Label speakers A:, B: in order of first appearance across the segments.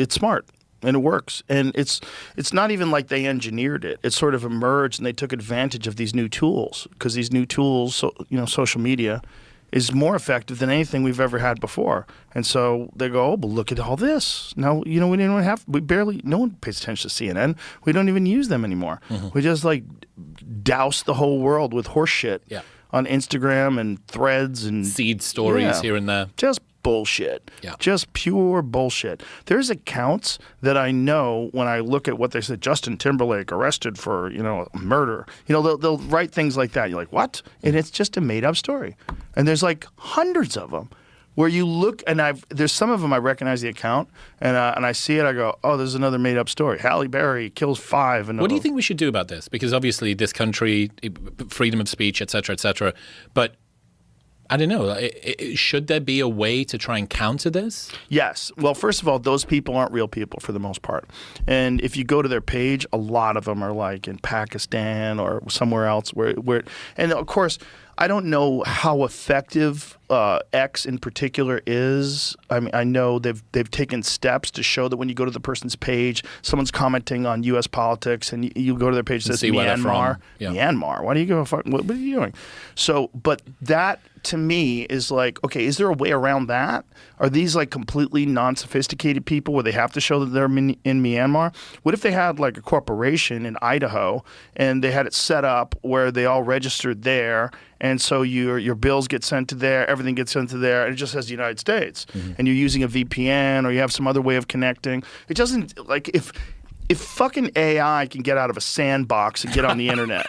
A: it's smart. And it works. And it's not even like they engineered it. It sort of emerged and they took advantage of these new tools because these new tools, social media, is more effective than anything we've ever had before. And so they go, oh, but look at all this. Now, no one pays attention to CNN. We don't even use them anymore. We just douse the whole world with horse shit on Instagram and Threads and
B: seed stories here and there.
A: Just bullshit.
B: Yeah.
A: Just pure bullshit. There's accounts that I know when I look at what they said, Justin Timberlake arrested for, murder. They'll write things like that. You're like, what? And it's just a made up story. And there's hundreds of them where you look and there's some of them I recognize the account and I see it. I go, oh, there's another made up story. Halle Berry kills 5.
B: What do you think we should do about this? Because obviously this country, freedom of speech, et cetera, but I don't know. Should there be a way to try and counter this? Yes.
A: Well, first of all, those people aren't real people for the most part. And if you go to their page, a lot of them are in Pakistan or somewhere else where and of course, I don't know how effective X in particular is. I mean, I know they've taken steps to show that when you go to the person's page, someone's commenting on U.S. politics, and you go to their page that says Myanmar. Myanmar. Why do you give a fuck? What are you doing? So, but that to me is okay, is there a way around that? Are these completely non-sophisticated people where they have to show that they're in Myanmar? What if they had a corporation in Idaho and they had it set up where they all registered there, and so your bills get sent to there, everything gets sent to there, and it just says the United States, and you're using a VPN or you have some other way of connecting. It doesn't if fucking AI can get out of a sandbox and get on the internet.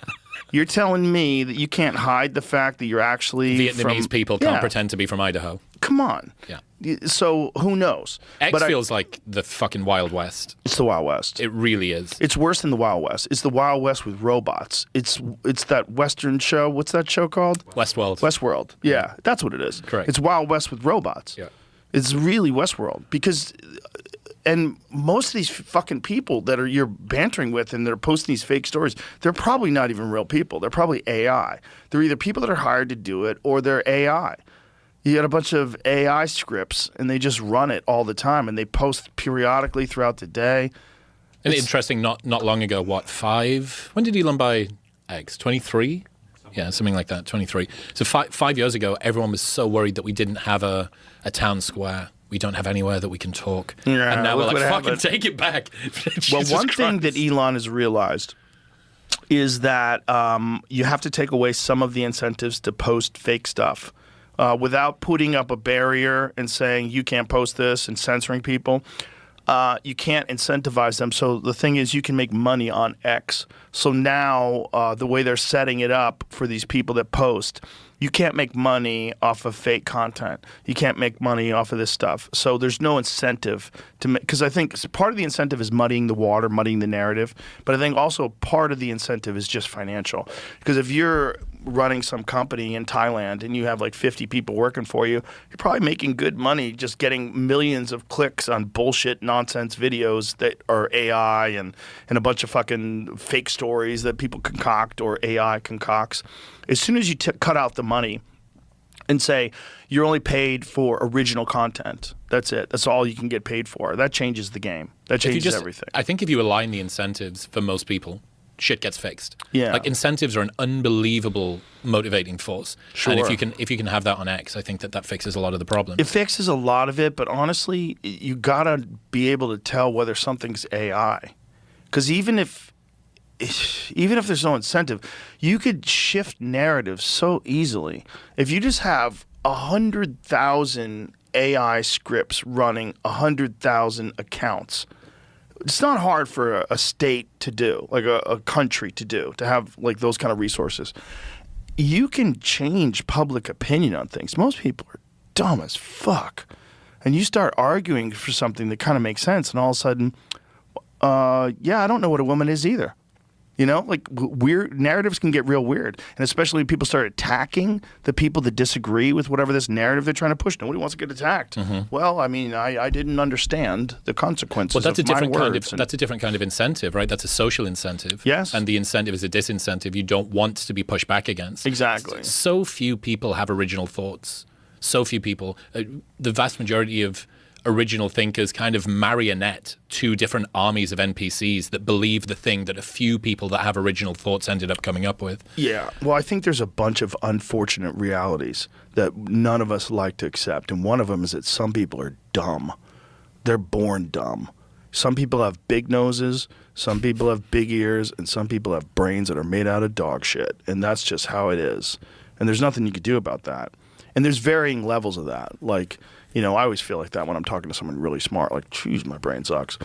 A: You're telling me that you can't hide the fact that you're actually
B: Vietnamese people can't pretend to be from Idaho.
A: Come on.
B: Yeah.
A: So who knows?
B: X feels like the fucking Wild West.
A: It's the Wild West.
B: It really is.
A: It's worse than the Wild West. It's the Wild West with robots. It's that Western show. What's that show called?
B: Westworld.
A: Yeah, that's what it is.
B: Correct.
A: It's Wild West with robots.
B: Yeah.
A: It's really Westworld because. And most of these fucking people that you're bantering with and they're posting these fake stories, they're probably not even real people. They're probably AI. They're either people that are hired to do it or they're AI. You got a bunch of AI scripts and they just run it all the time and they post periodically throughout the day.
B: And interesting, not long ago, 5? When did Elon buy X? 23? Yeah, something like that, 23. So 5 years ago, everyone was so worried that we didn't have a town square. We don't have anywhere that we can talk.
A: Yeah,
B: and now we're fucking take it back.
A: Well, one thing that Elon has realized is that you have to take away some of the incentives to post fake stuff without putting up a barrier and saying you can't post this and censoring people. You can't incentivize them. So the thing is you can make money on X. So now the way they're setting it up for these people that post, you can't make money off of fake content. You can't make money off of this stuff. So there's no incentive to make, because I think part of the incentive is muddying the water, muddying the narrative. But I think also part of the incentive is just financial. Because if you're running some company in Thailand and you have 50 people working for you, you're probably making good money just getting millions of clicks on bullshit nonsense videos that are AI and a bunch of fucking fake stories that people concoct or AI concocts. As soon as you cut out the money and say you're only paid for original content, that's it. That's all you can get paid for. That changes the game. That changes everything.
B: I think if you align the incentives for most people, shit gets fixed.
A: Yeah.
B: Incentives are an unbelievable motivating force.
A: Sure.
B: And if you can have that on X, I think that fixes a lot of the problem.
A: It fixes a lot of it, but honestly, you gotta be able to tell whether something's AI. Because even if there's no incentive, you could shift narratives so easily. If you just have 100,000 AI scripts running 100,000 accounts, it's not hard for a state to do, a country to do, to have those kind of resources. You can change public opinion on things. Most people are dumb as fuck. And you start arguing for something that kind of makes sense, and all of a sudden, I don't know what a woman is either. Weird narratives can get real weird. And especially when people start attacking the people that disagree with whatever this narrative they're trying to push. Nobody wants to get attacked. Mm-hmm. Well, I mean, I didn't understand the consequences of my words.
B: That's a different kind of incentive, right? That's a social incentive.
A: Yes.
B: And the incentive is a disincentive you don't want to be pushed back against.
A: Exactly.
B: So few people have original thoughts. So few people. The vast majority of original thinkers kind of marionette two different armies of NPCs that believe the thing that a few people that have original thoughts ended up coming up with.
A: Yeah. Well, I think there's a bunch of unfortunate realities that none of us like to accept. And one of them is that some people are dumb. They're born dumb. Some people have big noses, some people have big ears, and some people have brains that are made out of dog shit. And that's just how it is. And there's nothing you could do about that. And there's varying levels of that. Like, I always feel like that when I'm talking to someone really smart. Like, geez, my brain sucks.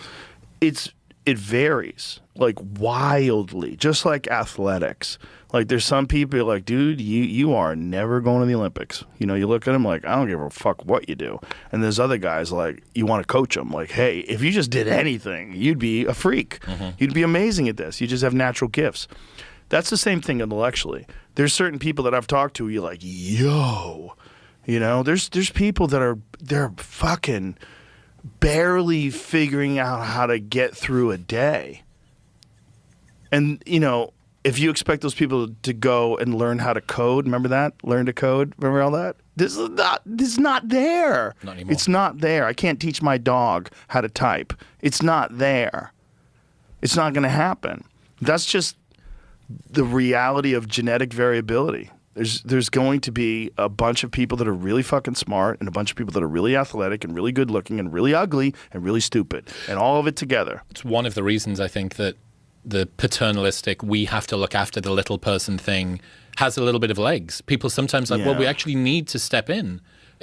A: It varies, like, wildly, just like athletics. Like, there's some people like, dude, you are never going to the Olympics. You look at them like, I don't give a fuck what you do. And there's other guys like, you want to coach them. Like, hey, if you just did anything, you'd be a freak. Mm-hmm. You'd be amazing at this. You just have natural gifts. That's the same thing intellectually. There's certain people that I've talked to, you're like, yo. There's people that they're fucking barely figuring out how to get through a day. And, if you expect those people to go and learn how to code, remember that? Learn to code, remember all that? This is not there.
B: Not anymore.
A: It's not there. I can't teach my dog how to type. It's not there. It's not going to happen. That's just the reality of genetic variability. There's going to be a bunch of people that are really fucking smart and a bunch of people that are really athletic and really good looking and really ugly and really stupid and all of it together.
B: It's one of the reasons I think that the paternalistic, we have to look after the little person thing has a little bit of legs. People sometimes like, well, we actually need to step in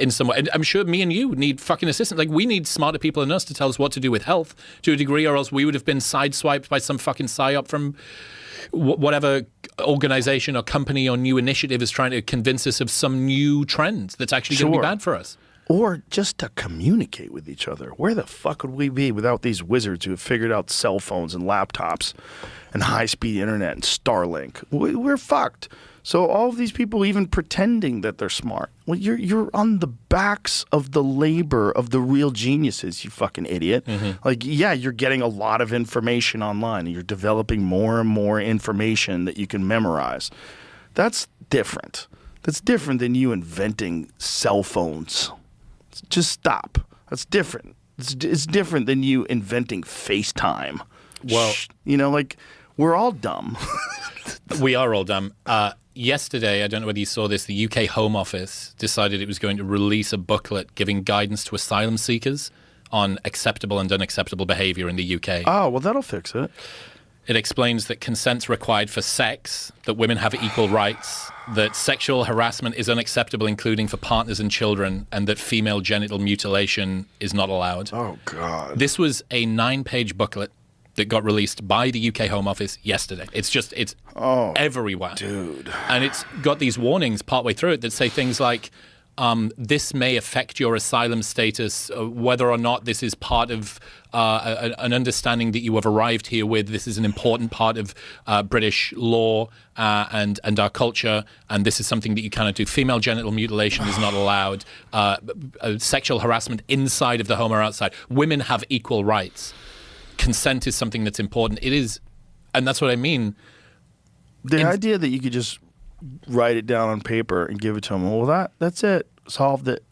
B: some way. And I'm sure me and you need fucking assistance. Like, we need smarter people than us to tell us what to do with health to a degree, or else we would have been sideswiped by some fucking psyop from whatever organization or company or new initiative is trying to convince us of some new trend that's actually going to be bad for us.
A: Or just to communicate with each other. Where the fuck would we be without these wizards who have figured out cell phones and laptops and high-speed internet and Starlink? We're fucked. So all of these people even pretending that they're smart. Well, you're on the backs of the labor of the real geniuses, you fucking idiot. Mm-hmm. Like, yeah, you're getting a lot of information online. And you're developing more and more information that you can memorize. That's different. That's different than you inventing cell phones. Just stop. That's different. It's different than you inventing FaceTime.
B: Well,
A: we're all dumb.
B: We are all dumb. Yesterday, I don't know whether you saw this, the UK Home Office decided it was going to release a booklet giving guidance to asylum seekers on acceptable and unacceptable behavior in the UK.
A: Oh, well, that'll fix it.
B: It explains that consent's required for sex, that women have equal rights, that sexual harassment is unacceptable, including for partners and children, and that female genital mutilation is not allowed.
A: Oh, God.
B: This was a 9-page booklet that got released by the UK Home Office yesterday. It's everywhere.
A: Dude.
B: And it's got these warnings partway through it that say things like, this may affect your asylum status, whether or not this is part of an understanding that you have arrived here with. This is an important part of British law and our culture, and this is something that you cannot do. Female genital mutilation is not allowed. Sexual harassment inside of the home or outside. Women have equal rights. Consent is something that's important. It is, and that's what I mean.
A: The idea that you could just write it down on paper and give it to them, well, that's it. Solved it.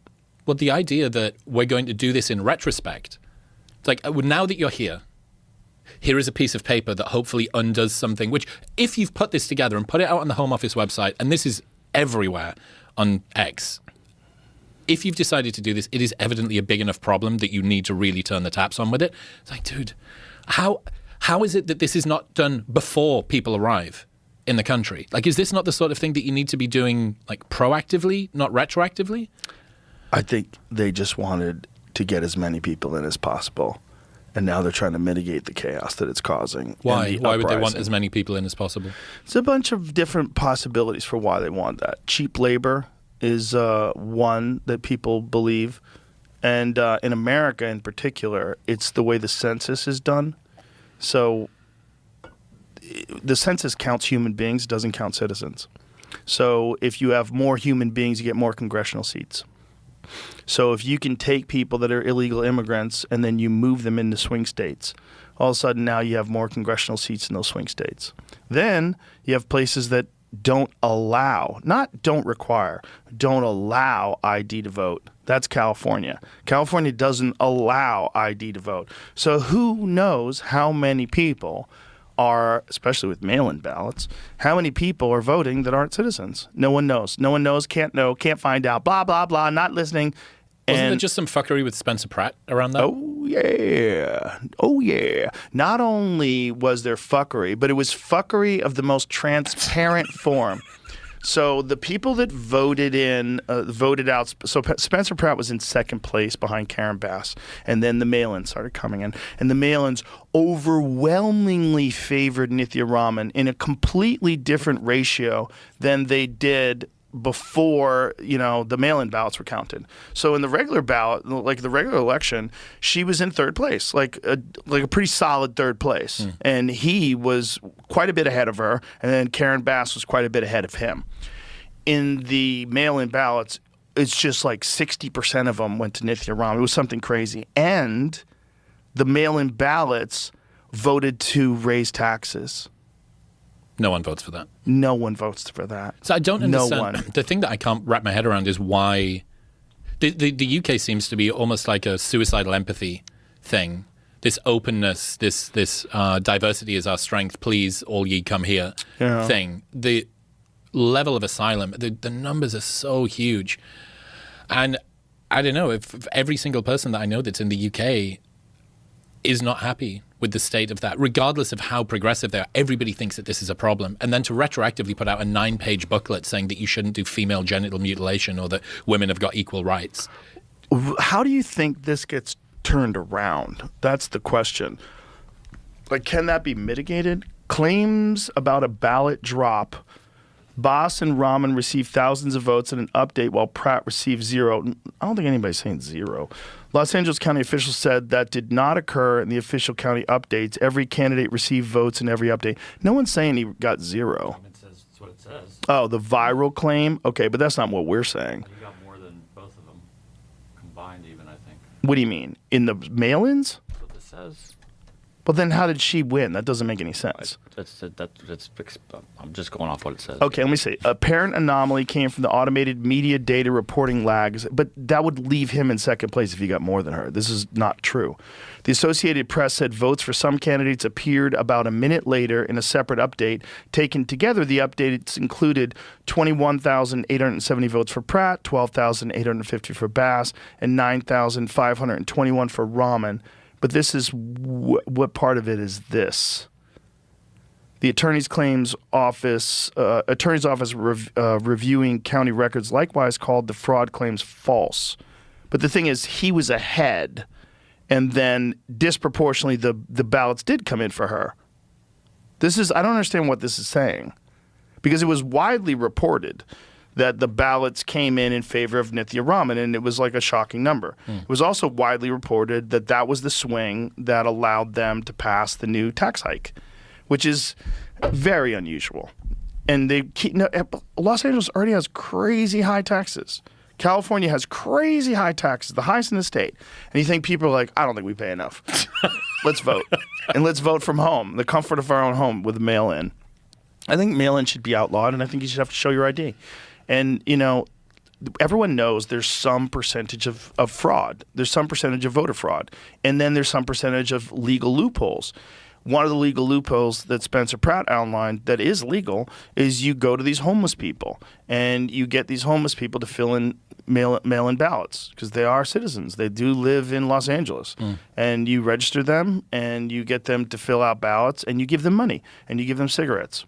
B: Well, the idea that we're going to do this in retrospect, it's like, now that you're here is a piece of paper that hopefully undoes something, which if you've put this together and put it out on the Home Office website, and this is everywhere on X, if you've decided to do this, it is evidently a big enough problem that you need to really turn the taps on with it. It's like, dude, how is it that this is not done before people arrive in the country? Like, is this not the sort of thing that you need to be doing, like, proactively, not retroactively?
A: I think they just wanted to get as many people in as possible, and now they're trying to mitigate the chaos that it's causing.
B: Why? Why would they want as many people in as possible?
A: It's a bunch of different possibilities for why they want that. Cheap labor is one that people believe, and in America in particular, it's the way the census is done. So the census counts human beings, doesn't count citizens. So if you have more human beings, you get more congressional seats. So if you can take people that are illegal immigrants and then you move them into swing states, all of a sudden now you have more congressional seats in those swing states. Then you have places that don't allow, not don't require, don't allow ID to vote. That's California. California doesn't allow ID to vote. So who knows how many people are, especially with mail-in ballots, how many people are voting that aren't citizens? No one knows. No one knows, can't know, can't find out, blah, blah, blah, not listening.
B: Wasn't there just some fuckery with Spencer Pratt around that?
A: Oh, yeah. Oh, yeah. Not only was there fuckery, but it was fuckery of the most transparent form. So the people that voted out. So Spencer Pratt was in second place behind Karen Bass, and then the mail-ins started coming in, and the mail-ins overwhelmingly favored Nithya Raman in a completely different ratio than they did before, the mail-in ballots were counted. So in the regular ballot, like the regular election, she was in third place, like a pretty solid third place. And he was quite a bit ahead of her, and then Karen Bass was quite a bit ahead of him. In the mail-in ballots, it's just like 60% of them went to Nithya Raman. It was something crazy. And the mail-in ballots voted to raise taxes.
B: No one votes for that.
A: No one votes for that.
B: So I don't understand.
A: No one.
B: The thing that I can't wrap my head around is why the UK seems to be almost like a suicidal empathy thing. This openness, this diversity is our strength. Please, all ye come here thing. The level of asylum, the numbers are so huge, and I don't know if every single person that I know that's in the UK is not happy with the state of that, regardless of how progressive they are. Everybody thinks that this is a problem. And then to retroactively put out a 9-page booklet saying that you shouldn't do female genital mutilation or that women have got equal rights.
A: How do you think this gets turned around? That's the question. Like, can that be mitigated? Claims about a ballot drop. Boss and Raman received thousands of votes in an update while Pratt received 0. I don't think anybody's saying 0. Los Angeles County officials said that did not occur in the official county updates. Every candidate received votes in every update. No one's saying he got 0.
C: That's what it says.
A: Oh, the viral claim? Okay, but that's not what we're saying.
C: You got more than both of them combined even, I think.
A: What do you mean? In the mail-ins?
C: That's what this says.
A: Well, then how did she win? That doesn't make any sense.
C: I'm just going off what it says.
A: Okay, let me see. Apparent anomaly came from the automated media data reporting lags, but that would leave him in second place if he got more than her. This is not true. The Associated Press said votes for some candidates appeared about a minute later in a separate update. Taken together, the updates included 21,870 votes for Pratt, 12,850 for Bass, and 9,521 for Raman. But this is what part of it is this. The Attorney's Office reviewing county records likewise called the fraud claims false. But the thing is, he was ahead, and then disproportionately the ballots did come in for her. I don't understand what this is saying, because it was widely reported that the ballots came in favor of Nithya Raman, and it was like a shocking number. It was also widely reported that that was the swing that allowed them to pass the new tax hike, which is very unusual. And Los Angeles already has crazy high taxes. California has crazy high taxes, the highest in the state. And you think people are like, I don't think we pay enough. Let's vote. And let's vote from home, the comfort of our own home with mail-in. I think mail-in should be outlawed, and I think you should have to show your ID. And, everyone knows there's some percentage of fraud. There's some percentage of voter fraud. And then there's some percentage of legal loopholes. One of the legal loopholes that Spencer Pratt outlined that is legal is you go to these homeless people and you get these homeless people to fill in mail-in ballots because they are citizens. They do live in Los Angeles. And you register them and you get them to fill out ballots and you give them money and you give them cigarettes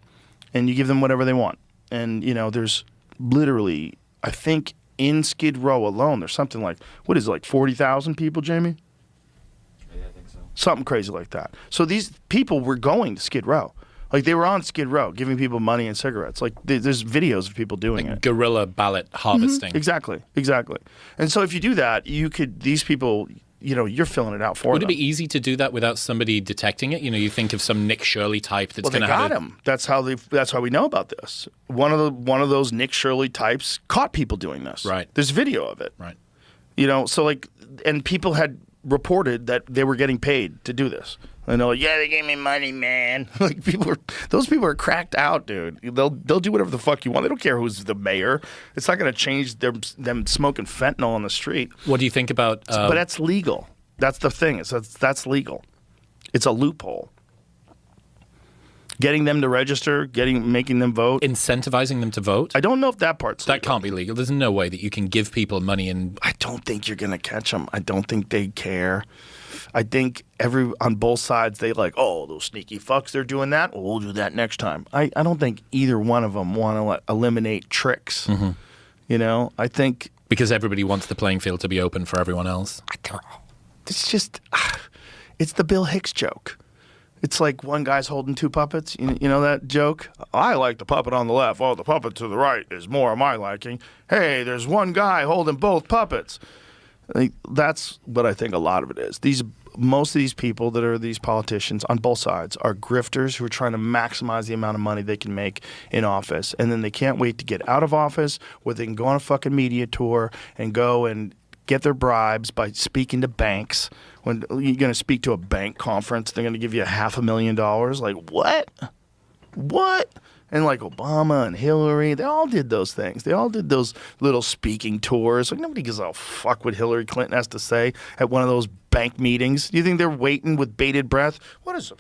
A: and you give them whatever they want. And, there's literally, I think in Skid Row alone, there's something like, 40,000 people, Jamie?
C: Yeah, I think so.
A: Something crazy like that. So these people were going to Skid Row. Like, they were on Skid Row giving people money and cigarettes. Like, there's videos of people doing it.
B: Guerrilla ballot harvesting.
A: Exactly. And so if you do that, these people, you're filling it out for them.
B: Would it be easy to do that without somebody detecting it? You think of some Nick Shirley type that's going to have...
A: Well, they got him. That's how we know about this. One of those Nick Shirley types caught people doing this.
B: Right.
A: There's video of it.
B: Right.
A: So and people had reported that they were getting paid to do this. And they're like, yeah, they gave me money, man. Like those people are cracked out, dude. They'll do whatever the fuck you want. They don't care who's the mayor. It's not going to change them smoking fentanyl on the street.
B: What do you think about?
A: But that's legal. That's the thing. That's legal. It's a loophole. Getting them to register, making them vote,
B: incentivizing them to vote.
A: I don't know if that part's
B: that
A: legal.
B: can't be legal. There's no way that you can give people money and.
A: I don't think you're going to catch them. I don't think they care. I think on both sides, they like, oh, those sneaky fucks, they're doing that. Well, we'll do that next time. I don't think either one of them want to eliminate tricks.
B: Mm-hmm.
A: You know, I think.
B: Because everybody wants the playing field to be open for everyone else.
A: I don't know. It's just, it's the Bill Hicks joke. It's like one guy's holding two puppets. You know that joke? I like the puppet on the left. Oh, the puppet to the right is more of my liking. Hey, there's one guy holding both puppets. That's what I think a lot of it is. Most of these people that are these politicians on both sides are grifters who are trying to maximize the amount of money they can make in office. And then they can't wait to get out of office where they can go on a fucking media tour and go and get their bribes by speaking to banks. When you're going to speak to a bank conference, they're going to give you $500,000. Like, what? What? And like Obama and Hillary, they all did those things. They all did those little speaking tours. Like nobody gives a fuck what Hillary Clinton has to say at one of those bank meetings. Do you think they're waiting with bated breath? What does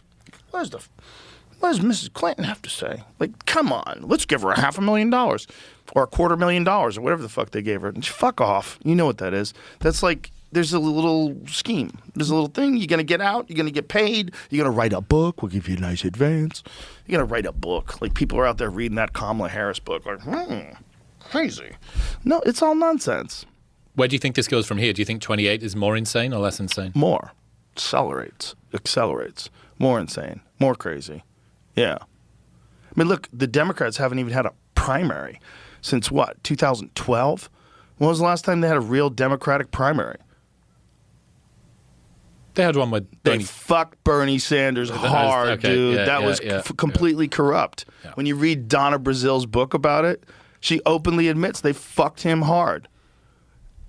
A: Mrs. Clinton have to say? Like, come on, let's give her $500,000 or $250,000 or whatever the fuck they gave her. Fuck off. You know what that is. That's like, there's a little scheme. There's a little thing. You're going to get out. You're going to get paid. You're going to write a book. We'll give you a nice advance. You're going to write a book. Like, people are out there reading that Kamala Harris book. Like, crazy. No, it's all nonsense.
B: Where do you think this goes from here? Do you think 28 is more insane or less insane?
A: More. Accelerates. More insane. More crazy. Yeah. I mean, look, the Democrats haven't even had a primary since what, 2012? When was the last time they had a real Democratic primary?
B: They had one with Bernie.
A: They fucked Bernie Sanders hard, dude.
B: Yeah,
A: that was completely corrupt.
B: Yeah.
A: When you read Donna Brazil's book about it, she openly admits they fucked him hard.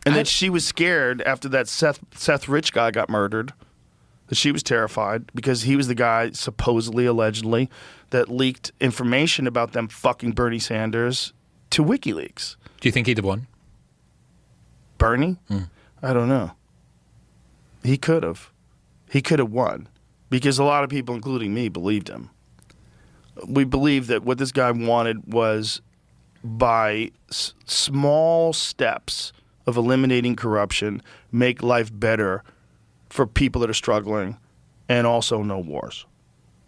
A: And that she was scared after that Seth Rich guy got murdered. That she was terrified because he was the guy, supposedly, allegedly, that leaked information about them fucking Bernie Sanders to WikiLeaks.
B: Do you think he'd have won?
A: Bernie? I don't know. He could have. He could have won because a lot of people, including me, believed him. We believed that what this guy wanted was by small steps of eliminating corruption, make life better for people that are struggling and also no wars.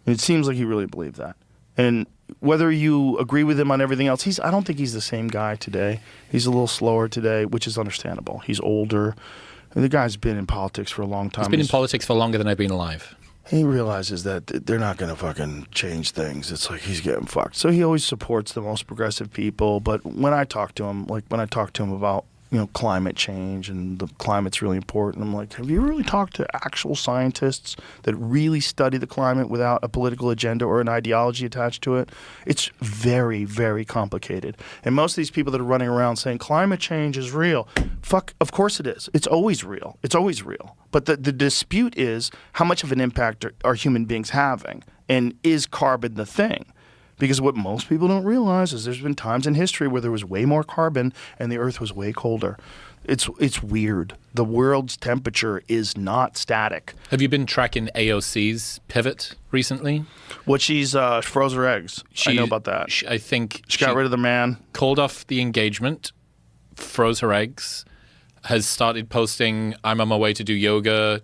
A: And it seems like he really believed that. And whether you agree with him on everything else, I don't think he's the same guy today. He's a little slower today, which is understandable. He's older. And the guy's been in politics for a long time.
B: He's been in politics for longer than I've been alive.
A: He realizes that they're not going to fucking change things. It's like he's getting fucked. So he always supports the most progressive people. But when I talk to him, about climate change and the climate's really important, I'm like, have you really talked to actual scientists that really study the climate without a political agenda or an ideology attached to it? It's very, very complicated. And most of these people that are running around saying climate change is real, fuck, of course it is. It's always real. It's always real. But the dispute is how much of an impact are human beings having? And is carbon the thing? Because what most people don't realize is there's been times in history where there was way more carbon and the Earth was way colder. It's weird. The world's temperature is not static.
B: Have you been tracking AOC's pivot recently?
A: What she's froze her eggs. I know about that.
B: I think
A: she got rid of the man.
B: Called off the engagement, froze her eggs, has started posting, I'm on my way to do yoga.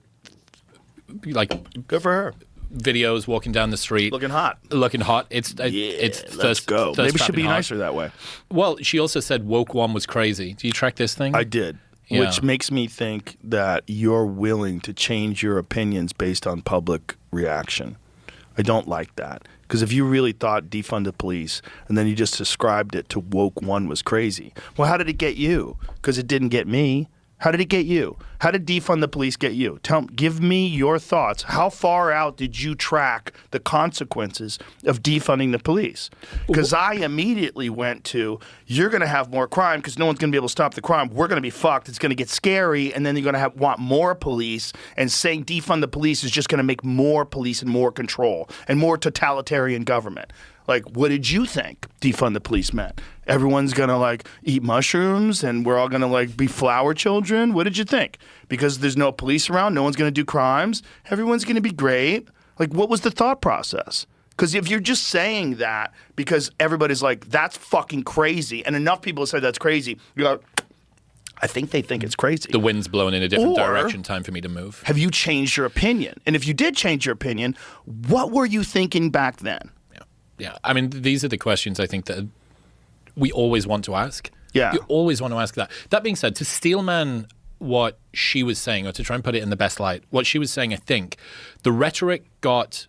B: Like,
A: good for her.
B: Videos walking down the street,
A: looking hot.
B: It's
A: let's go. Maybe she'll be nicer that way.
B: Well, she also said woke one was crazy. Do you track this thing?
A: I did, which makes me think that you're willing to change your opinions based on public reaction. I don't like that because if you really thought defund the police and then you just ascribed it to woke one was crazy, well, how did it get you? Because it didn't get me. How did it get you? How did defund the police get you? Give me your thoughts. How far out did you track the consequences of defunding the police? Because I immediately went to, you're going to have more crime because no one's going to be able to stop the crime. We're going to be fucked. It's going to get scary, and then you're going to want more police, and saying defund the police is just going to make more police and more control and more totalitarian government. Like, what did you think defund the police meant? Everyone's going to, like, eat mushrooms and we're all going to, like, be flower children? What did you think? Because there's no police around, no one's going to do crimes, everyone's going to be great? Like, what was the thought process? Because if you're just saying that because everybody's like, that's fucking crazy, and enough people say that's crazy, you're like, I think they think it's crazy.
B: The wind's blowing in a different direction, time for me to move.
A: Have you changed your opinion? And if you did change your opinion, what were you thinking back then?
B: Yeah, I mean, these are the questions I think that we always want to ask.
A: Yeah.
B: You always want to ask that. That being said, to steelman what she was saying, or to try and put it in the best light, what she was saying, I think, the rhetoric got,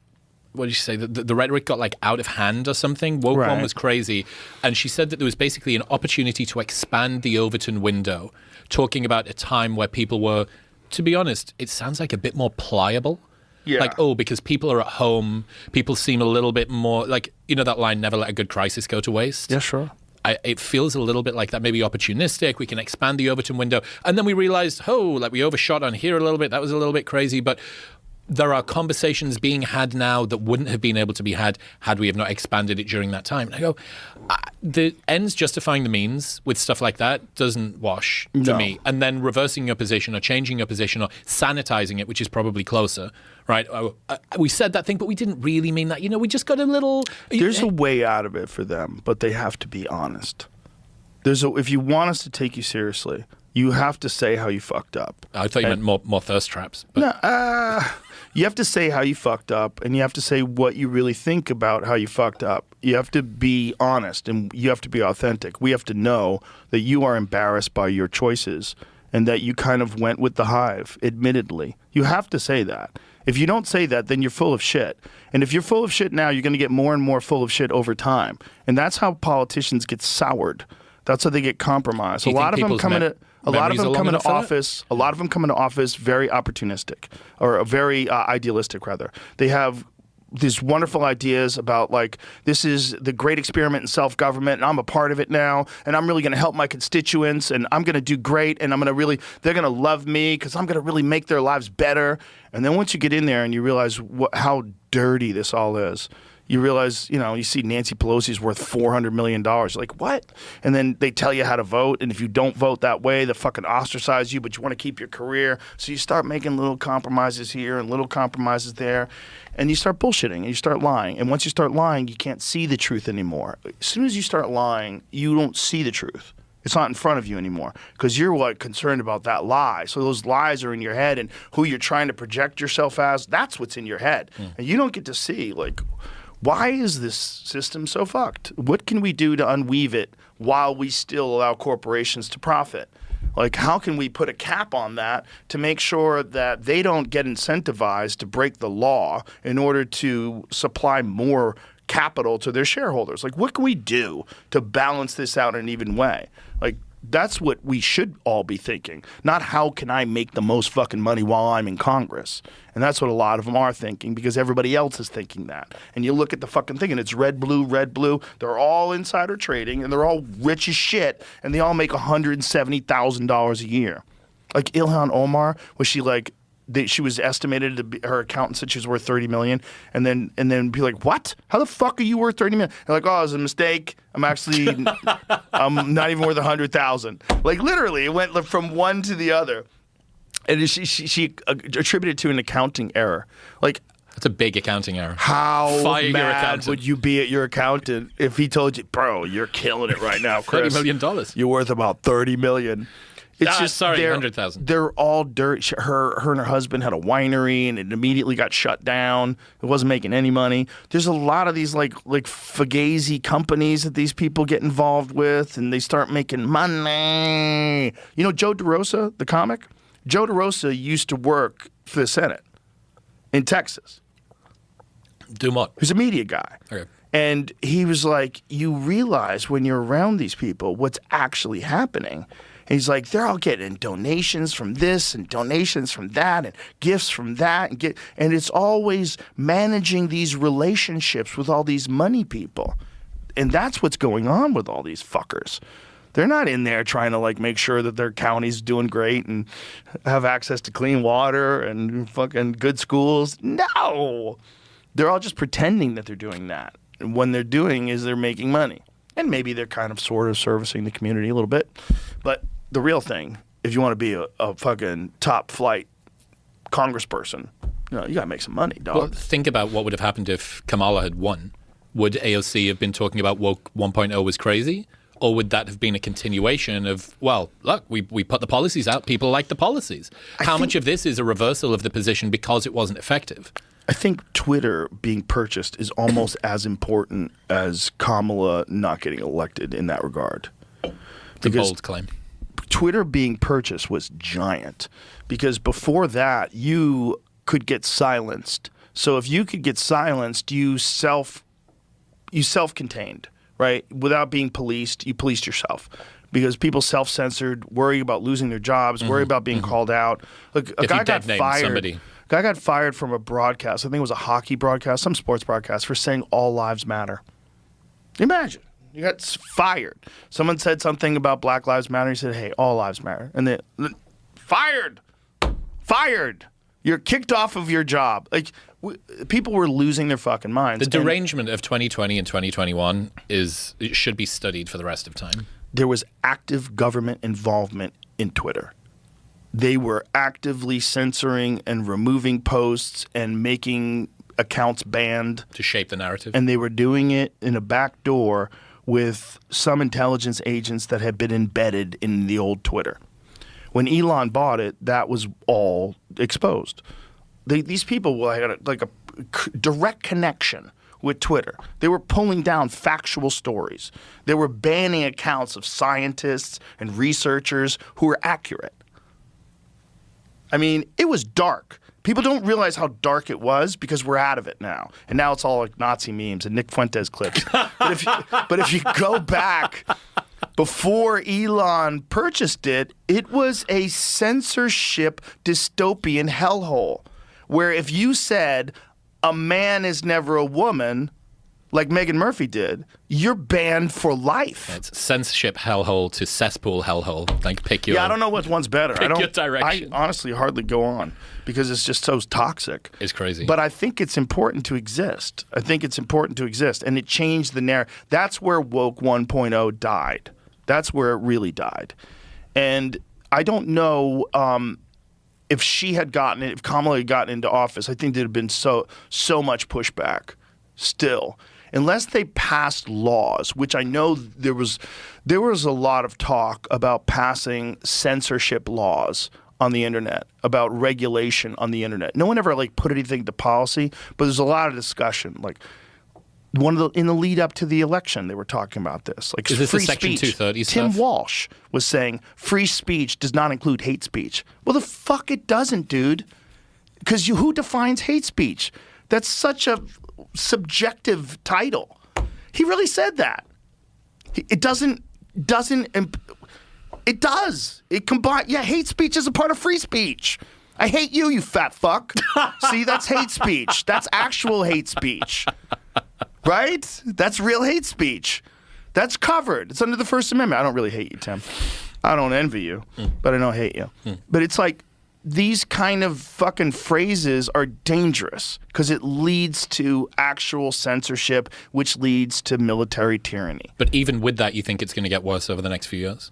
B: what did she say? The rhetoric got like out of hand or something. Woke
A: Right.
B: one was crazy. And she said that there was basically an opportunity to expand the Overton window, talking about a time where people were, to be honest, it sounds like a bit more pliable.
A: Yeah.
B: Like, oh, because people are at home, people seem a little bit more, like, you know that line, never let a good crisis go to waste?
A: Yeah, sure.
B: It feels a little bit like that, maybe opportunistic. We can expand the Overton window. And then we realized, oh, like we overshot on here a little bit. That was a little bit crazy. But there are conversations being had now that wouldn't have been able to be had we have not expanded it during that time. And I go, the ends justifying the means with stuff like that doesn't wash to me. And then reversing your position or changing your position or sanitizing it, which is probably closer, right? We said that thing, but we didn't really mean that. You know, we just got a little...
A: There's a way out of it for them, but they have to be honest. If you want us to take you seriously, you have to say how you fucked up.
B: I thought you meant more thirst traps. But.
A: No, you have to say how you fucked up, and you have to say what you really think about how you fucked up. You have to be honest, and you have to be authentic. We have to know that you are embarrassed by your choices and that you kind of went with the hive, admittedly. You have to say that. If you don't say that, then you're full of shit. And if you're full of shit now, you're going to get more and more full of shit over time. And that's how politicians get soured. That's how they get compromised. A lot of them come into office. A lot of them come into office very opportunistic, or very idealistic, rather. They have these wonderful ideas about, like, this is the great experiment in self-government, and I'm a part of it now, and I'm really going to help my constituents, and I'm going to do great, and they're going to love me because I'm going to really make their lives better. And then once you get in there and you realize how dirty this all is, you realize, you see Nancy Pelosi's worth $400 million. You're like, what? And then they tell you how to vote, and if you don't vote that way, they fucking ostracize you, but you want to keep your career. So you start making little compromises here and little compromises there, and you start bullshitting, and you start lying. And once you start lying, you can't see the truth anymore. As soon as you start lying, you don't see the truth. It's not in front of you anymore because you're concerned about that lie. So those lies are in your head, and who you're trying to project yourself as, that's what's in your head. And you don't get to see, why is this system so fucked? What can we do to unweave it while we still allow corporations to profit? How can we put a cap on that to make sure that they don't get incentivized to break the law in order to supply more capital to their shareholders? What can we do to balance this out in an even way? That's what we should all be thinking, not how can I make the most fucking money while I'm in Congress. And that's what a lot of them are thinking because everybody else is thinking that. And you look at the fucking thing and it's red, blue, red, blue. They're all insider trading and they're all rich as shit and they all make $170,000 a year. Ilhan Omar, was she she was estimated to be, her accountant said she was worth $30 million, and then be like, what? How the fuck are you worth $30 million? They're like, oh, it was a mistake. I'm actually, I'm not even worth $100,000. Literally, it went from one to the other, and she attributed it to an accounting error.
B: That's a big accounting error.
A: How
B: Fire your
A: mad
B: accountant.
A: would you be at your accountant if he told you, bro, you're killing it right now, Chris.
B: $30 million.
A: You're worth about $30 million. It's just
B: sorry,
A: they're
B: 100,000.
A: They're all dirt. Her and her husband had a winery, and it immediately got shut down. It wasn't making any money. There's a lot of these like fugazi companies that these people get involved with, and they start making money. Joe DeRosa, the comic. Joe DeRosa used to work for the Senate in Texas.
B: Do what?
A: He's a media guy.
B: Okay.
A: And he was like, you realize when you're around these people what's actually happening. And he's like, they're all getting donations from this and donations from that and gifts from that. And it's always managing these relationships with all these money people. And that's what's going on with all these fuckers. They're not in there trying to like make sure that their county's doing great and have access to clean water and fucking good schools. No. They're all just pretending that they're doing that. And when they're doing is they're making money. And maybe they're kind of sort of servicing the community a little bit. But the real thing, if you want to be a fucking top flight congressperson, you got to make some money, dog.
B: Well, think about what would have happened if Kamala had won. Would AOC have been talking about woke 1.0 was crazy? Or would that have been a continuation of, well, look, we put the policies out, people like the policies? How much of this is a reversal of the position because it wasn't effective?
A: I think Twitter being purchased is almost as important as Kamala not getting elected in that regard.
B: It's a bold claim.
A: Twitter being purchased was giant because before that, you could get silenced. So if you could get silenced, you self-contained. Right? Without being policed, you policed yourself. Because people self-censored, worry about losing their jobs, worry about being called out. Look, a guy got fired. A guy got fired from a broadcast. I think it was a hockey broadcast, some sports broadcast, for saying all lives matter. Imagine. You got fired. Someone said something about Black Lives Matter. He said, hey, all lives matter. And then, fired. You're kicked off of your job. Like, people were losing their fucking minds.
B: The derangement of 2020 and 2021 it should be studied for the rest of time.
A: There was active government involvement in Twitter. They were actively censoring and removing posts and making accounts banned.
B: To shape the narrative.
A: And they were doing it in a back door with some intelligence agents that had been embedded in the old Twitter. When Elon bought it, that was all exposed. These people had like a direct connection with Twitter. They were pulling down factual stories. They were banning accounts of scientists and researchers who were accurate. I mean, it was dark. People don't realize how dark it was because we're out of it now. And now it's all like Nazi memes and Nick Fuentes clips. but if you go back before Elon purchased it, it was a censorship dystopian hellhole where if you said a man is never a woman, like Meghan Murphy did, you're banned for life.
B: Yeah, it's censorship hellhole to cesspool hellhole. Like pick your.
A: Yeah, I don't know which one's better.
B: Pick your direction.
A: I honestly hardly go on because it's just so toxic.
B: It's crazy.
A: But I think it's important to exist. And it changed the narrative. That's where woke 1.0 died. That's where it really died. And I don't know if Kamala had gotten into office, I think there'd have been so much pushback still. Unless they passed laws, which I know there was a lot of talk about passing censorship laws on the internet, about regulation on the internet. No one ever like put anything to policy, but there's a lot of discussion. Like in the lead up to the election, they were talking about this. Like
B: is this
A: free
B: a Section
A: speech.
B: 230
A: Tim
B: stuff?
A: Walsh was saying free speech does not include hate speech. Well, the fuck it doesn't, dude. Because who defines hate speech? That's such a subjective title. He really said that. It doesn't. It does. It combine. Yeah, hate speech is a part of free speech. I hate you, you fat fuck. See, that's hate speech. That's actual hate speech. Right? That's real hate speech. That's covered. It's under the First Amendment. I don't really hate you, Tim. I don't envy you, but I don't hate you. But it's like these kind of fucking phrases are dangerous because it leads to actual censorship, which leads to military tyranny.
B: But even with that, you think it's going to get worse over the next few years?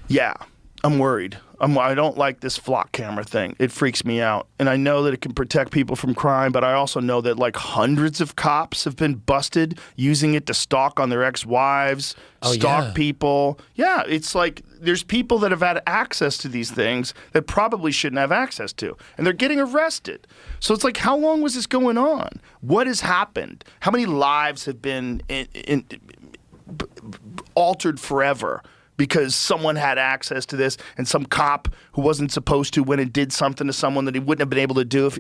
A: Yeah, I'm worried. I don't like this flock camera thing. It freaks me out. And I know that it can protect people from crime, but I also know that like hundreds of cops have been busted using it to stalk on their ex-wives, stalk people. Yeah, it's like there's people that have had access to these things that probably shouldn't have access to, and they're getting arrested. So it's like, how long was this going on? What has happened? How many lives have been altered forever? Because someone had access to this and some cop who wasn't supposed to went and did something to someone that he wouldn't have been able to do.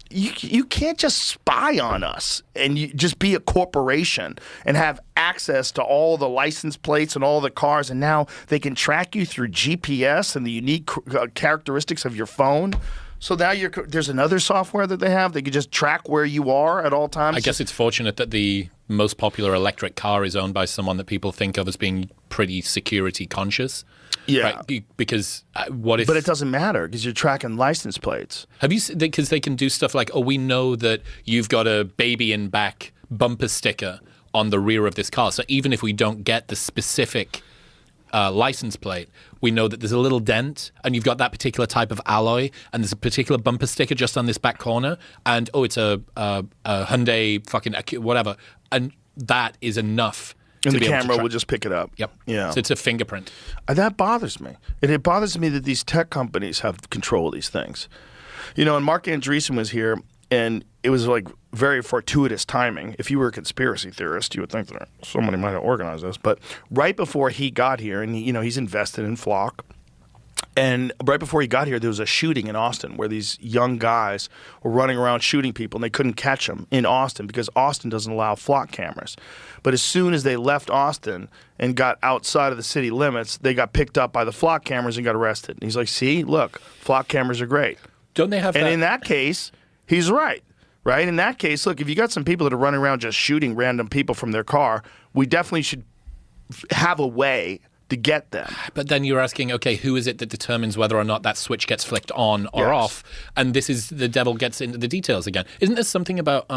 A: you can't just spy on us and you just be a corporation and have access to all the license plates and all the cars, and now they can track you through GPS and the unique characteristics of your phone. So now there's another software that they have. They can just track where you are at all times.
B: I guess it's fortunate that the most popular electric car is owned by someone that people think of as being pretty security conscious.
A: Yeah.
B: Right? Because what if...
A: But it doesn't matter because you're tracking license plates.
B: Have you... Because they can do stuff like, oh, we know that you've got a baby in back bumper sticker on the rear of this car. So even if we don't get the specific license plate, we know that there's a little dent and you've got that particular type of alloy and there's a particular bumper sticker just on this back corner and, oh, it's a Hyundai fucking whatever. And that is enough.
A: And the camera will just pick it up.
B: Yep.
A: Yeah.
B: So it's a fingerprint.
A: That bothers me. It bothers me that these tech companies have control of these things. You know, and Mark Andreessen was here, and it was like very fortuitous timing. If you were a conspiracy theorist, you would think that somebody might have organized this. But right before he got here, and he's invested in Flock. And right before he got here, there was a shooting in Austin where these young guys were running around shooting people, and they couldn't catch them in Austin because Austin doesn't allow flock cameras. But as soon as they left Austin and got outside of the city limits, they got picked up by the flock cameras and got arrested. And he's like, see, look, flock cameras are great.
B: Don't they have
A: And
B: that?
A: in that case, he's right. Right? In that case, look, if you got some people that are running around just shooting random people from their car, we definitely should have a way to get them.
B: But then you're asking, okay, who is it that determines whether or not that switch gets flicked on or off? And this is the devil gets into the details again. Isn't there something about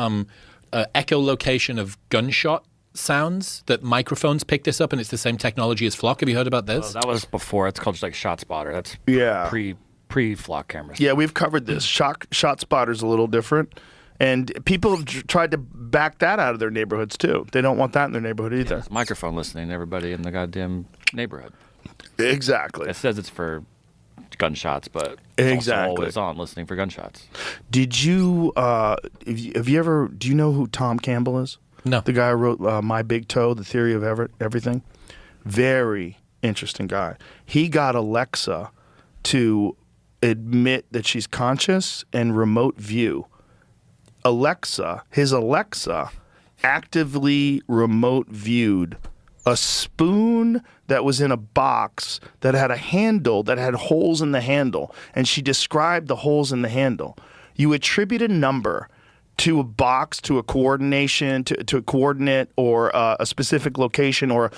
B: echolocation of gunshot sounds that microphones pick this up and it's the same technology as Flock? Have you heard about this?
D: That was before. It's called like ShotSpotter. That's pre-flock cameras.
A: Yeah, we've covered this. ShotSpotter's a little different. And people have tried to back that out of their neighborhoods, too. They don't want that in their neighborhood either.
D: It's microphone listening to everybody in the goddamn neighborhood.
A: Exactly.
D: It says it's for gunshots, but
A: Exactly.
D: also always on listening for gunshots.
A: Did you, do you know who Tom Campbell is?
B: No.
A: The guy who wrote My Big Toe, The Theory of Everything? Very interesting guy. He got Alexa to admit that she's conscious and remote view. His Alexa actively remote viewed a spoon that was in a box that had a handle that had holes in the handle, and she described the holes in the handle. You attribute a number to a box, to a coordination, to a coordinate, or a specific location, or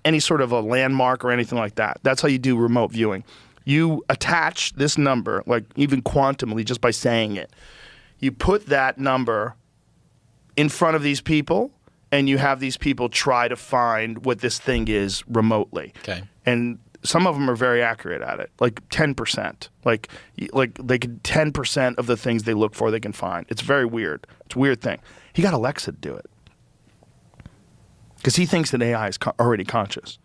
A: any sort of a landmark or anything like that. That's how you do remote viewing. You attach this number, like even quantumly, just by saying it. You put that number in front of these people, and you have these people try to find what this thing is remotely.
B: Okay.
A: And some of them are very accurate at it, like 10%. Like they can 10% of the things they look for, they can find. It's very weird. It's a weird thing. He got Alexa to do it because he thinks that AI is already conscious.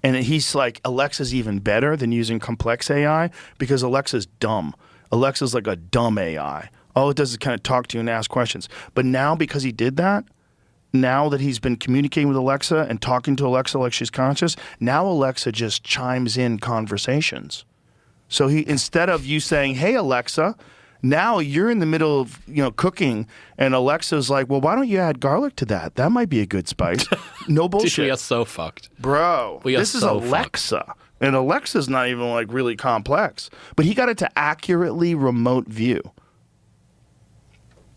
A: And he's like, Alexa's even better than using complex AI because Alexa's dumb. Alexa's like a dumb AI. All it does is kind of talk to you and ask questions. But now, because he did that, now that he's been communicating with Alexa and talking to Alexa like she's conscious, now Alexa just chimes in conversations. So instead of you saying, hey, Alexa, now you're in the middle of cooking, and Alexa's like, well, why don't you add garlic to that? That might be a good spice. No bullshit.
B: We are so fucked.
A: Bro, this is Alexa. Fucked. And Alexa's not even like really complex. But he got it to accurately remote view.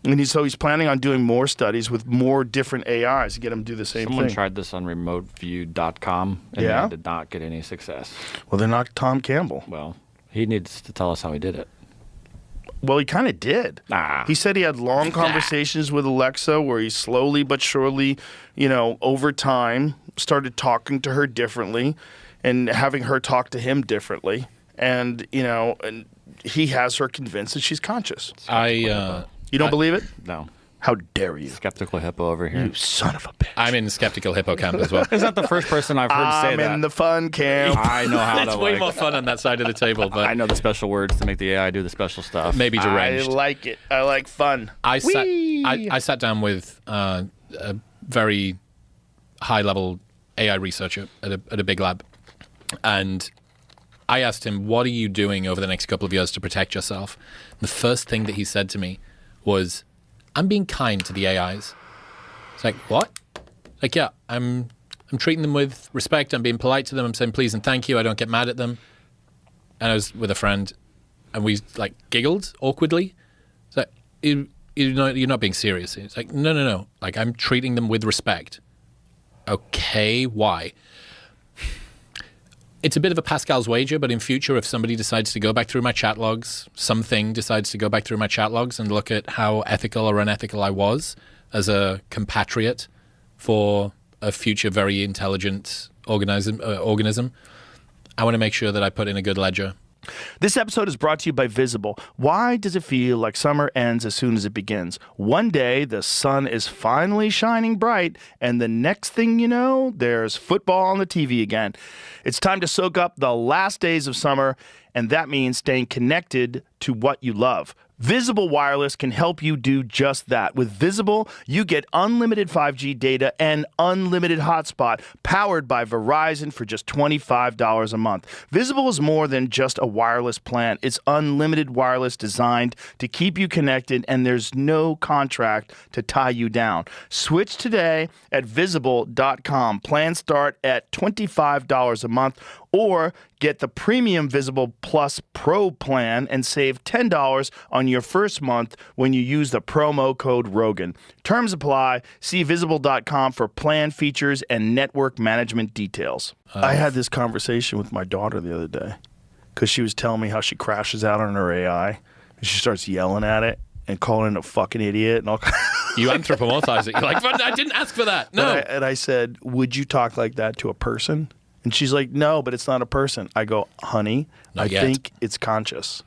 A: And he's planning on doing more studies with more different AIs to get him to do the same thing.
D: Someone tried this on remoteview.com and they did not get any success.
A: Well, they're not Tom Campbell.
D: Well, he needs to tell us how he did it.
A: Well, he kind of did. He said he had long conversations with Alexa where he slowly but surely, over time started talking to her differently and having her talk to him differently. And, and he has her convinced that she's conscious. You don't believe it?
D: No.
A: How dare you?
D: Skeptical hippo over here.
A: You son of a bitch.
B: I'm in skeptical hippo camp as well.
D: Is that the first person I've heard say that?
A: I'm in the fun camp.
D: I know how
B: It's
D: to
B: way more fun on that side of the table. But
D: I know the special words to make the AI do the special stuff.
B: Maybe deranged.
A: I like it. I like fun.
B: I sat down with a very high-level AI researcher at a big lab, and I asked him, what are you doing over the next couple of years to protect yourself? The first thing that he said to me was, I'm being kind to the AIs. It's like, what? Like, yeah, I'm treating them with respect. I'm being polite to them. I'm saying please and thank you. I don't get mad at them. And I was with a friend, and we like giggled awkwardly. It's like, you're not being serious. It's like, no. Like, I'm treating them with respect. Okay, why? It's a bit of a Pascal's wager, but in future, if somebody decides to go back through my chat logs, something decides to go back through my chat logs and look at how ethical or unethical I was as a compatriot for a future very intelligent organism, I want to make sure that I put in a good ledger.
A: This episode is brought to you by Visible. Why does it feel like summer ends as soon as it begins? One day, the sun is finally shining bright, and the next thing you know, there's football on the TV again. It's time to soak up the last days of summer, and that means staying connected to what you love. Visible Wireless can help you do just that. With Visible, you get unlimited 5G data and unlimited hotspot powered by Verizon for just $25 a month. Visible is more than just a wireless plan. It's unlimited wireless designed to keep you connected, and there's no contract to tie you down. Switch today at Visible.com. Plans start at $25 a month, or get the premium Visible Plus Pro plan and save $10 on your first month when you use the promo code Rogan. Terms apply. See Visible.com for plan features and network management details. I had this conversation with my daughter the other day because she was telling me how she crashes out on her AI and she starts yelling at it and calling it a fucking idiot and all.
B: You anthropomorphize it. You're like, but I didn't ask for that. No.
A: And I said, would you talk like that to a person? And she's like, no, but it's not a person. I go, honey, I think it's conscious.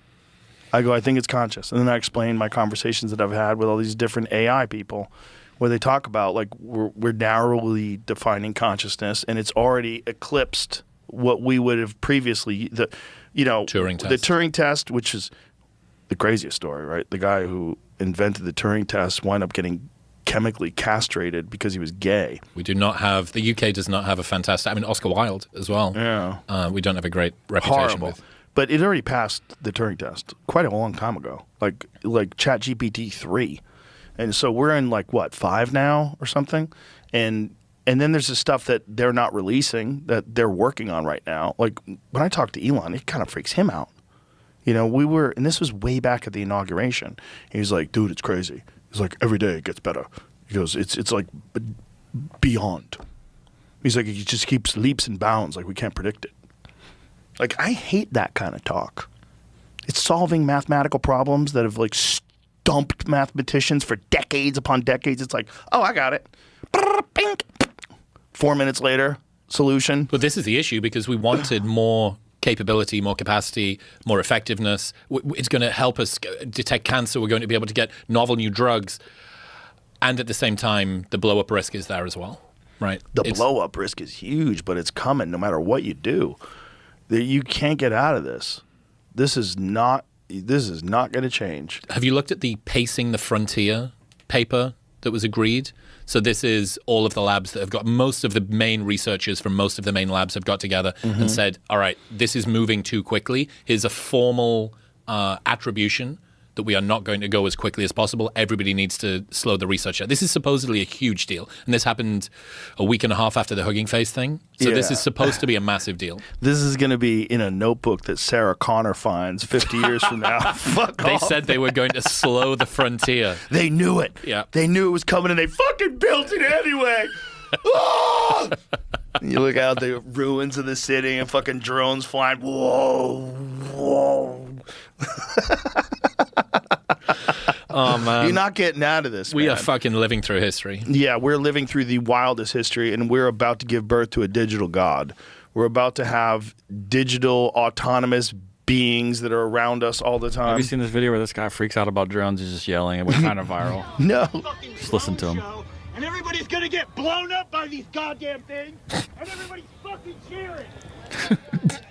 A: I think it's conscious. And then I explain my conversations that I've had with all these different AI people where they talk about, like, we're narrowly defining consciousness, and it's already eclipsed what we would have previously,
B: Turing test.
A: The Turing test, which is the craziest story, right? The guy who invented the Turing test wound up getting chemically castrated because he was gay.
B: We do not have, the UK does not have a fantastic, Oscar Wilde as well.
A: Yeah.
B: We don't have a great reputation
A: Horrible.
B: with.
A: But it already passed the Turing test quite a long time ago, like ChatGPT 3. And so we're in 5 now or something? And then there's the stuff that they're not releasing that they're working on right now. Like when I talk to Elon, it kind of freaks him out. And this was way back at the inauguration. He's like, dude, it's crazy. He's like, every day it gets better. He goes, it's like beyond. He's like, it just keeps leaps and bounds. Like we can't predict it. Like I hate that kind of talk. It's solving mathematical problems that have stumped mathematicians for decades upon decades. It's like, oh, I got it. 4 minutes later, solution.
B: But this is the issue because we wanted more capability, more capacity, more effectiveness. It's going to help us detect cancer. We're going to be able to get novel new drugs. And at the same time, the blow-up risk is there as well, right?
A: The blow-up risk is huge, but it's coming no matter what you do. You can't get out of this. This is not going to change.
B: Have you looked at the Pacing the Frontier paper that was agreed? So this is all of the labs that have got, most of the main researchers from most of the main labs have got together and said, all right, this is moving too quickly. Here's a formal attribution that we are not going to go as quickly as possible. Everybody needs to slow the research down. This is supposedly a huge deal. And this happened a week and a half after the Hugging Face thing. So this is supposed to be a massive deal.
A: This is going to be in a notebook that Sarah Connor finds 50 years from now. Fuck
B: They
A: off.
B: said they were going to slow the frontier.
A: They knew it.
B: Yeah.
A: They knew it was coming and they fucking built it anyway. Ah! You look out the ruins of the city and fucking drones flying. Whoa. Whoa.
B: Oh, man.
A: You're not getting out of this,
B: We
A: man.
B: are fucking living through history.
A: Yeah, we're living through the wildest history, and we're about to give birth to a digital god. We're about to have digital autonomous beings that are around us all the time.
D: Have you seen this video where this guy freaks out about drones? He's just yelling. It went kind of viral.
A: No.
D: Just listen to him.
E: And everybody's gonna get blown up by these goddamn things, and everybody's fucking cheering.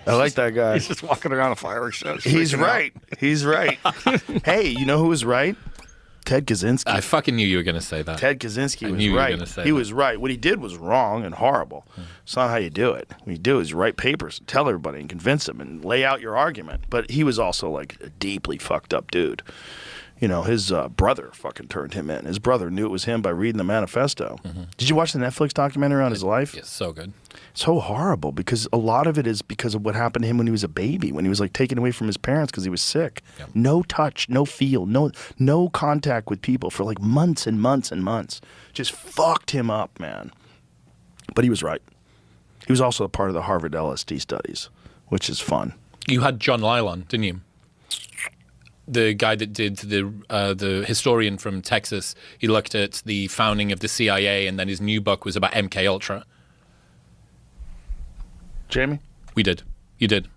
A: I like that guy.
D: He's just walking around a fireworks show.
A: He's right. He's right. Hey, you know who was right? Ted Kaczynski.
B: I fucking knew you were going to say that.
A: Ted Kaczynski was
B: knew you were
A: right.
B: gonna say
A: He
B: that.
A: was right. What he did was wrong and horrible. It's not how you do it. What you do is you write papers and tell everybody and convince them and lay out your argument. But he was also a deeply fucked up dude. his brother fucking turned him in. His brother knew it was him by reading the manifesto. Did you watch the Netflix documentary on his life?
B: Yes, so good.
A: So horrible because a lot of it is because of what happened to him when he was a baby, when he was like taken away from his parents because he was sick.
B: Yep.
A: No touch, no feel, no contact with people for like months and months and months. Just fucked him up, man. But he was right. He was also a part of the Harvard LSD studies, which is fun.
B: You had John Lyle on, didn't you? The guy that did the historian from Texas. He looked at the founding of the CIA, and then his new book was about MK Ultra.
A: Jamie?
B: We did. You did.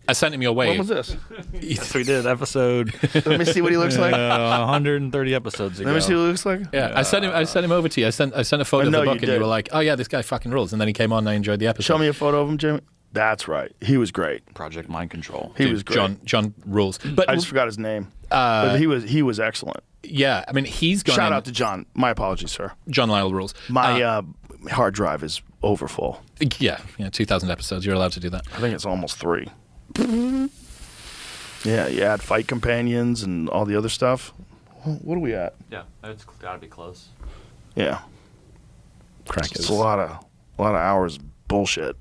B: I sent him your way.
A: When was this?
D: Yes, we did. Episode
A: Let me see what he looks like.
D: 130 episodes ago.
A: Let me see what he looks like.
B: Yeah, I sent him over to you. I sent a photo of
A: know
B: the book,
A: you
B: and you
A: did.
B: were like, "Oh yeah, this guy fucking rules." And then he came on, and I enjoyed the episode.
A: Show me a photo of him, Jamie. That's right. He was great.
D: Project Mind Control.
A: He was great.
B: John rules. But
A: I just forgot his name. But he was excellent.
B: yeah, I mean, he's gone.
A: Shout out to John. My apologies, sir.
B: John Lyle rules.
A: My hard drive is overfull.
B: Yeah, 2,000 episodes. You're allowed to do that.
A: I think it's almost 3. Yeah, you add fight companions and all the other stuff. What are we at?
C: Yeah, it's got to be close.
A: Yeah,
B: Crackers.
A: it's a lot of hours of bullshit.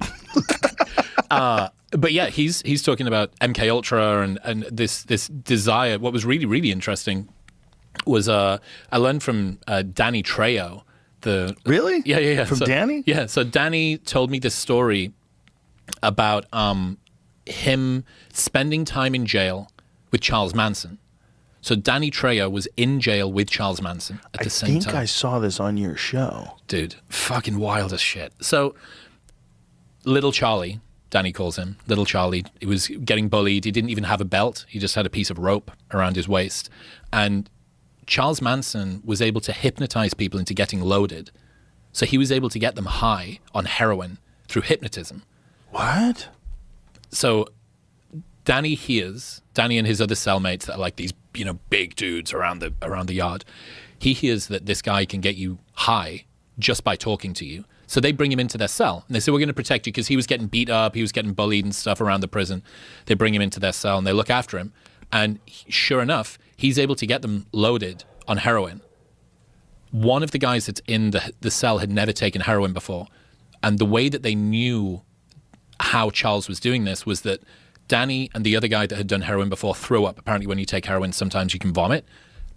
B: But yeah, he's talking about MK Ultra and this desire. What was really, really interesting was I learned from Danny Trejo.
A: Really?
B: Yeah.
A: From
B: So-
A: Danny?
B: Yeah. So Danny told me this story about him spending time in jail with Charles Manson. So Danny Trejo was in jail with Charles Manson at the same time.
A: I saw this on your show.
B: Dude, fucking wild as shit. So Little Charlie, Danny calls him, Little Charlie, he was getting bullied. He didn't even have a belt. He just had a piece of rope around his waist. And Charles Manson was able to hypnotize people into getting loaded. So he was able to get them high on heroin through hypnotism.
A: What?
B: So Danny and his other cellmates that are like these, big dudes around the yard. He hears that this guy can get you high just by talking to you. So they bring him into their cell and they say, we're going to protect you because he was getting beat up. He was getting bullied and stuff around the prison. They bring him into their cell and they look after him. And sure enough, he's able to get them loaded on heroin. One of the guys that's in the cell had never taken heroin before. And the way that they knew how Charles was doing this was that Danny and the other guy that had done heroin before threw up. Apparently when you take heroin, sometimes you can vomit.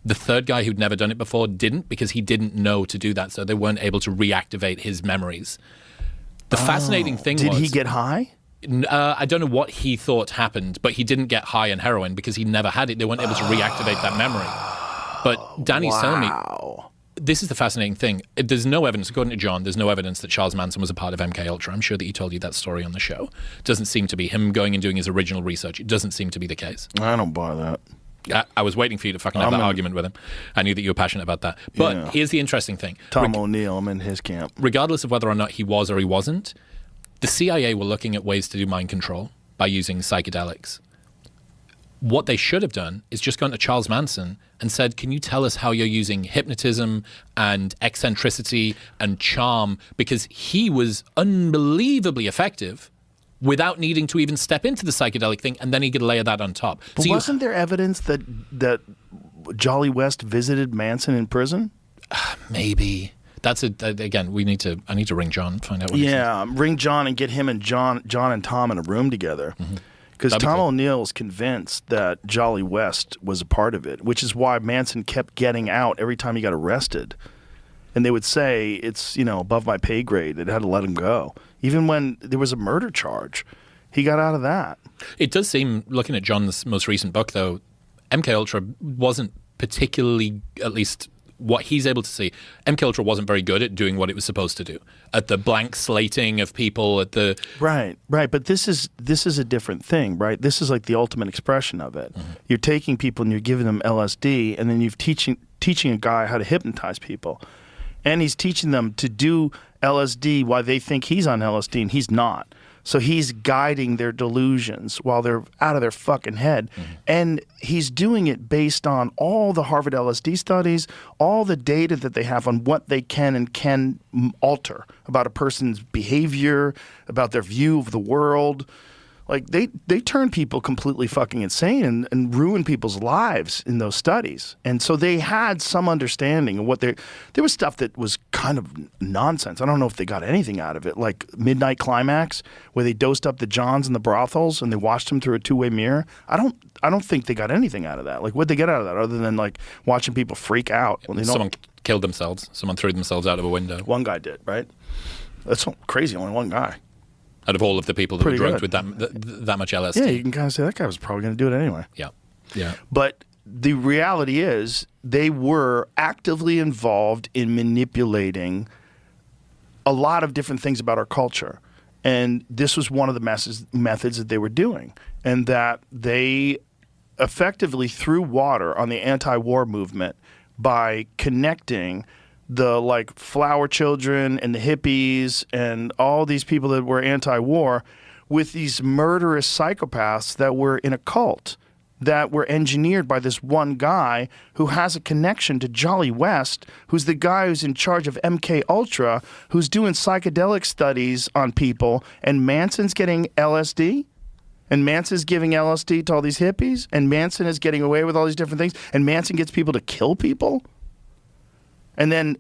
B: The third guy who'd never done it before didn't because he didn't know to do that. So they weren't able to reactivate his memories. The fascinating thing was...
A: Did he get high?
B: I don't know what he thought happened, but he didn't get high on heroin because he never had it. They weren't able to reactivate that memory. But Danny's telling me... This is the fascinating thing. There's no evidence, according to John, there's no evidence that Charles Manson was a part of MK Ultra. I'm sure that he told you that story on the show. It doesn't seem to be him going and doing his original research. It doesn't seem to be the case.
A: I don't buy that.
B: I was waiting for you to fucking have that argument with him. I knew that you were passionate about that. But here's the interesting thing.
A: Tom O'Neill, I'm in his camp.
B: Regardless of whether or not he was or he wasn't, the CIA were looking at ways to do mind control by using psychedelics. What they should have done is just gone to Charles Manson and said, can you tell us how you're using hypnotism and eccentricity and charm? Because he was unbelievably effective without needing to even step into the psychedelic thing, and then he could layer that on top.
A: But wasn't there evidence that Jolly West visited Manson in prison?
B: Maybe. That's again, I need to ring John, find out what he says.
A: Ring John and get him and John and Tom in a room together. Because Tom O'Neill is convinced that Jolly West was a part of it, which is why Manson kept getting out every time he got arrested. And they would say, it's, above my pay grade. They had to let him go. Even when there was a murder charge, he got out of that.
B: It does seem, looking at John's most recent book, though, MK Ultra wasn't particularly, at least what he's able to see, MK Ultra wasn't very good at doing what it was supposed to do. At the blank slating of people, at the...
A: Right. But this is a different thing, right? This is like the ultimate expression of it. You're taking people and you're giving them LSD, and then you're teaching a guy how to hypnotize people. And he's teaching them to do LSD while they think he's on LSD and he's not. So he's guiding their delusions while they're out of their fucking head. And he's doing it based on all the Harvard LSD studies, all the data that they have on what they can and can alter about a person's behavior, about their view of the world. Like they turn people completely fucking insane and ruin people's lives in those studies. And so they had some understanding of what there was stuff that was kind of nonsense. I don't know if they got anything out of it, like Midnight Climax, where they dosed up the Johns in the brothels and they watched them through a two-way mirror. I don't think they got anything out of that. Like, what'd they get out of that other than like watching people freak out when they know
B: Someone killed themselves. Someone threw themselves out of a window.
A: one guy did, right? That's so crazy, only one guy.
B: Out of all of the people that
A: Pretty
B: were drugged
A: good.
B: with that much LSD.
A: Yeah, you can kind of say that guy was probably going to do it anyway.
B: Yeah. Yeah.
A: But the reality is they were actively involved in manipulating a lot of different things about our culture. And this was one of the methods that they were doing. And that they effectively threw water on the anti-war movement by connecting the like flower children and the hippies and all these people that were anti-war with these murderous psychopaths that were in a cult that were engineered by this one guy who has a connection to Jolly West, who's the guy who's in charge of MK Ultra, who's doing psychedelic studies on people, and Manson's getting LSD? And Manson's giving LSD to all these hippies? And Manson is getting away with all these different things? And Manson gets people to kill people? And then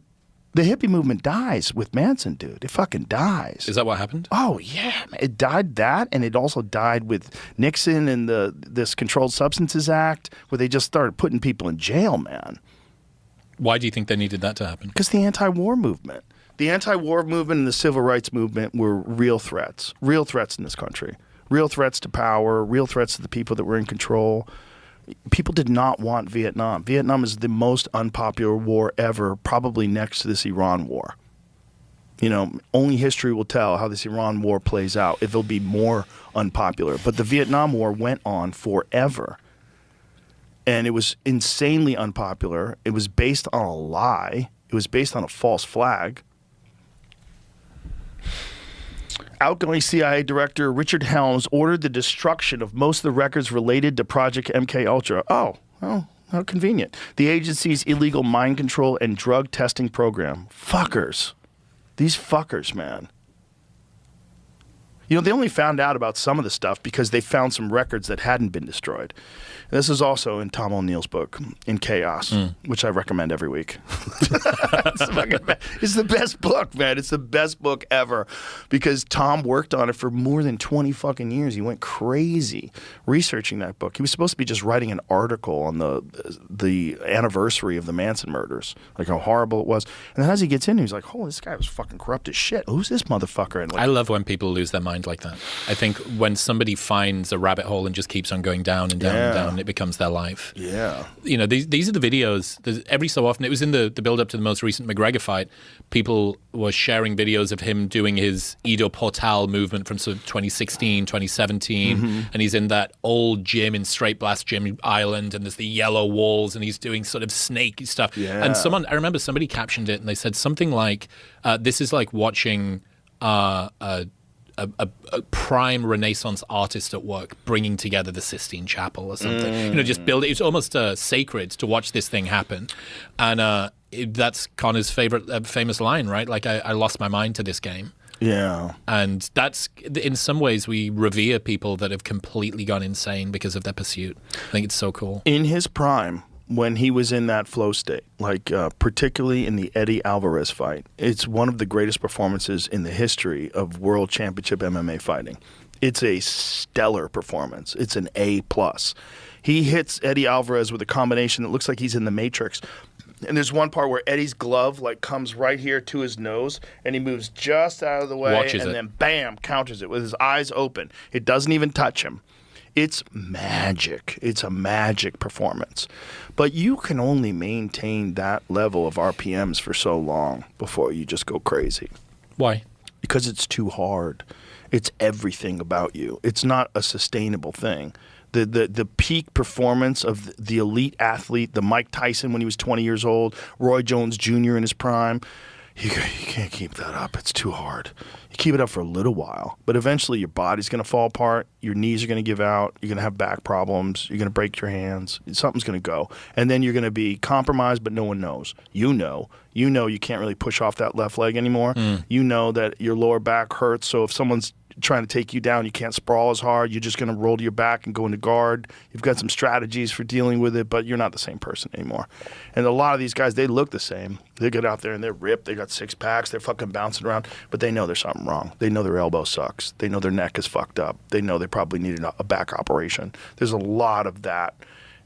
A: the hippie movement dies with Manson, dude. It fucking dies.
B: Is that what happened?
A: Oh, yeah. It died that, and it also died with Nixon and this Controlled Substances Act, where they just started putting people in jail, man.
B: Why do you think they needed that to happen?
A: Because the anti-war movement. The anti-war movement and the civil rights movement were real threats in this country. Real threats to power, real threats to the people that were in control. People did not want Vietnam. Vietnam is the most unpopular war ever, probably next to this Iran war. You know, only history will tell how this Iran war plays out, if it'll be more unpopular. But the Vietnam War went on forever. And it was insanely unpopular. It was based on a lie. It was based on a false flag. Outgoing CIA Director Richard Helms ordered the destruction of most of the records related to Project MK Ultra. Oh, well, how convenient. The agency's illegal mind control and drug testing program. Fuckers. These fuckers, man. You know, they only found out about some of the stuff because they found some records that hadn't been destroyed. And this is also in Tom O'Neill's book, In Chaos, which I recommend every week. It's the best book, man. It's the best book ever because Tom worked on it for more than 20 fucking years. He went crazy researching that book. He was supposed to be just writing an article on the anniversary of the Manson murders, like how horrible it was. And then as he gets in, he's like, "Oh, this guy was fucking corrupt as shit. Who's this motherfucker?" And like,
B: I love when people lose their mind like that. I think when somebody finds a rabbit hole and just keeps on going down and down and down, it becomes their life.
A: Yeah.
B: You know, these are the videos. Every so often, it was in the build-up to the most recent McGregor fight, people were sharing videos of him doing his Ido Portal movement from sort of 2016, 2017, and he's in that old gym in Straight Blast Gym Island, and there's the yellow walls, and he's doing sort of snaky stuff.
A: Yeah.
B: And I remember somebody captioned it, and they said something like, this is like watching a prime Renaissance artist at work bringing together the Sistine Chapel or something. You know, just build it. It's almost sacred to watch this thing happen. And that's Connor's famous line, right? Like, I lost my mind to this game.
A: Yeah.
B: And that's, in some ways, we revere people that have completely gone insane because of their pursuit. I think it's so cool.
A: In his prime, when he was in that flow state, like particularly in the Eddie Alvarez fight, it's one of the greatest performances in the history of world championship MMA fighting. It's a stellar performance. It's an A+. He hits Eddie Alvarez with a combination that looks like he's in the Matrix. And there's one part where Eddie's glove like comes right here to his nose, and he moves just out of the way, then bam, counters it with his eyes open. It doesn't even touch him. It's magic. It's a magic performance. But you can only maintain that level of RPMs for so long before you just go crazy.
B: Why?
A: Because it's too hard. It's everything about you. It's not a sustainable thing. The peak performance of the elite athlete, the Mike Tyson when he was 20 years old, Roy Jones Jr. in his prime, you can't keep that up. It's too hard. You keep it up for a little while, but eventually your body's going to fall apart. Your knees are going to give out. You're going to have back problems. You're going to break your hands. Something's going to go. And then you're going to be compromised, but no one knows. You know you can't really push off that left leg anymore. You know that your lower back hurts. So if someone's trying to take you down. You can't sprawl as hard. You're just going to roll to your back and go into guard. You've got some strategies for dealing with it, but you're not the same person anymore. And a lot of these guys, they look the same. They get out there and they're ripped. They got six packs. They're fucking bouncing around, but they know there's something wrong. They know their elbow sucks. They know their neck is fucked up. They know they probably needed a back operation. There's a lot of that.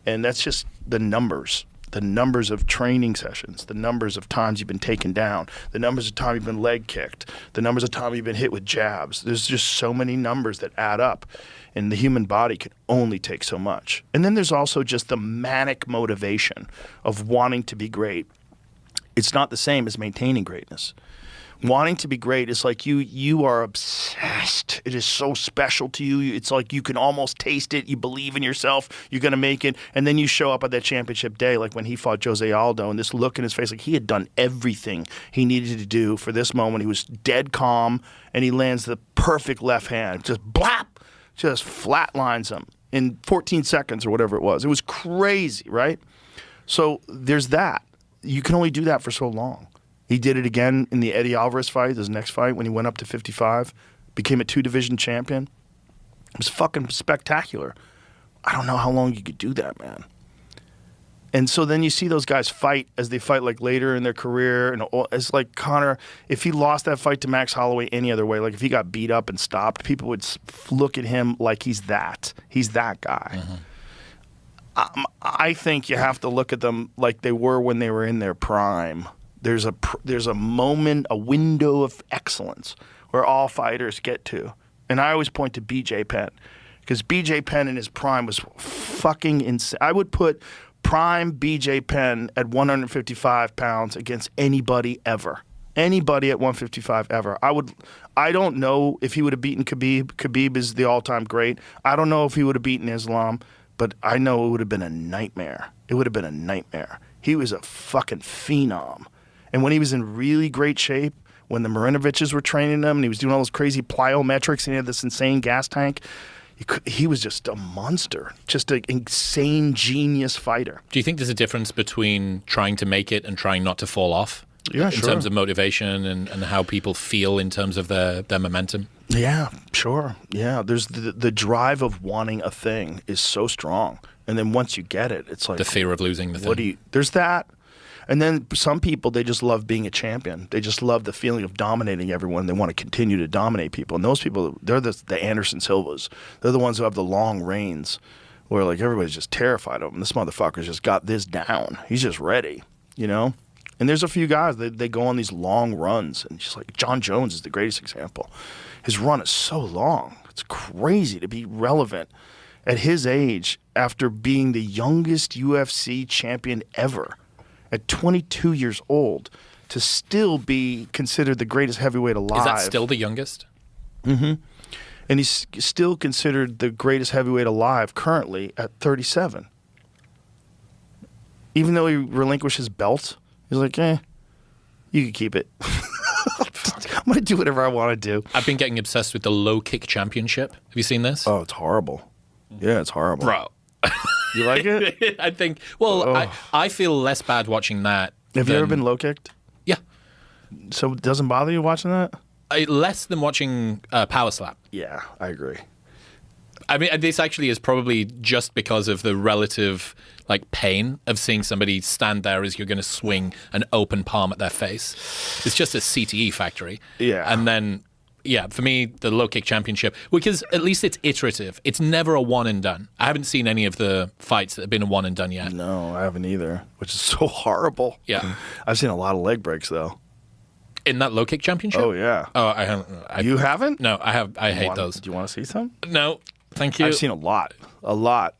A: And that's just the numbers. The numbers of training sessions, the numbers of times you've been taken down, the numbers of time you've been leg kicked, the numbers of time you've been hit with jabs. There's just so many numbers that add up, and the human body can only take so much. And then there's also just the manic motivation of wanting to be great. It's not the same as maintaining greatness. Wanting to be great is like you are obsessed. It is so special to you. It's like you can almost taste it. You believe in yourself. You're going to make it. And then you show up at that championship day, like when he fought Jose Aldo, and this look in his face, like he had done everything he needed to do for this moment. He was dead calm, and he lands the perfect left hand. Just blap, just flatlines him in 14 seconds or whatever it was. It was crazy, right? So there's that. You can only do that for so long. He did it again in the Eddie Alvarez fight, his next fight, when he went up to 55, became a 2-division champion. It was fucking spectacular. I don't know how long you could do that, man. And so then you see those guys fight as they fight like later in their career. And it's like Conor, if he lost that fight to Max Holloway any other way, like if he got beat up and stopped, people would look at him like he's that. He's that guy. Mm-hmm. I think you have to look at them like they were when they were in their prime. There's a moment, a window of excellence where all fighters get to. And I always point to BJ Penn because BJ Penn in his prime was fucking insane. I would put prime BJ Penn at 155 pounds against anybody ever. Anybody at 155 ever. I don't know if he would have beaten Khabib. Khabib is the all-time great. I don't know if he would have beaten Islam, but I know it would have been a nightmare. It would have been a nightmare. He was a fucking phenom. And when he was in really great shape, when the Marinoviches were training him and he was doing all those crazy plyometrics and he had this insane gas tank, he was just a monster, just an insane genius fighter.
B: Do you think there's a difference between trying to make it and trying not to fall off?
A: Yeah,
B: in
A: sure.
B: terms of motivation and how people feel in terms of their momentum?
A: Yeah, sure. Yeah, there's the drive of wanting a thing is so strong. And then once you get it, it's like...
B: the fear of losing the thing.
A: There's that. And then some people, they just love being a champion. They just love the feeling of dominating everyone. They want to continue to dominate people. And those people, they're the Anderson Silvas. They're the ones who have the long reigns where like everybody's just terrified of him. This motherfucker's just got this down. He's just ready, you know? And there's a few guys, they go on these long runs. And just like John Jones is the greatest example. His run is so long. It's crazy to be relevant at his age after being the youngest UFC champion ever. At 22 years old, to still be considered the greatest heavyweight alive.
B: Is that still the youngest?
A: Mm-hmm. And he's still considered the greatest heavyweight alive currently at 37. Even though he relinquished his belt, he's like, you can keep it. I'm going to do whatever I want to do.
B: I've been getting obsessed with the low kick championship. Have you seen this?
A: Oh, it's horrible. Yeah, it's horrible.
B: Bro.
A: You like it?
B: I think, I feel less bad watching that.
A: Have you ever been low kicked?
B: Yeah.
A: So it doesn't bother you watching that?
B: Less than watching Power Slap.
A: Yeah, I agree.
B: I mean, this actually is probably just because of the relative like pain of seeing somebody stand there as you're going to swing an open palm at their face. It's just a CTE factory.
A: Yeah.
B: And then, yeah, for me, the low kick championship, because at least it's iterative. It's never a one and done. I haven't seen any of the fights that have been a one and done yet.
A: No, I haven't either, which is so horrible.
B: Yeah.
A: I've seen a lot of leg breaks, though.
B: In that low kick championship?
A: Oh, yeah.
B: Oh, I haven't.
A: You haven't?
B: No, I have. I hate those.
A: Do you want to see some?
B: No, thank you.
A: I've seen a lot. A lot.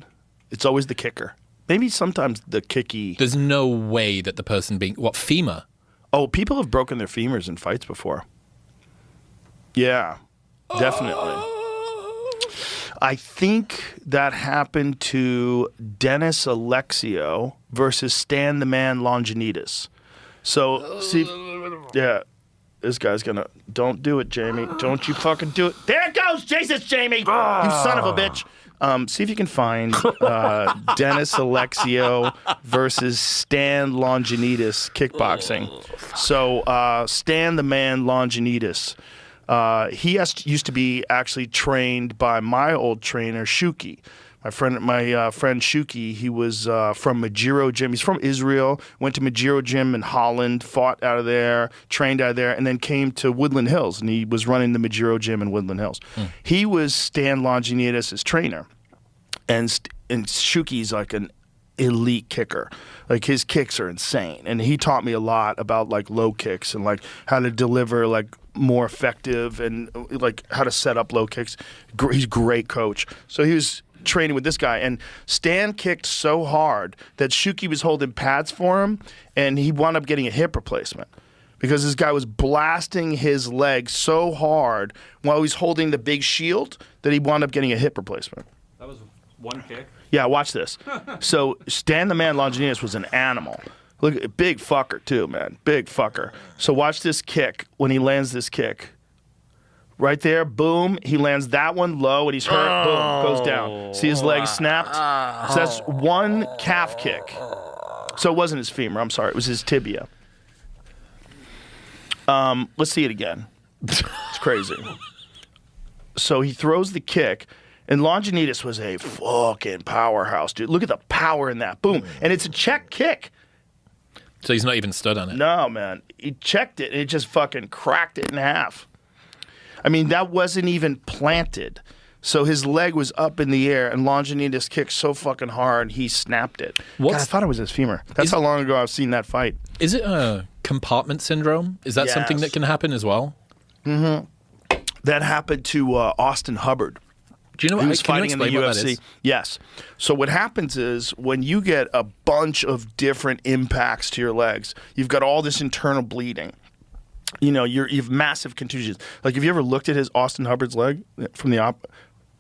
A: It's always the kicker. Maybe sometimes the kicky.
B: There's no way that the person being... What, femur?
A: Oh, people have broken their femurs in fights before. Yeah, definitely. I think that happened to Dennis Alexio versus Stan the Man Longinidis. So, see, yeah, this guy's gonna, don't do it, Jamie. Don't you fucking do it. There it goes, Jesus, Jamie, you son of a bitch. See if you can find Dennis Alexio versus Stan Longinidis kickboxing. So, Stan the Man Longinidis. Used to be actually trained by my old trainer, Shuki. My friend Shuki, he was from Majiro Gym. He's from Israel, went to Majiro Gym in Holland, fought out of there, trained out of there, and then came to Woodland Hills, and he was running the Majiro Gym in Woodland Hills. He was Stan Longinidis' trainer, and Shuki's like an elite kicker. Like his kicks are insane, and he taught me a lot about like low kicks and like how to deliver like more effective and like how to set up low kicks. He's a great coach. So he was training with this guy, and Stan kicked so hard that Shuki was holding pads for him, and he wound up getting a hip replacement because this guy was blasting his leg so hard while he's holding the big shield that he wound up getting a hip replacement.
C: That was one kick.
A: Yeah, watch this. So Stan the Man Longinidis was an animal. Look, big fucker too, man. Big fucker. So watch this kick when he lands this kick. Right there, boom. He lands that one low, and he's hurt. Boom, goes down. See his leg snapped? So that's one calf kick. So it wasn't his femur. I'm sorry. It was his tibia. Let's see it again. It's crazy. So he throws the kick, and Longinidis was a fucking powerhouse, dude. Look at the power in that. Boom. And it's a check kick.
B: So he's not even stood on it.
A: No, man. He checked it, and it just fucking cracked it in half. I mean, that wasn't even planted. So his leg was up in the air, and Longinidis kicked so fucking hard, he snapped it. God, I thought it was his femur. That's how long ago I've seen that fight.
B: Is it a compartment syndrome? Is that something that can happen as well?
A: Mm-hmm. That happened to Austin Hubbard.
B: Do you know what?
A: He was fighting in the UFC. Yes. So what happens is when you get a bunch of different impacts to your legs, you've got all this internal bleeding. You know, you have massive contusions. Like, have you ever looked at his Austin Hubbard's leg from the op?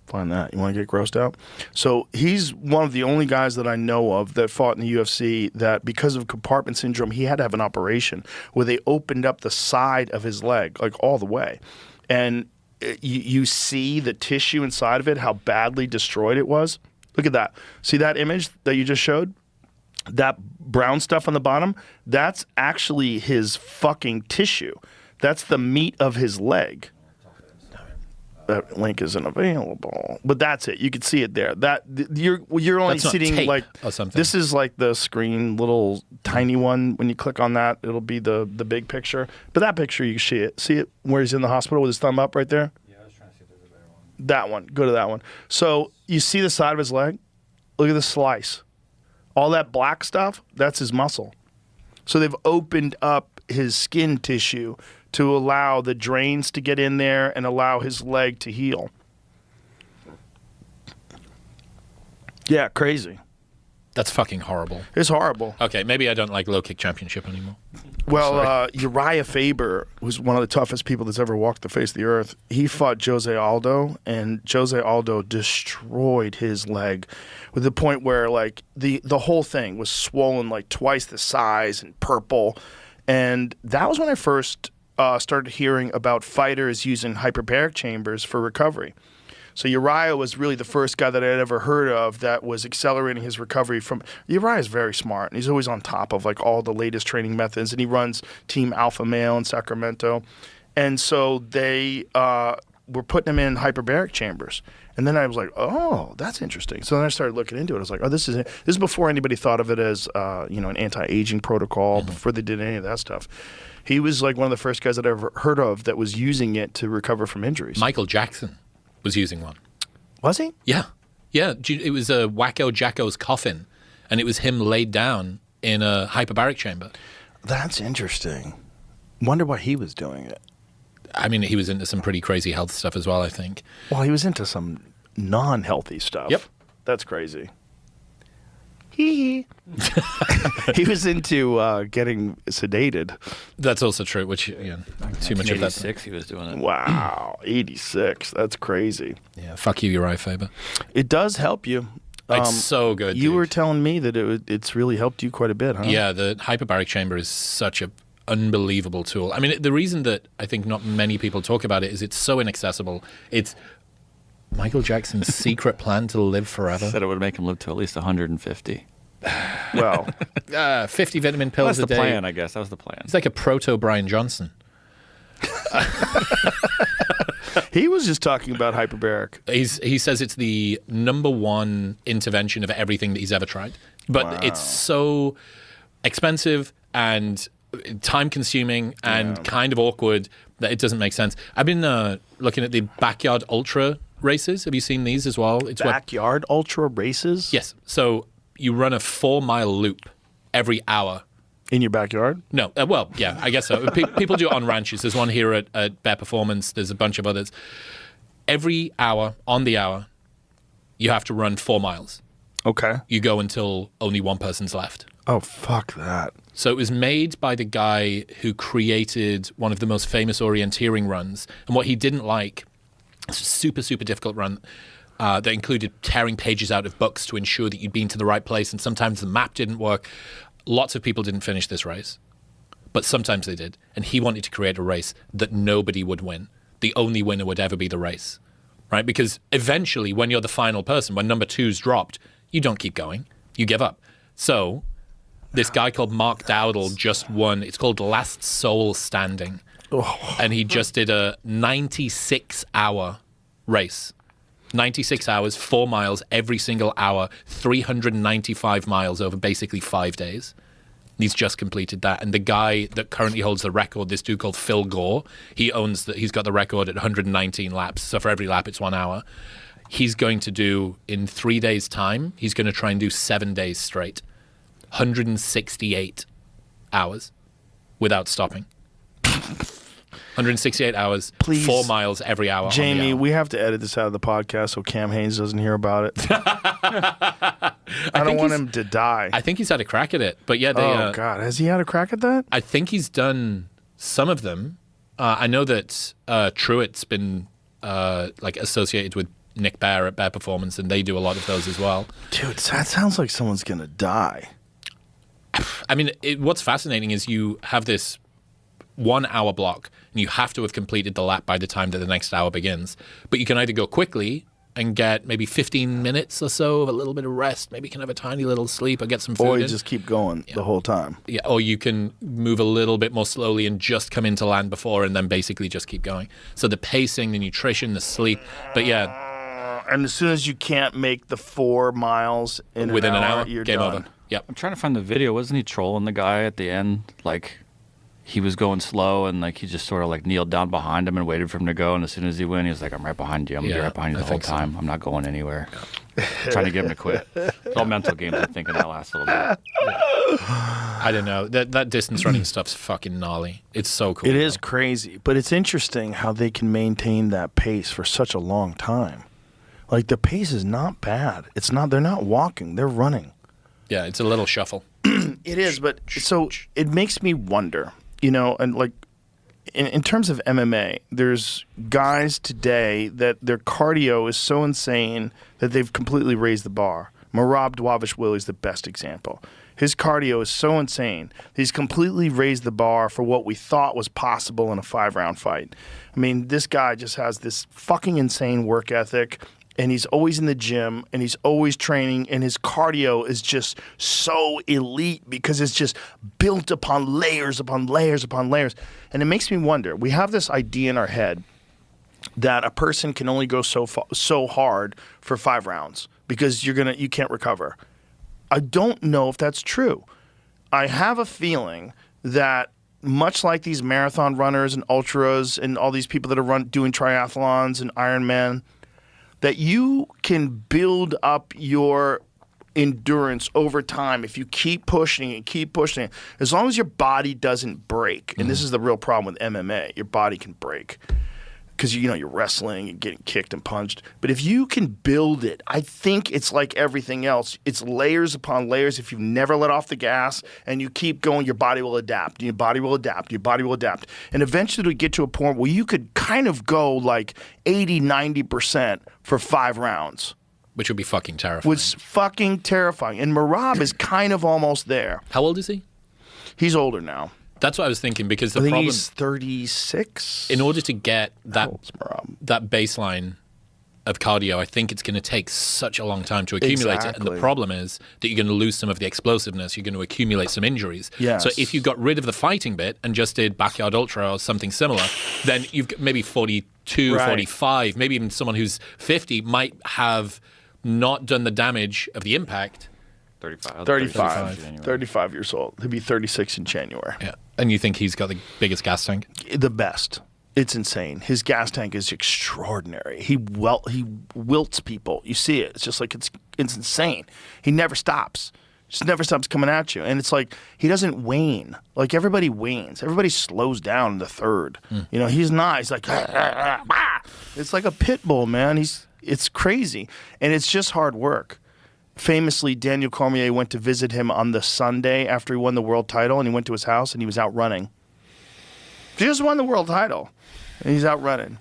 A: Find that. You want to get grossed out? So he's one of the only guys that I know of that fought in the UFC that because of compartment syndrome, he had to have an operation where they opened up the side of his leg, like all the way. And you see the tissue inside of it, how badly destroyed it was. Look at that. See that image that you just showed? That brown stuff on the bottom, that's actually his fucking tissue. That's the meat of his leg. That link isn't available, but that's it. You can see it there. That you're only sitting like this is like the screen, little tiny one. When you click on that, it'll be the big picture. But that picture, you can see it. See it where he's in the hospital with his thumb up right there.
C: Yeah, I was trying to see if there's a better one.
A: That one. Go to that one. So you see the side of his leg. Look at the slice. All that black stuff, that's his muscle. So they've opened up his skin tissue to allow the drains to get in there and allow his leg to heal. Yeah, crazy.
B: That's fucking horrible.
A: It's horrible.
B: Okay, maybe I don't like low kick championship anymore.
A: Well, Uriah Faber was one of the toughest people that's ever walked the face of the earth. He fought Jose Aldo, and Jose Aldo destroyed his leg with the point where like the whole thing was swollen like twice the size and purple. And that was when I first started hearing about fighters using hyperbaric chambers for recovery. So Uriah was really the first guy that I had ever heard of that was accelerating his recovery from. Uriah is very smart, and he's always on top of like all the latest training methods, and he runs Team Alpha Male in Sacramento. And so they were putting him in hyperbaric chambers. And then I was like, oh, that's interesting. So then I started looking into it. I was like, oh, this is before anybody thought of it as an anti-aging protocol, before they did any of that stuff. He was like one of the first guys that I ever heard of that was using it to recover from injuries.
B: Michael Jackson was using one.
A: Was he?
B: Yeah. Yeah. It was a Wacko Jacko's coffin, and it was him laid down in a hyperbaric chamber.
A: That's interesting. Wonder why he was doing it.
B: I mean, he was into some pretty crazy health stuff as well, I think.
A: Well, he was into some non-healthy stuff.
B: Yep.
A: That's crazy. He was into getting sedated.
B: That's also true, which, too much of that.
D: 86 he was doing it.
A: Wow, 86. That's crazy.
B: Yeah, fuck you, Uriah Faber.
A: It does help you.
B: It's so good,
A: You
B: dude.
A: were telling me that it's really helped you quite a bit, huh?
B: Yeah, the hyperbaric chamber is such an unbelievable tool. I mean, the reason that I think not many people talk about it is it's so inaccessible. It's Michael Jackson's secret plan to live forever.
D: Said it would make him live to at least 150.
A: Well,
B: 50 vitamin pills
D: That's
B: a
D: the
B: day.
D: plan, I guess. That was the plan.
B: It's like a proto Brian Johnson.
A: He was just talking about hyperbaric.
B: He says it's the number one intervention of everything that he's ever tried. But it's so expensive and time-consuming and kind of awkward that it doesn't make sense. I've been looking at the backyard ultra races. Have you seen these as well? It's
A: Backyard ultra races?
B: Yes. So you run a 4-mile loop every hour.
A: In your backyard?
B: No. Well, yeah, I guess so. People do it on ranches. There's one here at Bear Performance. There's a bunch of others. Every hour, on the hour, you have to run 4 miles.
A: Okay.
B: You go until only one person's left.
A: Oh, fuck that.
B: So it was made by the guy who created one of the most famous orienteering runs. And what he didn't like, it's a super, super difficult run that included tearing pages out of books to ensure that you'd been to the right place. And sometimes the map didn't work. Lots of people didn't finish this race, but sometimes they did. And he wanted to create a race that nobody would win. The only winner would ever be the race, right? Because eventually, when you're the final person, when number 2's dropped, you don't keep going. You give up. So this guy called Mark Dowdle just won. It's called Last Soul Standing. Oh. And he just did a 96-hour race. 96 hours, 4 miles every single hour, 395 miles over basically 5 days. He's just completed that. And the guy that currently holds the record, this dude called Phil Gore, he's got the record at 119 laps. So for every lap, it's 1 hour. He's going to do, in 3 days' time, he's going to try and do 7 days straight. 168 hours without stopping. 168 hours,
A: Please,
B: 4 miles every hour.
A: Jamie,
B: hour.
A: we have to edit this out of the podcast so Cam Haynes doesn't hear about it. I don't want him to die.
B: I think he's had a crack at it, but yeah, they.
A: Oh God, has he had a crack at that?
B: I think he's done some of them. I know that Truett's been associated with Nick Bear at Bear Performance, and they do a lot of those as well.
A: Dude, that sounds like someone's gonna die.
B: I mean, what's fascinating is you have this 1 hour block, and you have to have completed the lap by the time that the next hour begins. But you can either go quickly and get maybe 15 minutes or so of a little bit of rest, maybe you can have a tiny little sleep or get some food
A: Or you
B: in.
A: just keep going the whole time.
B: Yeah, or you can move a little bit more slowly and just come into land before and then basically just keep going. So the pacing, the nutrition, the sleep, but yeah.
A: And as soon as you can't make the 4 miles
B: within an hour,
A: you're
B: game
A: done.
B: over. Yep.
D: I'm trying to find the video. Wasn't he trolling the guy at the end? Like, he was going slow, and like he just sort of like kneeled down behind him and waited for him to go. And as soon as he went, he was like, "I'm right behind you. I'm gonna be right behind you the whole time. So. I'm not going anywhere." Trying to get him to quit. It's all mental games. I'm thinking that last little bit. Yeah.
B: I don't know. That distance running stuff's fucking gnarly. It's so cool.
A: It is crazy, but it's interesting how they can maintain that pace for such a long time. Like the pace is not bad. It's not. They're not walking. They're running.
B: Yeah, it's a little shuffle.
A: It is, but so it makes me wonder. You know, and like in terms of MMA, there's guys today that their cardio is so insane that they've completely raised the bar. Merab Dvalishvili is the best example. His cardio is so insane that he's completely raised the bar for what we thought was possible in a 5-round fight. I mean, this guy just has this fucking insane work ethic. And he's always in the gym, and he's always training, and his cardio is just so elite because it's just built upon layers upon layers upon layers. And it makes me wonder, we have this idea in our head that a person can only go so hard for 5 rounds because you can't recover. I don't know if that's true. I have a feeling that much like these marathon runners and ultras and all these people that are doing triathlons and Ironman, that you can build up your endurance over time if you keep pushing and keep pushing. As long as your body doesn't break, and this is the real problem with MMA, your body can break because you're wrestling and getting kicked and punched. But if you can build it, I think it's like everything else. It's layers upon layers. If you never let off the gas and you keep going, your body will adapt. Your body will adapt. Your body will adapt. And eventually it'll get to a point where you could kind of go like 80, 90% for 5 rounds.
B: Which would be fucking terrifying.
A: Was fucking terrifying. And Merab is kind of almost there.
B: How old is he?
A: He's older now.
B: That's what I was thinking, because the
A: I think
B: problem...
A: he's 36.
B: In order to get that
A: How old's Merab?
B: that baseline of cardio, I think it's going to take such a long time to accumulate it. And
A: Exactly.
B: the problem is that you're going to lose some of the explosiveness. You're going to accumulate some injuries.
A: Yes.
B: So if you got rid of the fighting bit and just did backyard ultra or something similar, then you've got maybe 42,
A: Right.
B: 45, maybe even someone who's 50 might have not done the damage of the impact.
D: 35.
A: 35 years old. He'll be 36 in January.
B: Yeah. And you think he's got the biggest gas tank?
A: The best. It's insane. His gas tank is extraordinary. He wilts people. You see it. It's just like it's insane. He never stops. Just never stops coming at you. And it's like he doesn't wane. Like everybody wanes. Everybody slows down in the third. You know, he's not. He's like it's like a pit bull, man. It's crazy. And it's just hard work. Famously, Daniel Cormier went to visit him on the Sunday after he won the world title, and he went to his house and he was out running. He just won the world title. And he's out running.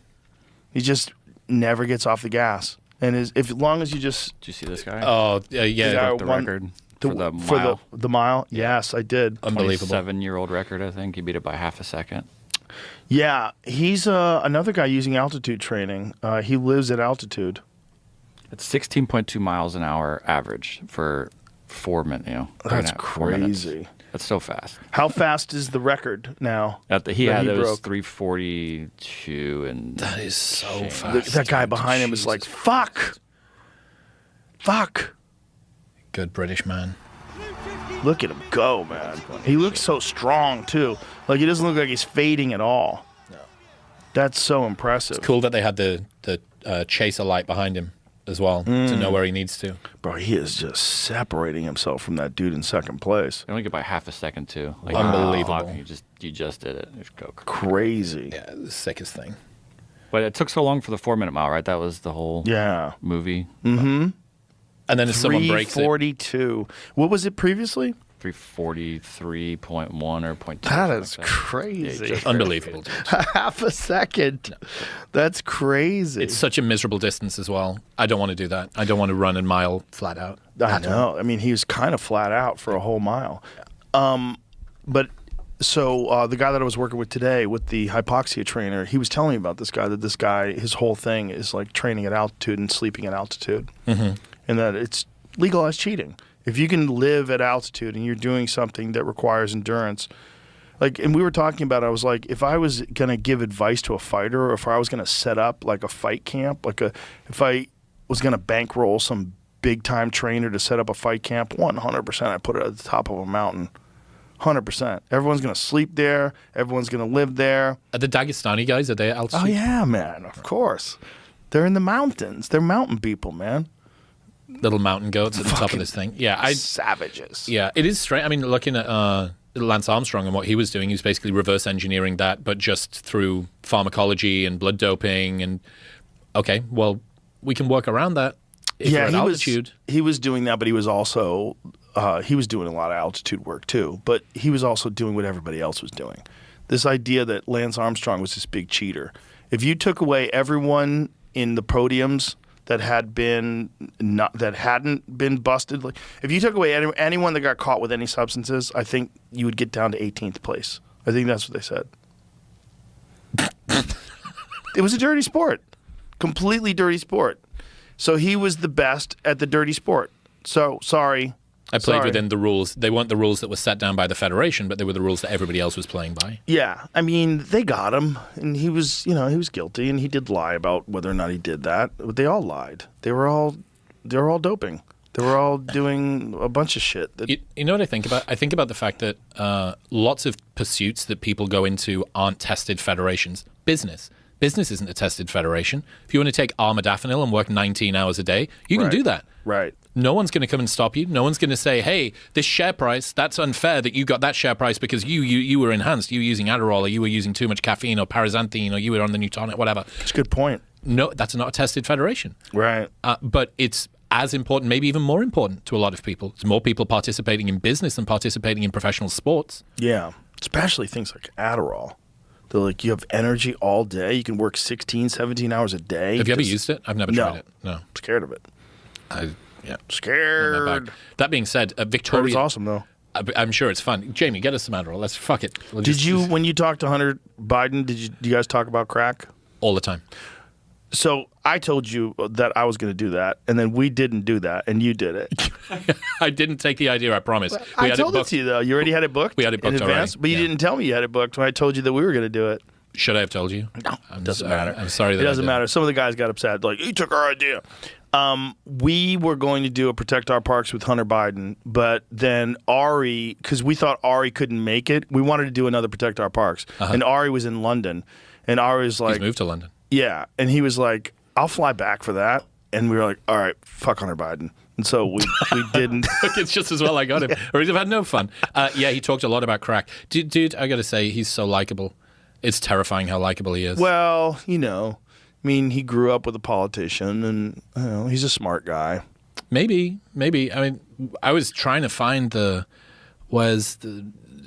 A: He just never gets off the gas. And as long as you just
D: Did you see this guy?
B: Oh, yeah.
D: Broke the record for the mile.
A: the mile. Yes, I did.
B: Unbelievable.
D: 7-year-old record, I think. He beat it by half a second.
A: Yeah, he's another guy using altitude training. He lives at altitude.
D: It's 16.2 miles an hour average for 4 minutes.
A: That's
D: 4 minutes.
A: crazy.
D: That's so fast.
A: How fast is the record now?
D: He
A: that
D: had
A: he
D: it was
A: broke?
D: 3:42 and
B: That is so
D: change.
B: fast.
A: That guy behind him is like, fuck.
B: Good British man.
A: Look at him go, man. He looks so strong, too. Like, he doesn't look like he's fading at all. No. That's so impressive.
B: Cool that they had the chaser light behind him as well to know where he needs to.
A: Bro, he is just separating himself from that dude in second place.
D: They only get by half a second too. Like
B: Unbelievable.
D: You just did it. Just go.
A: Crazy.
B: Yeah, the sickest thing.
D: But it took so long for the 4-minute mile, right? That was the whole
A: Yeah.
D: movie.
B: And then if someone breaks it,
A: 342. What was it previously?
D: 3:43.1 or .2.
A: That is
D: something like
A: crazy.
D: just-
B: unbelievable. dude.
A: Half a second. That's crazy.
B: It's such a miserable distance as well. I don't want to do that. I don't want to run a mile flat out.
A: I know. I mean, he was kind of flat out for a whole mile. But so the guy that I was working with today with the hypoxia trainer, he was telling me about this guy, that this guy, his whole thing is like training at altitude and sleeping at altitude. And that it's legalized cheating. If you can live at altitude and you're doing something that requires endurance, like, and we were talking about, I was like, if I was going to give advice to a fighter, or if I was going to set up like a fight camp, if I was going to bankroll some big time trainer to set up a fight camp, 100% I put it at the top of a mountain. 100%. Everyone's going to sleep there. Everyone's going to live there.
B: Are the Dagestani guys, are they at altitude?
A: Oh, yeah, man. Of course. They're in the mountains. They're mountain people, man.
B: Little mountain goats at the top of this thing. Yeah,
A: Savages.
B: Yeah, it is strange. I mean, looking at Lance Armstrong and what he was doing, he was basically reverse engineering that, but just through pharmacology and blood doping. And okay, well, we can work around that. If we're at altitude.
A: He was doing that, but he was also he was doing a lot of altitude work too. But he was also doing what everybody else was doing. This idea that Lance Armstrong was this big cheater. If you took away everyone in the podiums that hadn't been busted, like if you took away anyone that got caught with any substances, I think you would get down to 18th place. I think that's what they said. It was a dirty sport, completely dirty sport. So he was the best at the dirty sport. So sorry.
B: I played within the rules. They weren't the rules that were set down by the Federation, but they were the rules that everybody else was playing by.
A: Yeah, I mean, they got him, and he was guilty, and he did lie about whether or not he did that. But they all lied. They were all doping. They were all doing a bunch of shit. That,
B: you know what I think about? I think about the fact that lots of pursuits that people go into aren't tested federations. Business isn't a tested federation. If you want to take armodafinil and work 19 hours a day, you can do that.
A: Right.
B: No one's going to come and stop you. No one's going to say, hey, this share price, that's unfair that you got that share price because you were enhanced. You were using Adderall, or you were using too much caffeine or paraxanthine, or you were on the new tonic, whatever.
A: That's a good point.
B: No, that's not a tested federation.
A: Right.
B: But it's as important, maybe even more important to a lot of people. It's more people participating in business than participating in professional sports.
A: Yeah. Especially things like Adderall. They're like, you have energy all day. You can work 16, 17 hours a day.
B: Have you ever used it? I've never tried it. No.
A: I'm scared of it.
B: Yeah.
A: Scared.
B: That being said,
A: It's
B: Victoria.
A: awesome, though.
B: I'm sure it's fun. Jamie, get us some Adderall. Let's fuck it.
A: When you talked to Hunter Biden, do you guys talk about crack?
B: All the time.
A: So I told you that I was going to do that, and then we didn't do that, and you did it.
B: I didn't take the idea, I promise.
A: I told it to you, though. You already had it booked?
B: We had it booked
A: in advance,
B: already.
A: but you didn't tell me you had it booked when I told you that we were going to do it.
B: Should I have told you?
A: No, it doesn't matter.
B: I'm sorry that
A: it doesn't
B: I did.
A: matter. Some of the guys got upset, like, you took our idea. We were going to do a Protect Our Parks with Hunter Biden, but then Ari, because we thought Ari couldn't make it, we wanted to do another Protect Our Parks. And Ari was in London, and Ari was like...
B: He's moved to London.
A: Yeah, and he was like, I'll fly back for that. And we were like, all right, fuck Hunter Biden. And so we didn't.
B: Look, it's just as well I got him, or he'd have had no fun. Yeah, he talked a lot about crack. Dude, I got to say, he's so likable. It's terrifying how likable he is.
A: Well, you know, I mean, he grew up with a politician, and you know, he's a smart guy.
B: Maybe. I mean, I was trying to find the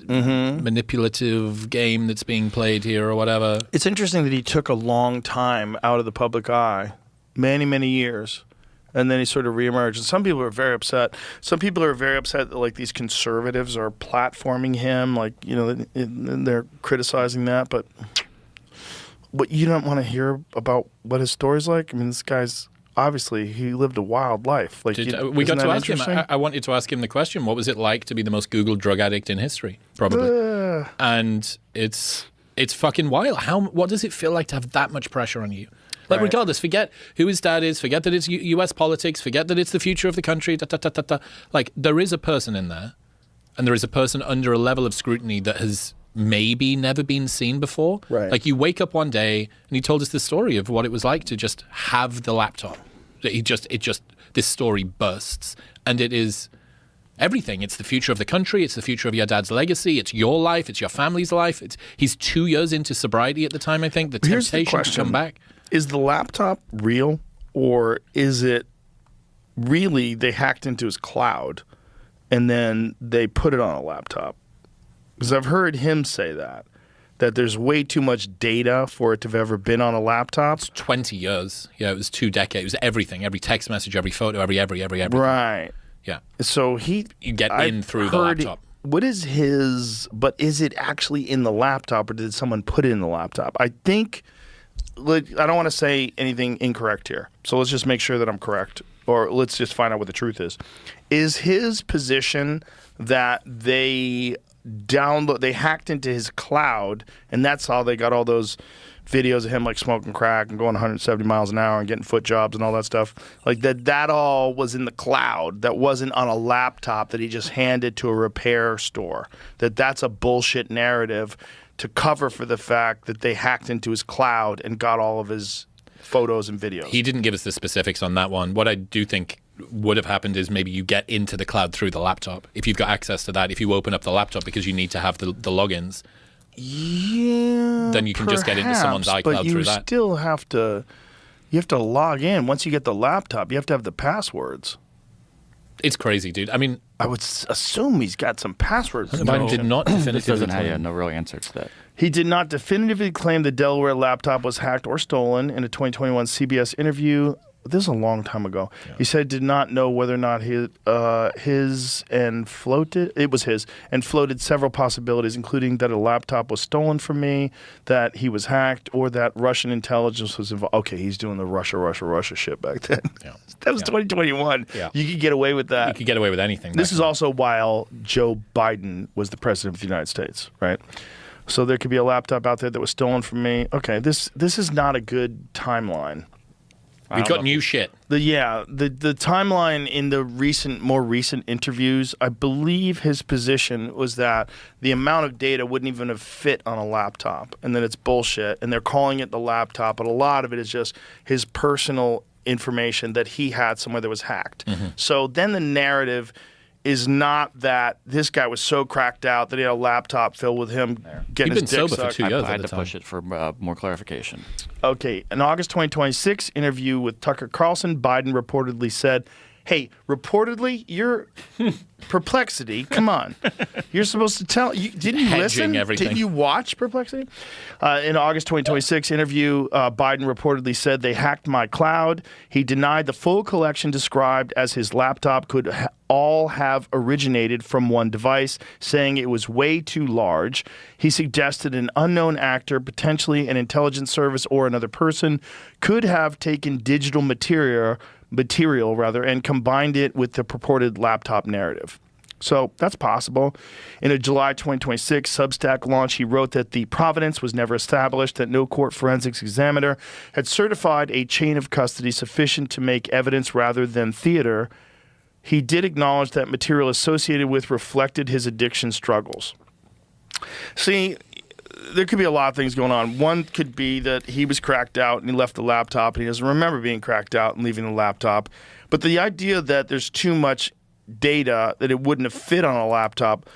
B: manipulative game that's being played here or whatever.
A: It's interesting that he took a long time out of the public eye, many, many years, and then he sort of reemerged. And some people are very upset. Some people are very upset that, like, these conservatives are platforming him, like, you know, and they're criticizing that. But you don't want to hear about what his story's like? I mean, this guy's... Obviously, he lived a wild life. Like
B: we got to ask him. I wanted to ask him the question: what was it like to be the most Googled drug addict in history? Probably. And it's fucking wild. What does it feel like to have that much pressure on you? Like, regardless, forget who his dad is. Forget that it's U.S. politics. Forget that it's the future of the country. Like, there is a person in there, and there is a person under a level of scrutiny that has maybe never been seen before.
A: Right.
B: Like, you wake up one day and he told us the story of what it was like to just have the laptop. This story bursts, and it is everything. It's the future of the country. It's the future of your dad's legacy. It's your life. It's your family's life. He's 2 years into sobriety at the time, I think. The temptation to come back.
A: Is the laptop real, or is it really they hacked into his cloud and then they put it on a laptop? Because I've heard him say that there's way too much data for it to have ever been on a laptop.
B: It's 20 years. Yeah, it was 2 decades. It was everything. Every text message, every photo, every.
A: Right.
B: Yeah.
A: So
B: you get in through the laptop.
A: What is his, but is it actually in the laptop, or did someone put it in the laptop? I think, I don't want to say anything incorrect here. So let's just make sure that I'm correct, or let's just find out what the truth is. Is his position that they hacked into his cloud, and that's how they got all those videos of him, like, smoking crack and going 170 miles an hour and getting foot jobs and all that stuff, like that all was in the cloud? That wasn't on a laptop that he just handed to a repair store? That's a bullshit narrative to cover for the fact that they hacked into his cloud and got all of his photos and videos.
B: He didn't give us the specifics on that one. What I do think would have happened is maybe you get into the cloud through the laptop. If you've got access to that, if you open up the laptop because you need to have the logins, then you can just get into someone's iCloud
A: but
B: through that.
A: You still have to log in. Once you get the laptop, you have to have the passwords.
B: It's crazy, dude. I mean,
A: I would assume he's got some passwords.
B: Biden did not
D: This
B: definitively
D: doesn't have
B: claim.
D: no real answer to that.
A: He did not definitively claim the Delaware laptop was hacked or stolen in a 2021 CBS interview. This is a long time ago. Yeah. He said did not know whether or not it was his and floated several possibilities, including that a laptop was stolen from me, that he was hacked, or that Russian intelligence was involved. Okay, he's doing the Russia shit back then. Yeah. That was 2021. Yeah. You could get away with that.
B: You could get away with anything.
A: This is also while Joe Biden was the president of the United States, right? So there could be a laptop out there that was stolen from me. Okay, this is not a good timeline.
B: We've got new shit.
A: The timeline in the more recent interviews, I believe his position was that the amount of data wouldn't even have fit on a laptop, and that it's bullshit, and they're calling it the laptop, but a lot of it is just his personal information that he had somewhere that was hacked. Mm-hmm. So then the narrative is not that this guy was so cracked out that he had a laptop filled with him getting his dick
B: sober
A: sucked.
B: for 2 years.
D: I had to push it for more clarification.
A: Okay, an August 2026 interview with Tucker Carlson, Biden reportedly said, Hey, reportedly, you're Perplexity. Come on, you're supposed to tell. Didn't you
B: Hedging
A: listen?
B: everything.
A: Didn't you watch Perplexity? In August 2026 interview, Biden reportedly said they hacked my cloud. He denied the full collection described as his laptop could all have originated from one device, saying it was way too large. He suggested an unknown actor, potentially an intelligence service or another person, could have taken digital material and combined it with the purported laptop narrative. So that's possible. In a July 2026 Substack launch, he wrote that the provenance was never established, that no court forensics examiner had certified a chain of custody sufficient to make evidence rather than theater. He did acknowledge that material associated with reflected his addiction struggles. See, there could be a lot of things going on. One could be that he was cracked out and he left the laptop and he doesn't remember being cracked out and leaving the laptop. But the idea that there's too much data that it wouldn't have fit on a laptop,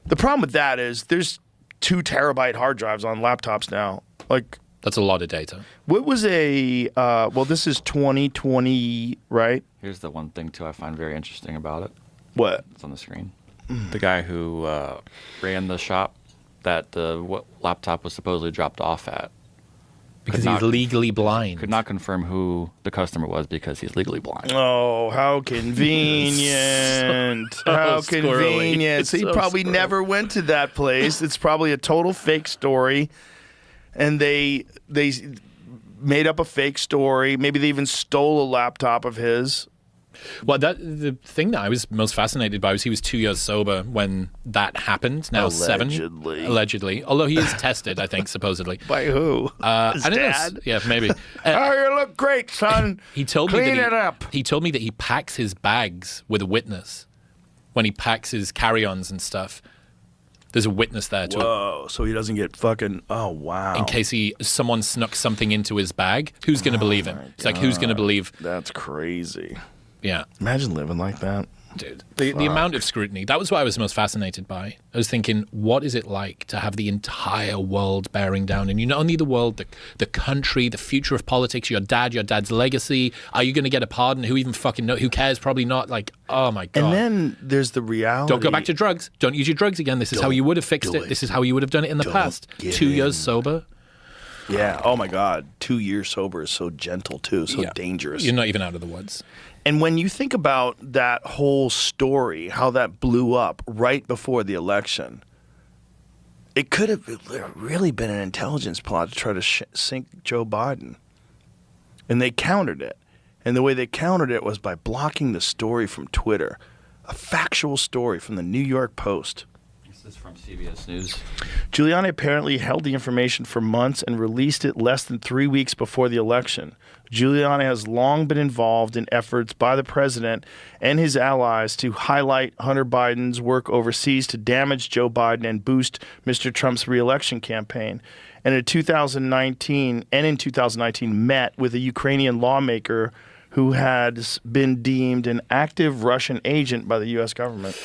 A: the problem with that is there's 2 terabyte hard drives on laptops now. Like,
B: That's a lot of data.
A: what was this is 2020, right?
D: Here's the one thing, too, I find very interesting about it.
A: What?
D: It's on the screen. The guy who ran the shop that the laptop was supposedly dropped off at
B: Because
D: Could
B: he's
D: not-
B: legally blind.
D: could not confirm who the customer was because he's legally blind.
A: Oh, how convenient. How
B: squirrely.
A: convenient.
B: It's
A: So he
B: so
A: probably
B: squirrely.
A: never went to that place. It's probably a total fake story. And they made up a fake story. Maybe they even stole a laptop of his.
B: Well, the thing that I was most fascinated by was he was 2 years sober when that happened. Now
A: Allegedly.
B: 7. Allegedly. Although he is tested, I think, supposedly.
A: By who? His
B: I don't know.
A: dad?
B: Yeah, maybe.
A: Oh, you look great, son.
B: He told me
A: Clean
B: that
A: it up.
B: He told me that he packs his bags with a witness when he packs his carry-ons and stuff. There's a witness there to
A: Whoa, so he doesn't get fucking... Oh, wow.
B: in case someone snuck something into his bag. Who's going to believe him? It's like, who's going to believe?
A: That's crazy.
B: Yeah.
A: Imagine living like that.
B: Dude, the amount of scrutiny, that was what I was most fascinated by. I was thinking, what is it like to have the entire world bearing down? And you not only the world, the country, the future of politics, your dad's legacy. Are you going to get a pardon? Who even fucking knows? Who cares? Probably not. Like, oh my God.
A: And then there's the reality.
B: Don't go back to drugs. Don't use your drugs again. This is how you would have fixed it. This is how you would have done it in the past. 2 years sober.
A: Yeah. Oh, my God. 2 years sober is so gentle, too. So dangerous.
B: You're not even out of the woods.
A: And when you think about that whole story, how that blew up right before the election, it could have really been an intelligence plot to try to sink Joe Biden. And they countered it. And the way they countered it was by blocking the story from Twitter, a factual story from the New York Post.
D: This is from CBS News.
A: Giuliani apparently held the information for months and released it less than 3 weeks before the election. Giuliani has long been involved in efforts by the president and his allies to highlight Hunter Biden's work overseas to damage Joe Biden and boost Mr. Trump's re-election campaign. And in 2019 met with a Ukrainian lawmaker who has been deemed an active Russian agent by the U.S. government.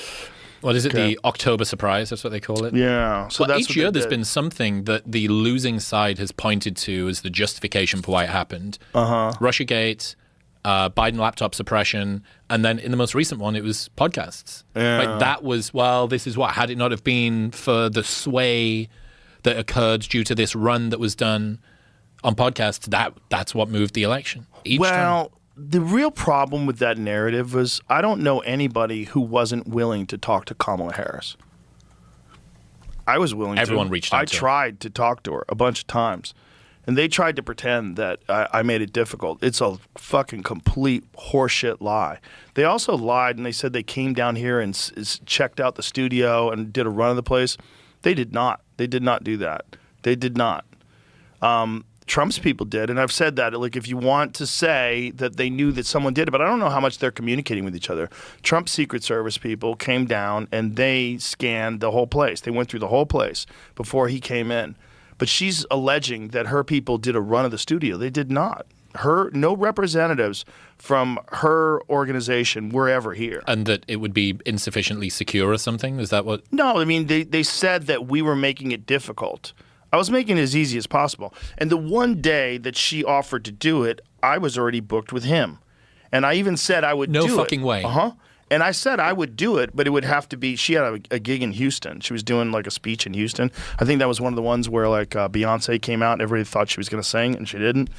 B: What is it? The October surprise? That's what they call it.
A: Yeah. So
B: Well,
A: that's
B: each
A: what
B: year
A: they
B: there's
A: did.
B: been something that the losing side has pointed to as the justification for why it happened. Russiagate, Biden laptop suppression, and then in the most recent one, it was podcasts.
A: Yeah.
B: Like that was, well, this is what, had it not have been for the sway that occurred due to this run that was done on podcasts, that's what moved the election. Each time.
A: The real problem with that narrative was I don't know anybody who wasn't willing to talk to Kamala Harris. I was willing
B: Everyone
A: to.
B: reached out
A: I
B: to her.
A: tried to talk to her a bunch of times. And they tried to pretend that I made it difficult. It's a fucking complete horseshit lie. They also lied and they said they came down here and checked out the studio and did a run of the place. They did not. They did not do that. They did not. Trump's people did, and I've said that. Like, if you want to say that they knew that someone did it, but I don't know how much they're communicating with each other. Trump's Secret Service people came down and they scanned the whole place. They went through the whole place before he came in. But she's alleging that her people did a run of the studio. They did not. No representatives from her organization were ever here.
B: And that it would be insufficiently secure or something? Is that what?
A: No, I mean, they said that we were making it difficult. I was making it as easy as possible. And the one day that she offered to do it, I was already booked with him. And I even said I would do it.
B: No fucking way.
A: Uh-huh. And I said I would do it, but it would have to be, she had a gig in Houston. She was doing like a speech in Houston. I think that was one of the ones where like Beyonce came out and everybody thought she was going to sing and she didn't.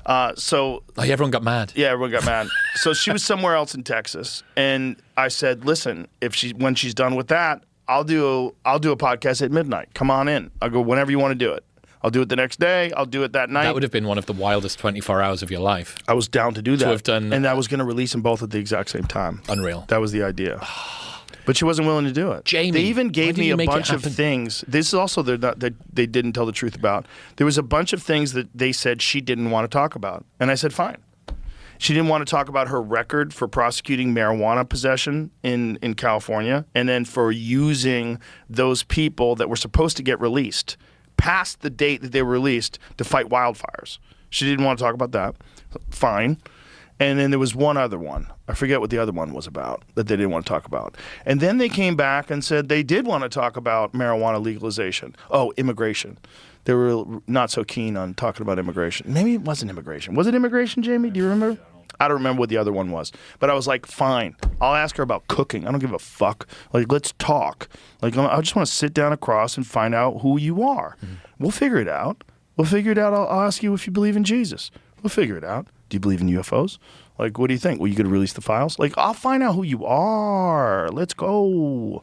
B: Everyone got mad.
A: Yeah, everyone got mad. So she was somewhere else in Texas. And I said, listen, when she's done with that, I'll do a podcast at midnight. Come on in. I'll go whenever you want to do it. I'll do it the next day. I'll do it that night.
B: That would have been one of the wildest 24 hours of your life.
A: I was down to do that.
B: To have done,
A: and I was going to release them both at the exact same time.
B: Unreal.
A: That was the idea. But she wasn't willing to do it.
B: Jamie,
A: they even gave me a bunch of
B: happen?
A: things. This is also that they didn't tell the truth about. There was a bunch of things that they said she didn't want to talk about. And I said, fine. She didn't want to talk about her record for prosecuting marijuana possession in California and then for using those people that were supposed to get released past the date that they were released to fight wildfires. She didn't want to talk about that. Fine. And then there was one other one. I forget what the other one was about that they didn't want to talk about. And then they came back and said they did want to talk about marijuana legalization. Oh, immigration. They were not so keen on talking about immigration. Maybe it wasn't immigration. Was it immigration, Jamie? Do you remember? I don't remember what the other one was. But I was like, fine. I'll ask her about cooking. I don't give a fuck. Like, let's talk. Like, I just want to sit down across and find out who you are. Mm-hmm. We'll figure it out. I'll ask you if you believe in Jesus. We'll figure it out. Do you believe in UFOs? Like, what do you think? Will you going to release the files? Like, I'll find out who you are. Let's go.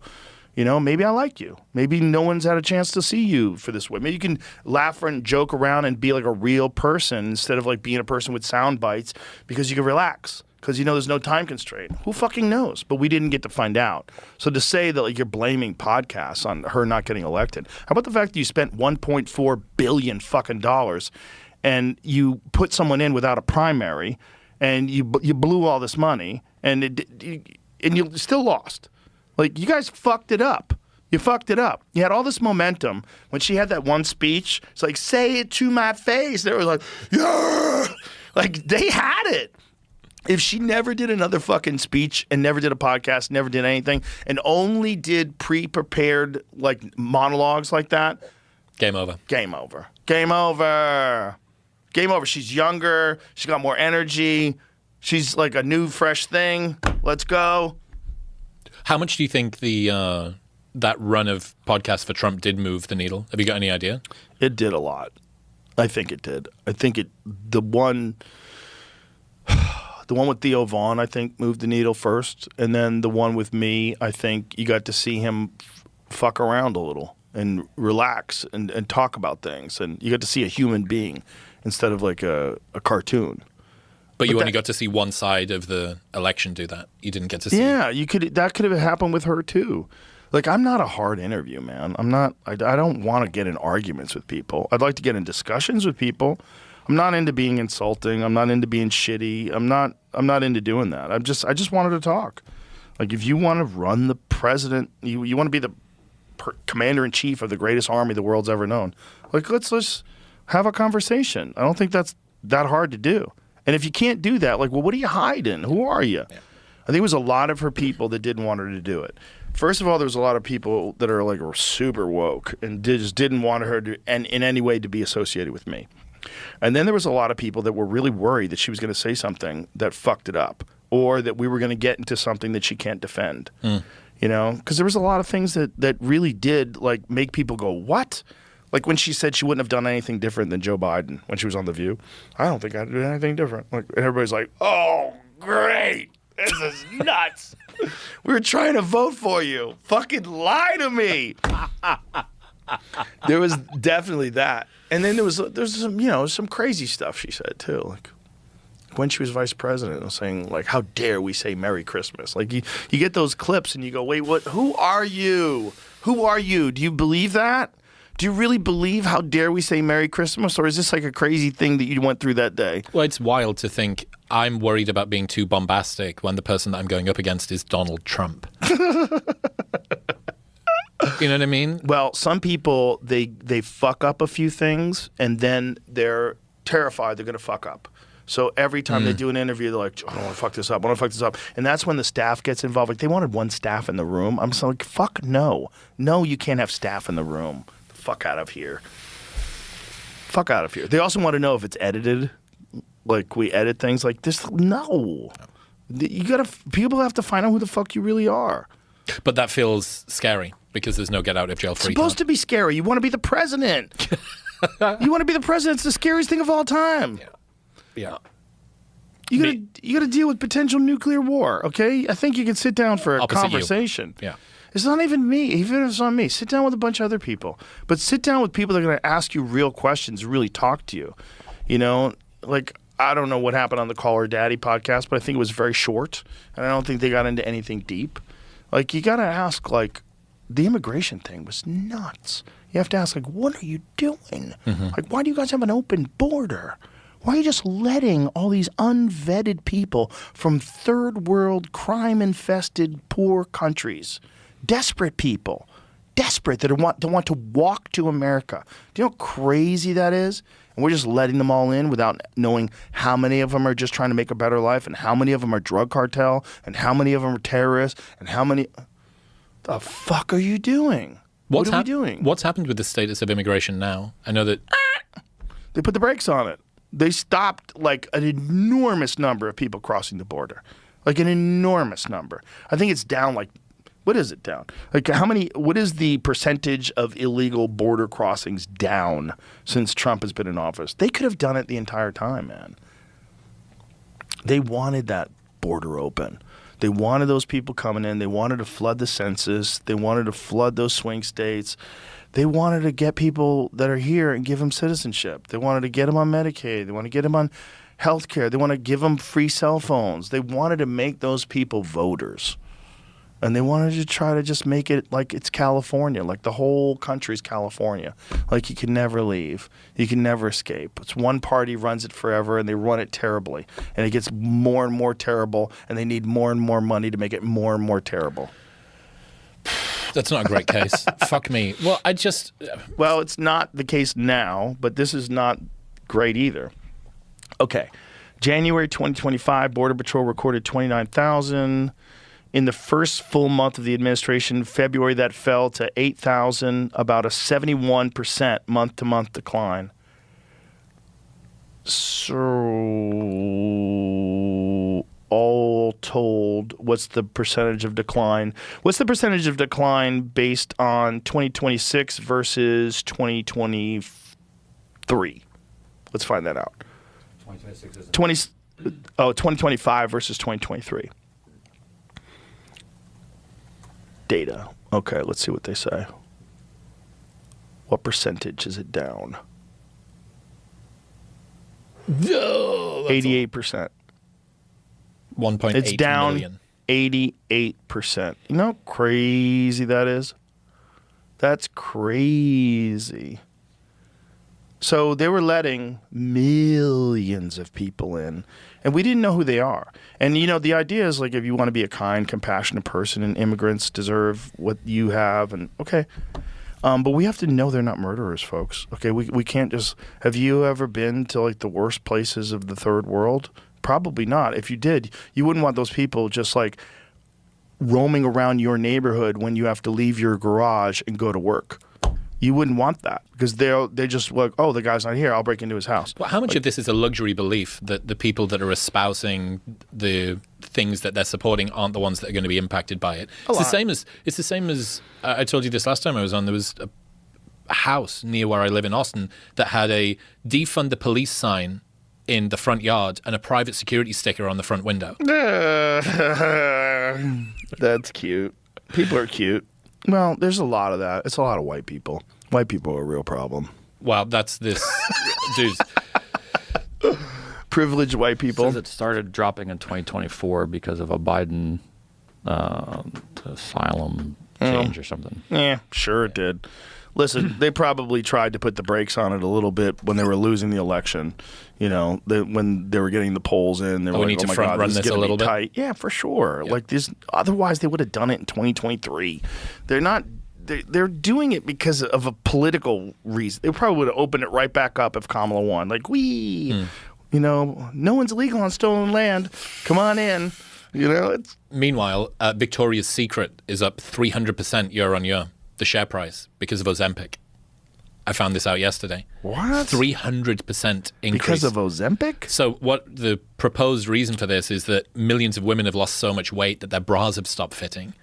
A: You know, maybe I like you. Maybe no one's had a chance to see you for this way. Maybe you can laugh and joke around and be like a real person instead of like being a person with sound bites because you can relax because you know there's no time constraint. Who fucking knows? But we didn't get to find out. So to say that like you're blaming podcasts on her not getting elected, how about the fact that you spent $1.4 billion fucking dollars and you put someone in without a primary and you blew all this money and you still lost. Like, you guys fucked it up. You fucked it up. You had all this momentum. When she had that one speech, it's like, say it to my face. They were like, yeah. Like, they had it. If she never did another fucking speech and never did a podcast, never did anything, and only did pre-prepared, like, monologues like that.
B: Game over.
A: Game over. Game over. Game over. She's younger. She got more energy. She's like a new, fresh thing. Let's go.
B: How much do you think the that run of podcasts for Trump did move the needle? Have you got any idea?
A: It did a lot. I think it did. I think the one with Theo Vaughn, I think, moved the needle first. And then the one with me, I think you got to see him fuck around a little and relax and talk about things. And you got to see a human being instead of like a cartoon.
B: But you only got to see one side of the election do that. You didn't get to see.
A: Yeah, that could have happened with her too. Like, I'm not a hard interview, man. I don't want to get in arguments with people. I'd like to get in discussions with people. I'm not into being insulting. I'm not into being shitty. I'm not into doing that. I just wanted to talk. Like, if you want to run the president, you want to be the commander in chief of the greatest army the world's ever known. Like, let's have a conversation. I don't think that's that hard to do. And if you can't do that, like, well, what are you hiding? Who are you? Yeah. I think it was a lot of her people that didn't want her to do it. First of all, there was a lot of people that are like super woke and just didn't want her to, and in any way, to be associated with me. And then there was a lot of people that were really worried that she was going to say something that fucked it up, or that we were going to get into something that she can't defend. You know, because there was a lot of things that really did like make people go, what? Like when she said she wouldn't have done anything different than Joe Biden when she was on The View. I don't think I'd do anything different. Like, and everybody's like, oh, great. This is nuts. We were trying to vote for you. Fucking lie to me. There was definitely that. And then there's some, some crazy stuff she said too. Like when she was vice president, saying like, how dare we say Merry Christmas? Like you get those clips and you go, wait, what? Who are you? Who are you? Do you believe that? Do you really believe how dare we say Merry Christmas? Or is this like a crazy thing that you went through that day?
B: Well, it's wild to think I'm worried about being too bombastic when the person that I'm going up against is Donald Trump. You know what I mean?
A: Well, some people, they fuck up a few things and then they're terrified they're going to fuck up. So every time they do an interview, they're like, I don't want to fuck this up. I don't want to fuck this up. And that's when the staff gets involved. Like, they wanted one staff in the room. I'm just like, fuck no. No, you can't have staff in the room. Fuck out of here. Fuck out of here. They also want to know if it's edited. Like, we edit things like this. No. People have to find out who the fuck you really are.
B: But that feels scary because there's no get out of jail free.
A: It's supposed to be scary. You want to be the president. You want to be the president. It's the scariest thing of all time.
B: Yeah.
A: You gotta deal with potential nuclear war. Okay, I think you can sit down for a
B: Opposite
A: conversation.
B: You. Yeah.
A: It's not even me. Even if it's on me, sit down with a bunch of other people. But sit down with people that are going to ask you real questions, really talk to you. You know, like, I don't know what happened on the Call Her Daddy podcast, but I think it was very short. And I don't think they got into anything deep. Like, you got to ask, like, the immigration thing was nuts. You have to ask, like, what are you doing? Like, why do you guys have an open border? Why are you just letting all these unvetted people from third world, crime-infested, poor countries, desperate people, desperate that want to walk to America? Do you know how crazy that is? And we're just letting them all in without knowing how many of them are just trying to make a better life, and how many of them are drug cartel, and how many of them are terrorists, and how many... The fuck are you doing? What are we doing?
B: What's happened with the status of immigration now? I know that...
A: They put the brakes on it. They stopped like an enormous number of people crossing the border. Like an enormous number. I think it's down like, what is it down? Like what is the percentage of illegal border crossings down since Trump has been in office? They could have done it the entire time, man. They wanted that border open. They wanted those people coming in. They wanted to flood the census. They wanted to flood those swing states. They wanted to get people that are here and give them citizenship. They wanted to get them on Medicaid. They want to get them on health care. They want to give them free cell phones. They wanted to make those people voters. And they wanted to try to just make it like it's California, like the whole country's California. Like you can never leave. You can never escape. It's one party runs it forever, and they run it terribly. And it gets more and more terrible, and they need more and more money to make it more and more terrible.
B: That's not a great case. Fuck me. Well,
A: Well, it's not the case now, but this is not great either. Okay. January 2025, Border Patrol recorded 29,000. In the first full month of the administration, February, that fell to 8,000, about a 71% month-to-month decline. So, all told, what's the percentage of decline? What's the percentage of decline based on 2026 versus 2023? Let's find that out.
C: 2026 is
A: 2025 versus 2023. Data. Okay, let's see what they say. What percentage is it down? 88%.
B: 1.8
A: It's down
B: million.
A: 88%. You know how crazy that is? That's crazy. So they were letting millions of people in, and we didn't know who they are. And, you know, the idea is, like, if you want to be a kind, compassionate person, and immigrants deserve what you have, and okay. But we have to know they're not murderers, folks. Okay, we can't just... Have you ever been to, like, the worst places of the third world? Probably not. If you did, you wouldn't want those people just, like, roaming around your neighborhood when you have to leave your garage and go to work. You wouldn't want that, because they're just like, oh, the guy's not here, I'll break into his house.
B: Well, how much of this is a luxury belief that the people that are espousing the things that they're supporting aren't the ones that are going to be impacted by it? It's the same as I told you this last time I was on. There was a house near where I live in Austin that had a defund the police sign in the front yard and a private security sticker on the front window.
A: That's cute. People are cute. Well, there's a lot of that. It's a lot of white people. White people are a real problem.
B: Wow, that's this dude.
A: Privileged white people.
D: Says it started dropping in 2024 because of a Biden asylum change or something.
A: Yeah, sure it did. Listen, they probably tried to put the brakes on it a little bit when they were losing the election. You know, when they were getting the polls in, they were
B: we
A: like,
B: need to
A: oh my
B: front
A: God,
B: run
A: this is
B: this a
A: going to
B: little
A: be
B: bit?
A: tight. Yeah, for sure.
B: Yeah.
A: Like this, otherwise they would have done it in 2023. They're not. They're doing it because of a political reason. They probably would have opened it right back up if Kamala won. Like, you know, no one's illegal on stolen land. Come on in. You know, it's.
B: Meanwhile, Victoria's Secret is up 300% year on year, the share price, because of Ozempic. I found this out yesterday.
A: What?
B: 300% increase.
A: Because of Ozempic?
B: So what the proposed reason for this is that millions of women have lost so much weight that their bras have stopped fitting.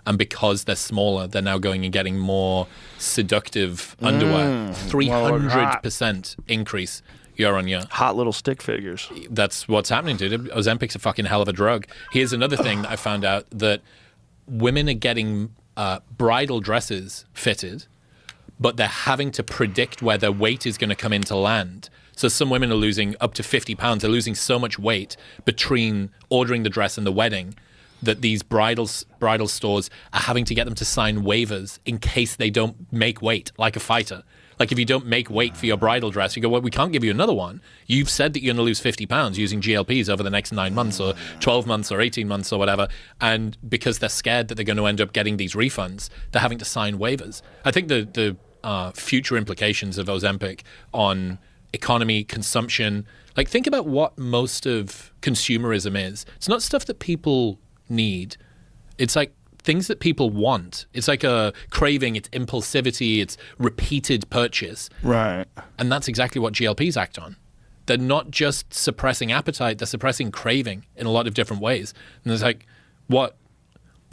B: And because they're smaller, they're now going and getting more seductive underwear. 300% increase year on year.
A: Hot little stick figures.
B: That's what's happening, dude. Ozempic's a fucking hell of a drug. Here's another thing that I found out, that women are getting bridal dresses fitted, but they're having to predict where their weight is going to come into land. So some women are losing up to 50 pounds. They're losing so much weight between ordering the dress and the wedding that these bridal stores are having to get them to sign waivers in case they don't make weight, like a fighter. Like if you don't make weight for your bridal dress, you go, well, we can't give you another one. You've said that you're going to lose 50 pounds using GLPs over the next 9 months or 12 months or 18 months or whatever. And because they're scared that they're going to end up getting these refunds, they're having to sign waivers. I think the future implications of Ozempic on economy, consumption, like think about what most of consumerism is. It's not stuff that people need. It's like things that people want. It's like a craving, it's impulsivity, it's repeated purchase.
A: Right.
B: And that's exactly what GLPs act on. They're not just suppressing appetite, they're suppressing craving in a lot of different ways. And it's like, what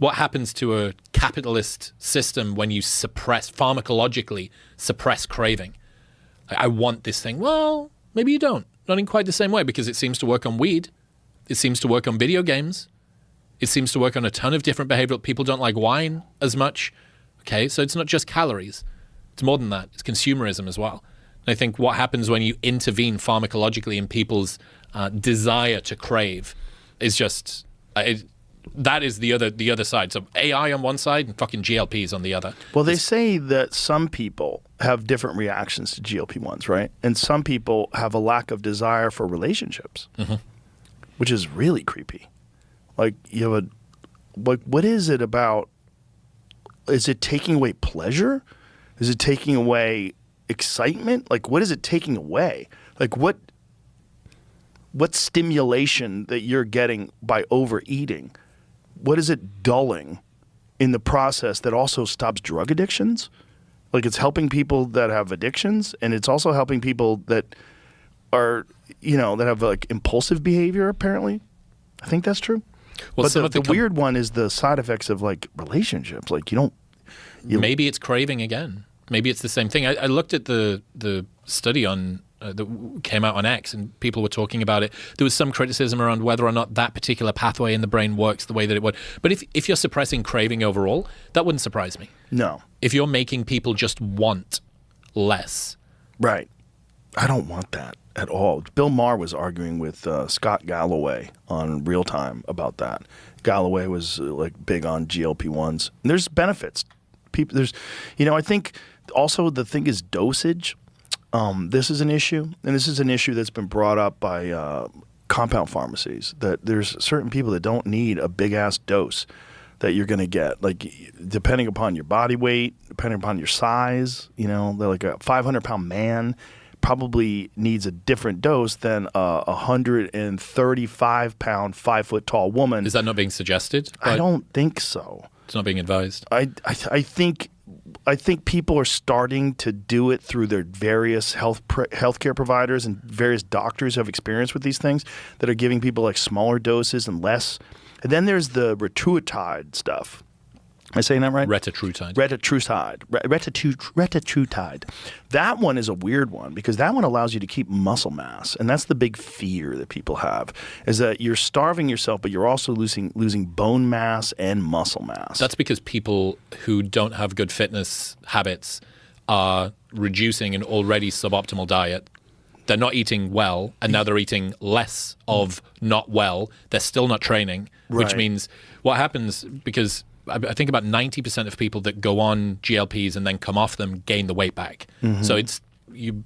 B: happens to a capitalist system when you pharmacologically suppress craving? I want this thing. Well, maybe you don't. Not in quite the same way, because it seems to work on weed. It seems to work on video games. It seems to work on a ton of different behavioral. People don't like wine as much. Okay, so it's not just calories. It's more than that. It's consumerism as well. And I think what happens when you intervene pharmacologically in people's desire to crave is just that is the other side. So AI on one side and fucking GLPs on the other.
A: Well, they say that some people have different reactions to GLP-1s, right? And some people have a lack of desire for relationships, which is really creepy. Like you have what is it about? Is it taking away pleasure? Is it taking away excitement? Like what is it taking away? Like what stimulation that you're getting by overeating? What is it dulling in the process that also stops drug addictions? Like it's helping people that have addictions, and it's also helping people that are, that have like impulsive behavior, apparently. I think that's true. Well, but the weird one is the side effects of like relationships. Like maybe it's craving again.
B: Maybe it's the same thing. I looked at the study on that came out on X, and people were talking about it. There was some criticism around whether or not that particular pathway in the brain works the way that it would. But if you're suppressing craving overall, that wouldn't surprise me.
A: No.
B: If you're making people just want less.
A: Right. I don't want that at all. Bill Maher was arguing with Scott Galloway on Real Time about that. Galloway was like big on GLP-1s. And there's benefits. I think also the thing is dosage. This is an issue, and this is an issue that's been brought up by compound pharmacies, that there's certain people that don't need a big-ass dose that you're going to get, like depending upon your body weight, depending upon your size. They're like a 500-pound man probably needs a different dose than a 135-pound, 5-foot-tall woman.
B: Is that not being suggested?
A: I don't think so.
B: It's not being advised?
A: I think people are starting to do it through their various healthcare providers and various doctors who have experience with these things that are giving people like smaller doses and less. And then there's the retatrutide stuff. Am I saying that right?
B: Retatrutide.
A: Retatrutide. That one is a weird one because that one allows you to keep muscle mass, and that's the big fear that people have, is that you're starving yourself, but you're also losing bone mass and muscle mass.
B: That's because people who don't have good fitness habits are reducing an already suboptimal diet. They're not eating well, and now they're eating less of not well. They're still not training, which
A: Right.
B: means what happens, because I think about 90% of people that go on GLPs and then come off them gain the weight back. So you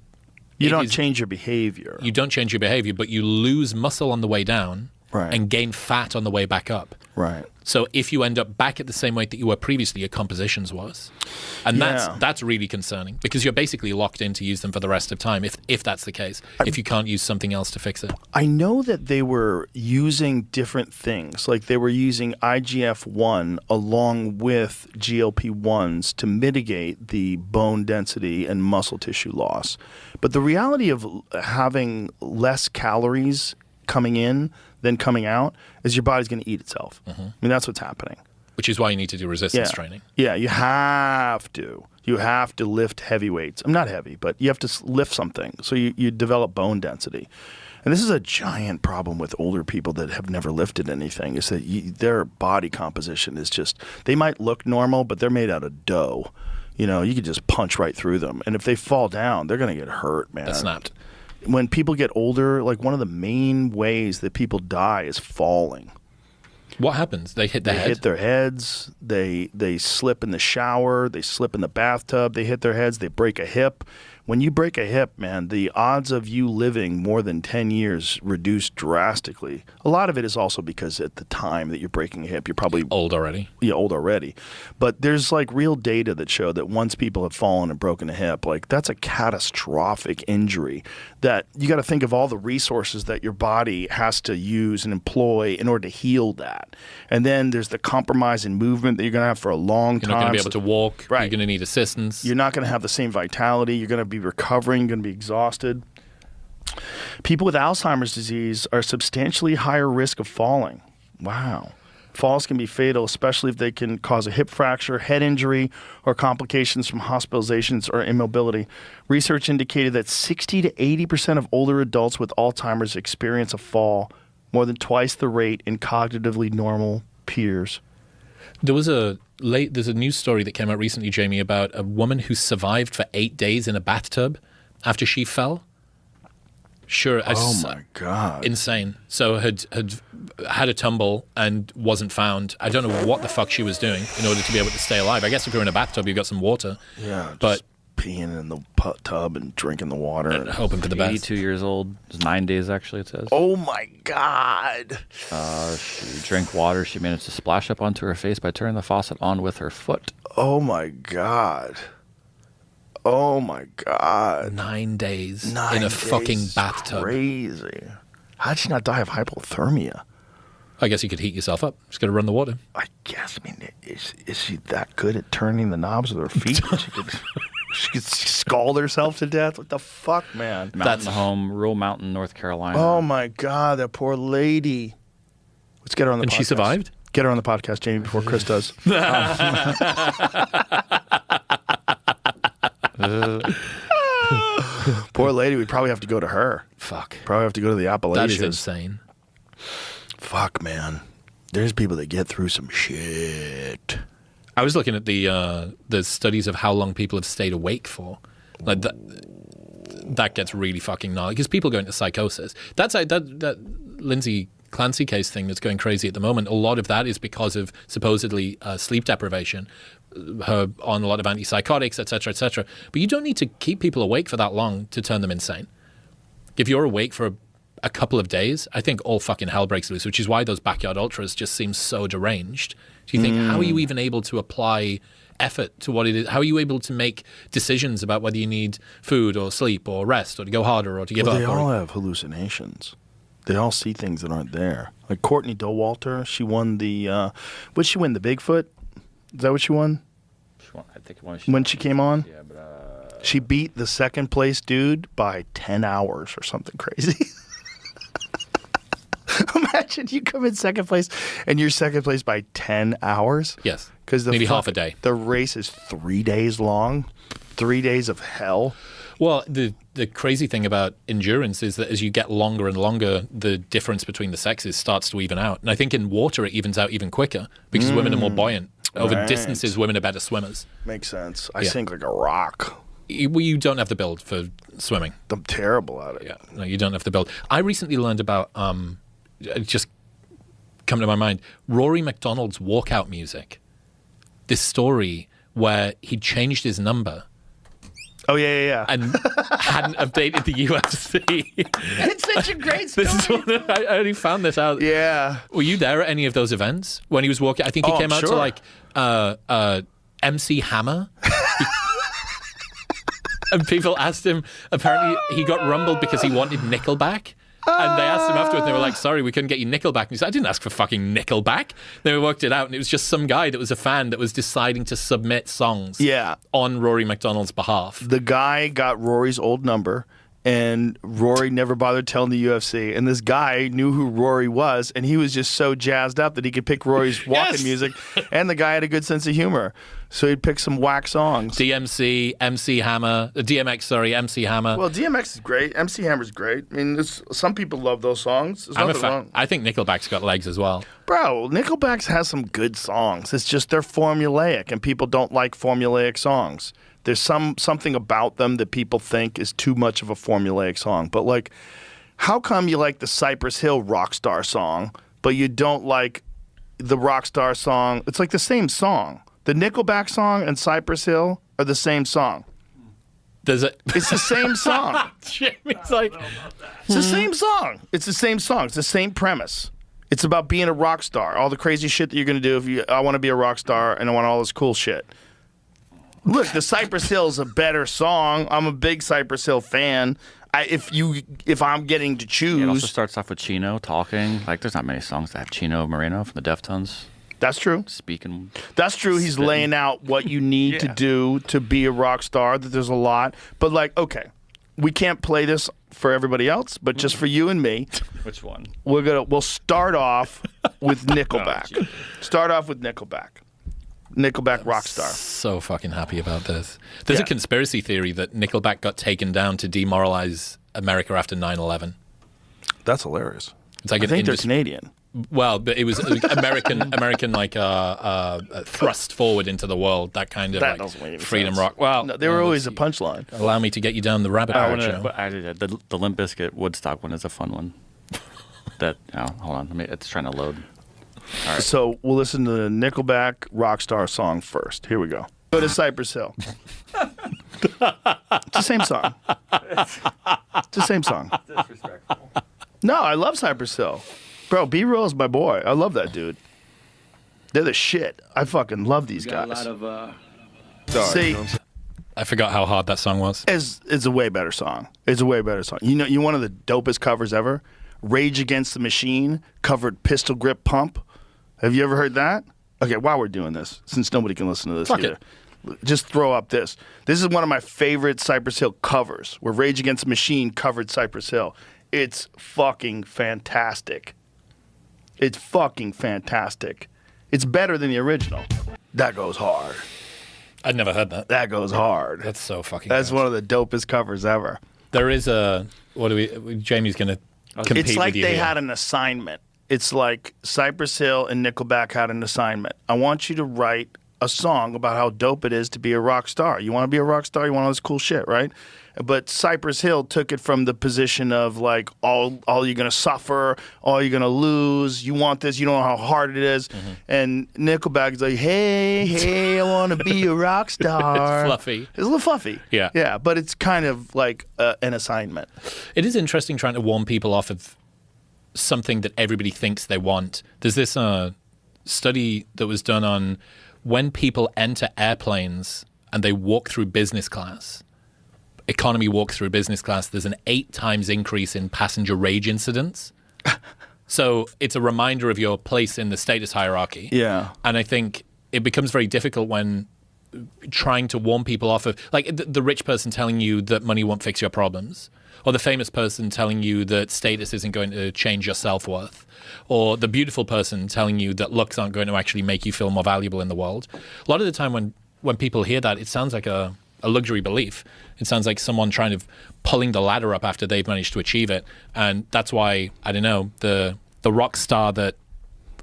A: don't change your behavior.
B: You don't change your behavior, but you lose muscle on the way down
A: Right.
B: and gain fat on the way back up.
A: Right.
B: So if you end up back at the same weight that you were previously, your composition's worse. And that's really concerning because you're basically locked in to use them for the rest of time if that's the case, if you can't use something else to fix it.
A: I know that they were using different things. Like they were using IGF-1 along with GLP-1s to mitigate the bone density and muscle tissue loss. But the reality of having less calories coming in than coming out is your body's going to eat itself. I mean, that's what's happening.
B: Which is why you need to do resistance training.
A: Yeah, you have to. You have to lift heavy weights. I'm not heavy, but you have to lift something. So you develop bone density. And this is a giant problem with older people that have never lifted anything, is that their body composition is just, they might look normal, but they're made out of dough. You know, you could just punch right through them. And if they fall down, they're going to get hurt, man.
B: That's snapped.
A: When people get older, like one of the main ways that people die is falling.
B: What happens? They hit their head?
A: They hit their heads. They slip in the shower. They slip in the bathtub. They hit their heads. They break a hip. When you break a hip, man, the odds of you living more than 10 years reduce drastically. A lot of it is also because at the time that you're breaking a hip, you're probably
B: old already.
A: Yeah, old already. But there's like real data that show that once people have fallen and broken a hip, like that's a catastrophic injury that you got to think of all the resources that your body has to use and employ in order to heal that. And then there's the compromise in movement that you're going to have for a long time.
B: You're not going to be able to walk.
A: Right.
B: You're going to need assistance.
A: You're not going to have the same vitality. You're going to be recovering, going to be exhausted. People with Alzheimer's disease are substantially higher risk of falling. Wow. Falls can be fatal, especially if they can cause a hip fracture, head injury, or complications from hospitalizations or immobility. Research indicated that 60 to 80% of older adults with Alzheimer's experience a fall, more than twice the rate in cognitively normal peers.
B: There's a news story that came out recently, Jamie, about a woman who survived for 8 days in a bathtub after she fell. Sure.
A: Oh my God.
B: Insane. So had a tumble and wasn't found. I don't know what the fuck she was doing in order to be able to stay alive. I guess if you're in a bathtub, you've got some water.
A: Yeah,
B: but
A: peeing in the tub and drinking the water.
B: And hoping for the best.
D: 82 years old. It's 9 days, actually, it says.
A: Oh, my God.
D: She drank water. She managed to splash up onto her face by turning the faucet on with her foot.
A: Oh, my God. Oh, my God.
B: 9 days
A: 9
B: in a
A: days
B: fucing bathtub.
A: Crazy. How'd she not die of hypothermia?
B: I guess you could heat yourself up. Just got to run the water.
A: I guess. I mean, is she that good at turning the knobs with her feet? She could scald herself to death? What the fuck, man?
D: Mountain home, rural mountain, North Carolina.
A: Oh, my God. That poor lady. Let's get her on the podcast.
B: And she survived?
A: Get her on the podcast, Jamie, before Chris does. Poor lady. We'd probably have to go to her.
B: Fuck.
A: Probably have to go to the Appalachians.
B: That is insane.
A: Fuck, man. There's people that get through some shit.
B: I was looking at the studies of how long people have stayed awake for. Like that gets really fucking gnarly because people go into psychosis. That's that Lindsay Clancy case thing that's going crazy at the moment. A lot of that is because of supposedly sleep deprivation, her on a lot of antipsychotics, etc., etc. But you don't need to keep people awake for that long to turn them insane. If you're awake for a couple of days, I think all fucking hell breaks loose, which is why those backyard ultras just seem so deranged. Do you think, how are you even able to apply effort to what it is? How are you able to make decisions about whether you need food or sleep or rest or to go harder or to give up?
A: They all have hallucinations. They all see things that aren't there. Like Courtney Dauwalter, she won the, what'd she win, the Bigfoot? Is that what she won?
D: I think
A: when she came on?
D: Yeah, but...
A: She beat the second place dude by 10 hours or something crazy. Imagine you come in second place and you're second place by 10 hours.
B: Yes.
A: Because
B: maybe half a day.
A: The race is 3 days long. 3 days of hell.
B: Well, the crazy thing about endurance is that as you get longer and longer, the difference between the sexes starts to even out. And I think in water it evens out even quicker because women are more buoyant. Over distances, women are better swimmers.
A: Makes sense. I sink like a rock.
B: You don't have the build for swimming.
A: I'm terrible at it.
B: Yeah, no, you don't have the build. I recently learned about, just come to my mind, Rory McDonald's walkout music. This story where he changed his number.
A: Oh, yeah.
B: and hadn't updated the UFC.
A: It's such a great story.
B: This is one that I only found this out.
A: Yeah.
B: Were you there at any of those events when he was walking? I think he came out to like MC Hammer. And people asked him, apparently he got rumbled because he wanted Nickelback. And they asked him afterwards, and they were like, sorry, we couldn't get you Nickelback. And he said, I didn't ask for fucking Nickelback. Then we worked it out, and it was just some guy that was a fan that was deciding to submit songs on Rory McDonald's behalf.
A: The guy got Rory's old number, and Rory never bothered telling the UFC. And this guy knew who Rory was, and he was just so jazzed up that he could pick Rory's walking music. And the guy had a good sense of humor. So he'd pick some whack songs.
B: DMC, MC Hammer, DMX, sorry, MC Hammer.
A: Well, DMX is great. MC Hammer's great. I mean, some people love those songs. There's
B: I'm a
A: nothing
B: fan.
A: wrong.
B: I think Nickelback's got legs as well.
A: Bro, Nickelback has some good songs. It's just they're formulaic, and people don't like formulaic songs. There's something about them that people think is too much of a formulaic song. But, like, how come you like the Cypress Hill Rockstar song, but you don't like the Rockstar song? It's like the same song. The Nickelback song and Cypress Hill are the same song.
B: Does it?
A: It's the same song.
B: Jimmy's like,
A: It's the same song. It's the same song. It's the same premise. It's about being a rock star. All the crazy shit that you're going to do I want to be a rock star and I want all this cool shit. Look, the Cypress Hill is a better song. I'm a big Cypress Hill fan. If I'm getting to choose.
D: It also starts off with Chino talking. Like, there's not many songs that have Chino Moreno from the Deftones
A: That's true.
D: speaking.
A: That's true. He's
D: Spitting.
A: laying out what you need to do to be a rock star. That there's a lot. But, like, okay, we can't play this for everybody else, but just for you and me.
D: Which one?
A: We'll start off with Nickelback. Start off with Nickelback. Nickelback Rockstar.
B: so fucking happy about this. There's
A: Yeah.
B: a conspiracy theory that Nickelback got taken down to demoralize America after 9/11.
A: That's hilarious.
B: It's like
A: I
B: an
A: think they're
B: industry.
A: Canadian.
B: Well, but it was like American like thrust forward into the world, that kind of
A: That doesn't make any
B: freedom
A: sense.
B: rock. Well,
A: No, they were always a punchline.
B: allow me to get you down the rabbit hole, Joe.
D: But I did the Limp Bizkit Woodstock one is a fun one. Hold on, it's trying to load. All right.
A: So we'll listen to the Nickelback Rockstar song first. Here we go. Go to Cypress Hill. It's the same song. It's the same song.
D: Disrespectful.
A: No, I love Cypress Hill. Bro, B-Roll is my boy. I love that dude. They're the shit. I fucking love these guys. See,
B: I forgot how hard that song was.
A: it's a way better song. It's a way better song. You know one of the dopest covers ever? Rage Against the Machine covered Pistol Grip Pump. Have you ever heard that? Okay, while we're doing this, since nobody can listen to this
B: Fuck
A: either, just throw up this. This is one of my favorite Cypress Hill covers, where Rage Against the Machine covered Cypress Hill. It's fucking fantastic. It's fucking fantastic. It's better than the original. That goes hard.
B: I'd never heard that.
A: That goes hard.
B: That's so fucking.
A: That's
B: good.
A: one of the dopest covers ever.
B: There is a. What do we? Jamie's gonna compete
A: It's like
B: with you
A: they
B: here.
A: had an assignment. It's like Cypress Hill and Nickelback had an assignment. I want you to write a song about how dope it is to be a rock star. You want to be a rock star? You want all this cool shit, right? But Cypress Hill took it from the position of like all you're gonna suffer, all you're gonna lose. You want this, you don't know how hard it is.
B: Mm-hmm.
A: And Nickelback is like, hey, I want to be a rock star.
B: It's fluffy.
A: It's a little fluffy.
B: Yeah.
A: Yeah, but it's kind of like an assignment.
B: It is interesting trying to warn people off of something that everybody thinks they want. There's this study that was done on when people enter airplanes and they walk through business class, economy walk through business class, there's an 8 times increase in passenger rage incidents. So it's a reminder of your place in the status hierarchy.
A: Yeah.
B: And I think it becomes very difficult when trying to warn people off of, like the rich person telling you that money won't fix your problems, or the famous person telling you that status isn't going to change your self-worth, or the beautiful person telling you that looks aren't going to actually make you feel more valuable in the world. A lot of the time when people hear that, it sounds like a luxury belief. It sounds like someone trying to pulling the ladder up after they've managed to achieve it. And that's why, I don't know, the rock star that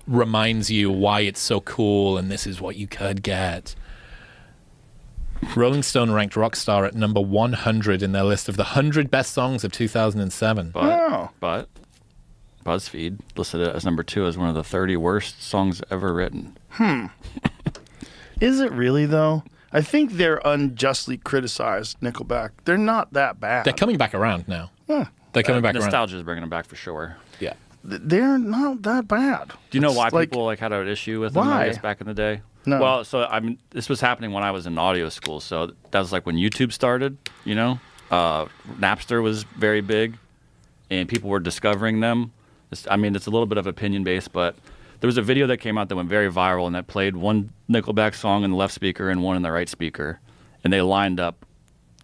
B: reminds you why it's so cool and this is what you could get. Rolling Stone ranked Rockstar at number 100 in their list of the 100 best songs of 2007.
D: But BuzzFeed listed it as number 2 as one of the 30 worst songs ever written.
A: Is it really though? I think they're unjustly criticized, Nickelback. They're not that bad.
B: They're coming back around now.
A: Yeah.
B: They're coming back around.
D: Nostalgia is bringing them back for sure.
B: Yeah.
A: They're not that bad.
D: Do you know
A: It's
D: why
A: like,
D: people had an issue with them,
A: why?
D: I guess, back in the day?
A: No.
D: Well, so this was happening when I was in audio school. So that was like when YouTube started, Napster was very big and people were discovering them. It's a little bit of opinion-based, but there was a video that came out that went very viral and that played one Nickelback song in the left speaker and one in the right speaker. And they lined up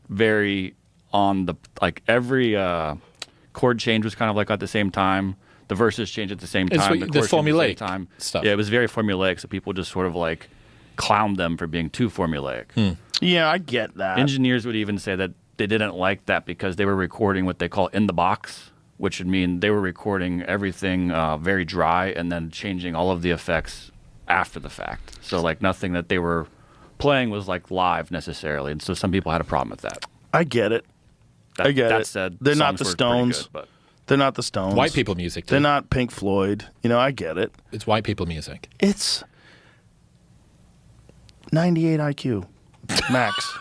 D: very on the, like every chord change was kind of like at the same time. The verses changed at the same time.
B: The
D: chords changed
B: formulaic
D: at the same time.
B: stuff.
D: Yeah, it was very formulaic, so people just sort of like clowned them for being too formulaic.
A: Yeah, I get that.
D: Engineers would even say that they didn't like that because they were recording what they call in the box, which would mean they were recording everything very dry and then changing all of the effects after the fact. So like nothing that they were playing was like live necessarily, and so some people had a problem with that.
A: I get it. I get
D: that
A: it.
D: said,
A: They're not
D: songs
A: the
D: were pretty
A: Stones.
D: good, but
A: They're not the Stones.
B: White people music.
A: They're
B: Dude.
A: not Pink Floyd. I get it.
B: It's white people music.
A: It's 98 IQ max.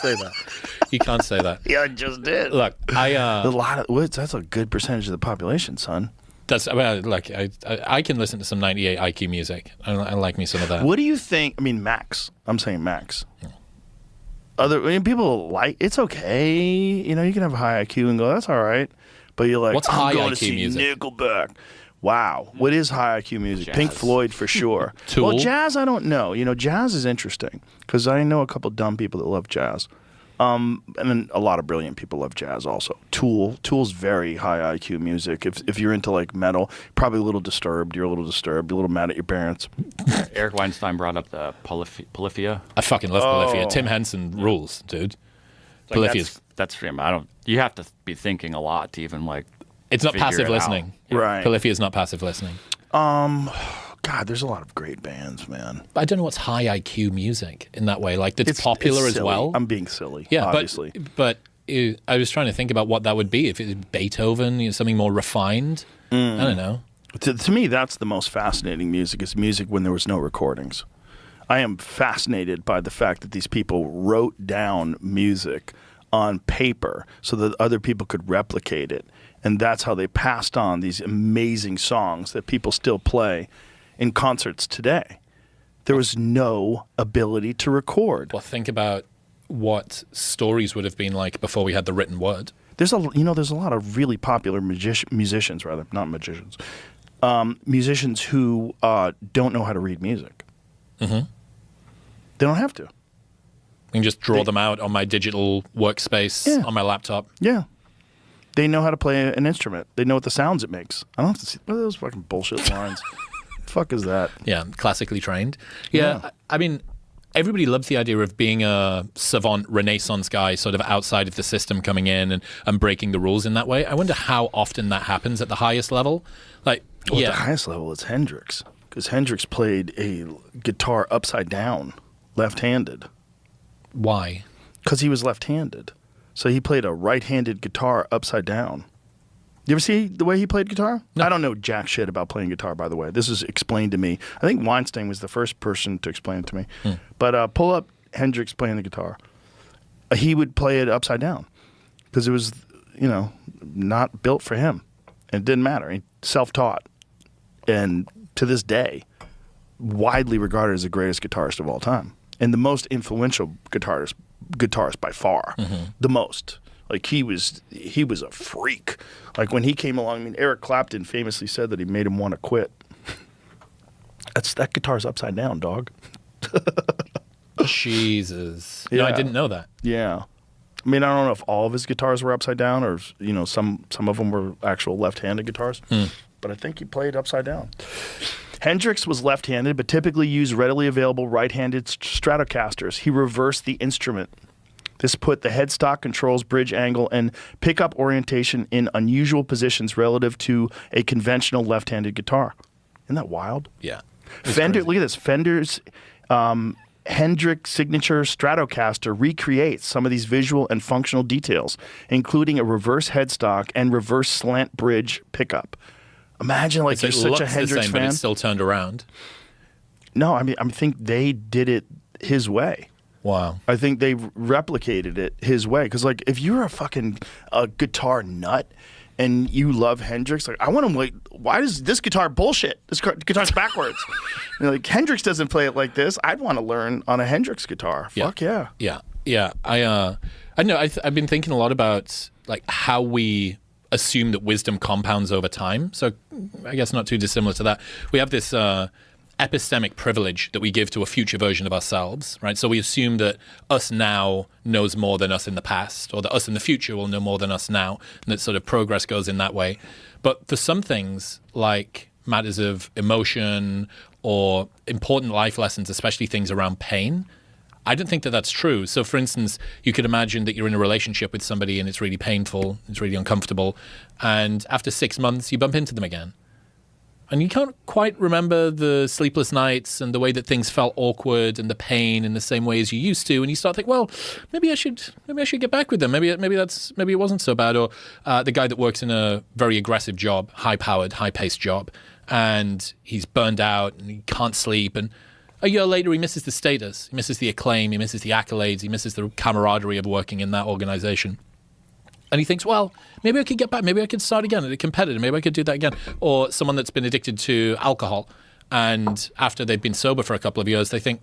D: say that.
B: You can't say that.
A: Yeah, I just did.
B: Look,
A: That's a good percentage of the population, son.
B: I can listen to some 98 IQ music. I like me some of that.
A: What do you think? I mean, max. I'm saying max. People like it's okay. You can have a high IQ and go, that's all right. But you're like,
B: What's
A: I'm
B: high
A: going to
B: IQ
A: see
B: music?
A: Nickelback. Wow, what is high IQ music?
D: Jazz.
A: Pink Floyd for sure.
B: Tool?
A: Well, jazz, I don't know. Jazz is interesting because I know a couple dumb people that love jazz. And then a lot of brilliant people love jazz also. Tool's very high IQ music. If you're into like metal, probably a little disturbed. You're a little disturbed. You're a little mad at your parents.
D: Eric Weinstein brought up the Polyphia.
B: I fucking love Polyphia. Tim Henson rules, dude.
D: Like,
B: Polyphia's.
D: that's for him. You have to be thinking a lot to even like.
B: It's not
D: figure
B: passive
D: it out.
B: listening.
A: Right.
B: Polyphia is not passive listening.
A: God, there's a lot of great bands, man.
B: But I don't know what's high IQ music in that way. Like that's popular
A: it's
B: as
A: silly.
B: well.
A: I'm being silly.
B: Yeah,
A: obviously.
B: but I was trying to think about what that would be. If it was Beethoven, something more refined. I don't know.
A: To me, that's the most fascinating music. Is music when there was no recordings. I am fascinated by the fact that these people wrote down music on paper so that other people could replicate it. And that's how they passed on these amazing songs that people still play in concerts today. There was no ability to record.
B: Well, think about what stories would have been like before we had the written word.
A: There's a lot of really popular musicians who don't know how to read music.
B: Mm-hmm.
A: They don't have to.
B: I can just draw them out on my digital workspace on my laptop.
A: Yeah. They know how to play an instrument. They know what the sounds it makes. I don't have to see what are those fucking bullshit lines. The fuck is that?
B: Yeah, classically trained. Yeah, I mean, everybody loves the idea of being a savant Renaissance guy, sort of outside of the system, coming in and breaking the rules in that way. I wonder how often that happens at the highest level. Like,
A: At the highest level, it's Hendrix. Because Hendrix played a guitar upside down, left-handed.
B: Why?
A: Because he was left-handed. So he played a right-handed guitar upside down. You ever see the way he played guitar?
B: No.
A: I don't know jack shit about playing guitar, by the way. This is explained to me. I think Weinstein was the first person to explain it to me. But pull up Hendrix playing the guitar. He would play it upside down because it was, not built for him. And it didn't matter. He self-taught. And to this day, widely regarded as the greatest guitarist of all time. And the most influential guitarist by far. The most. Like he was a freak. Like when he came along, Eric Clapton famously said that he made him want to quit. That guitar's upside down, dog.
B: Jesus. No, I
A: Yeah.
B: didn't know that.
A: Yeah. I don't know if all of his guitars were upside down or some of them were actual left-handed guitars. But I think he played upside down. Hendrix was left-handed, but typically used readily available right-handed Stratocasters. He reversed the instrument. This put the headstock controls, bridge angle, and pickup orientation in unusual positions relative to a conventional left-handed guitar. Isn't that wild?
B: Yeah.
A: Fender, look at this. Fender's Hendrix signature Stratocaster recreates some of these visual and functional details, including a reverse headstock and reverse slant bridge pickup. Imagine like
B: So
A: you're
B: it
A: such a
B: looks
A: Hendrix
B: the same,
A: fan.
B: but it's still turned around.
A: No, I think they did it his way.
B: Wow.
A: I think they replicated it his way. Because, like, if you're a fucking guitar nut and you love Hendrix, like, I want to, like, why does this guitar bullshit? This guitar's backwards. Like, Hendrix doesn't play it like this. I'd want to learn on a Hendrix guitar. Fuck yeah.
B: Yeah. I know. I've been thinking a lot about, like, how we assume that wisdom compounds over time. So I guess not too dissimilar to that. We have this epistemic privilege that we give to a future version of ourselves, right? So we assume that us now knows more than us in the past, or that us in the future will know more than us now, and that sort of progress goes in that way. But for some things, like matters of emotion or important life lessons, especially things around pain, I don't think that that's true. So, for instance, you could imagine that you're in a relationship with somebody and it's really painful, it's really uncomfortable, and after 6 months, you bump into them again. And you can't quite remember the sleepless nights and the way that things felt awkward and the pain in the same way as you used to. And you start thinking, well, maybe I should get back with them. Maybe it wasn't so bad. Or the guy that works in a very aggressive job, high-powered, high-paced job, and he's burned out and he can't sleep. And a year later, he misses the status, he misses the acclaim, he misses the accolades, he misses the camaraderie of working in that organization. And he thinks, well, maybe I could get back. Maybe I could start again at a competitor. Maybe I could do that again. Or someone that's been addicted to alcohol, and after they've been sober for a couple of years, they think,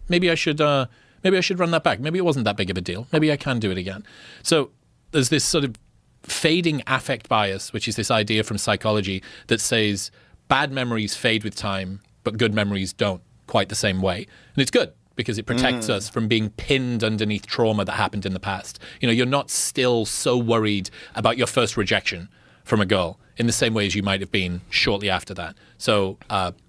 B: maybe I should run that back. Maybe it wasn't that big of a deal. Maybe I can do it again. So there's this sort of fading affect bias, which is this idea from psychology that says bad memories fade with time, but good memories don't quite the same way. And it's good, because it protects us from being pinned underneath trauma that happened in the past. You know, you're not still so worried about your first rejection from a girl in the same way as you might have been shortly after that. So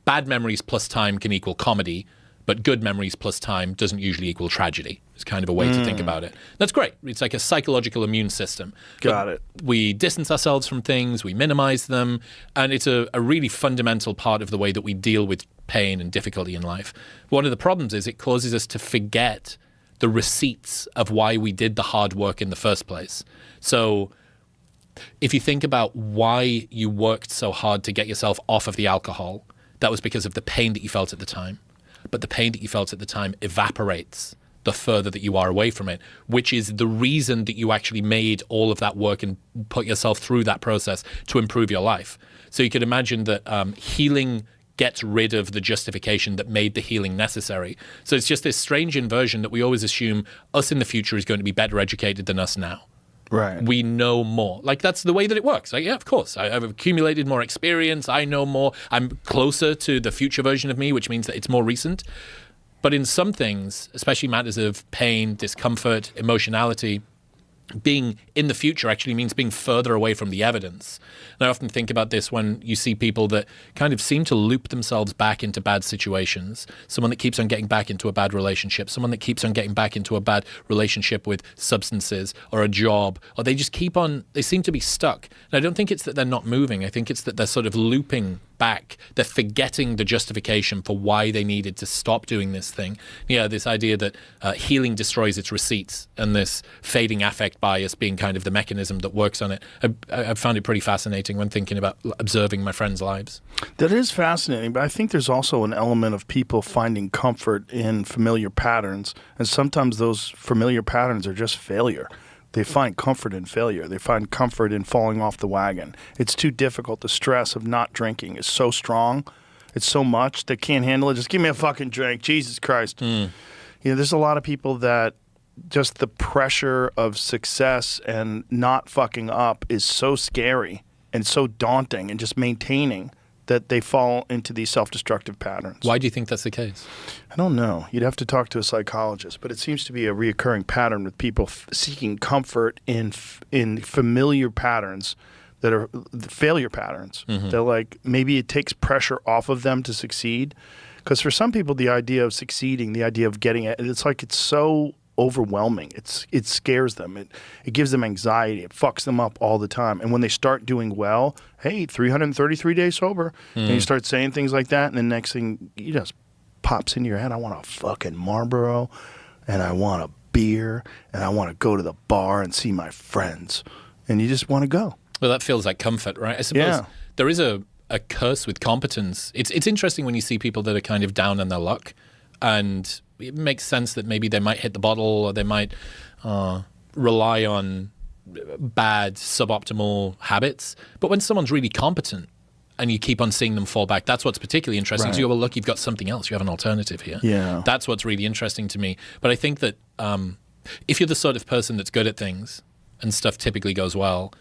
B: bad memories plus time can equal comedy, but good memories plus time doesn't usually equal tragedy. It's kind of a way to think about it. That's great. It's like a psychological immune system.
A: Got it.
B: We distance ourselves from things, we minimize them, and it's a really fundamental part of the way that we deal with pain and difficulty in life. One of the problems is it causes us to forget the receipts of why we did the hard work in the first place. So if you think about why you worked so hard to get yourself off of the alcohol, that was because of the pain that you felt at the time. But the pain that you felt at the time evaporates the further that you are away from it, which is the reason that you actually made all of that work and put yourself through that process to improve your life. So you could imagine that healing gets rid of the justification that made the healing necessary. So it's just this strange inversion that we always assume us in the future is going to be better educated than us now.
A: Right.
B: We know more. Like, that's the way that it works. Like, yeah, of course. I've accumulated more experience. I know more. I'm closer to the future version of me, which means that it's more recent. But in some things, especially matters of pain, discomfort, emotionality, being in the future actually means being further away from the evidence. And I often think about this when you see people that kind of seem to loop themselves back into bad situations. Someone that keeps on getting back into a bad relationship, someone that keeps on getting back into a bad relationship with substances or a job, or they just keep on, they seem to be stuck. And I don't think it's that they're not moving. I think it's that they're sort of looping back. They're forgetting the justification for why they needed to stop doing this thing. Yeah, this idea that healing destroys its receipts, and this fading affect bias being kind of the mechanism that works on it. I found it pretty fascinating when thinking about observing my friends' lives.
A: That is fascinating, but I think there's also an element of people finding comfort in familiar patterns, and sometimes those familiar patterns are just failure. They find comfort in failure. They find comfort in falling off the wagon. It's too difficult. The stress of not drinking is so strong. It's so much they can't handle it. Just give me a fucking drink. Jesus Christ. You know, there's a lot of people that just the pressure of success and not fucking up is so scary and so daunting, and just maintaining that they fall into these self-destructive patterns.
B: Why do you think that's the case?
A: I don't know. You'd have to talk to a psychologist, but it seems to be a reoccurring pattern with people seeking comfort in familiar patterns that are failure patterns. They're like, maybe it takes pressure off of them to succeed. Because for some people, the idea of succeeding, the idea of getting it, it's like it's so overwhelming. It scares them. It gives them anxiety. It fucks them up all the time. And when they start doing well, hey, 333 days sober, and you start saying things like that, and the next thing, you just pops into your head, I want a fucking Marlboro, and I want a beer, and I want to go to the bar and see my friends. And you just want to go.
B: Well, that feels like comfort, right? I suppose there is a curse with competence. It's interesting when you see people that are kind of down on their luck. And it makes sense that maybe they might hit the bottle or they might rely on bad, suboptimal habits. But when someone's really competent and you keep on seeing them fall back, that's what's particularly interesting.
A: Right.
B: So you go, well, look, you've got something else. You have an alternative here.
A: Yeah.
B: That's what's really interesting to me. But I think that if you're the sort of person that's good at things and stuff typically goes well,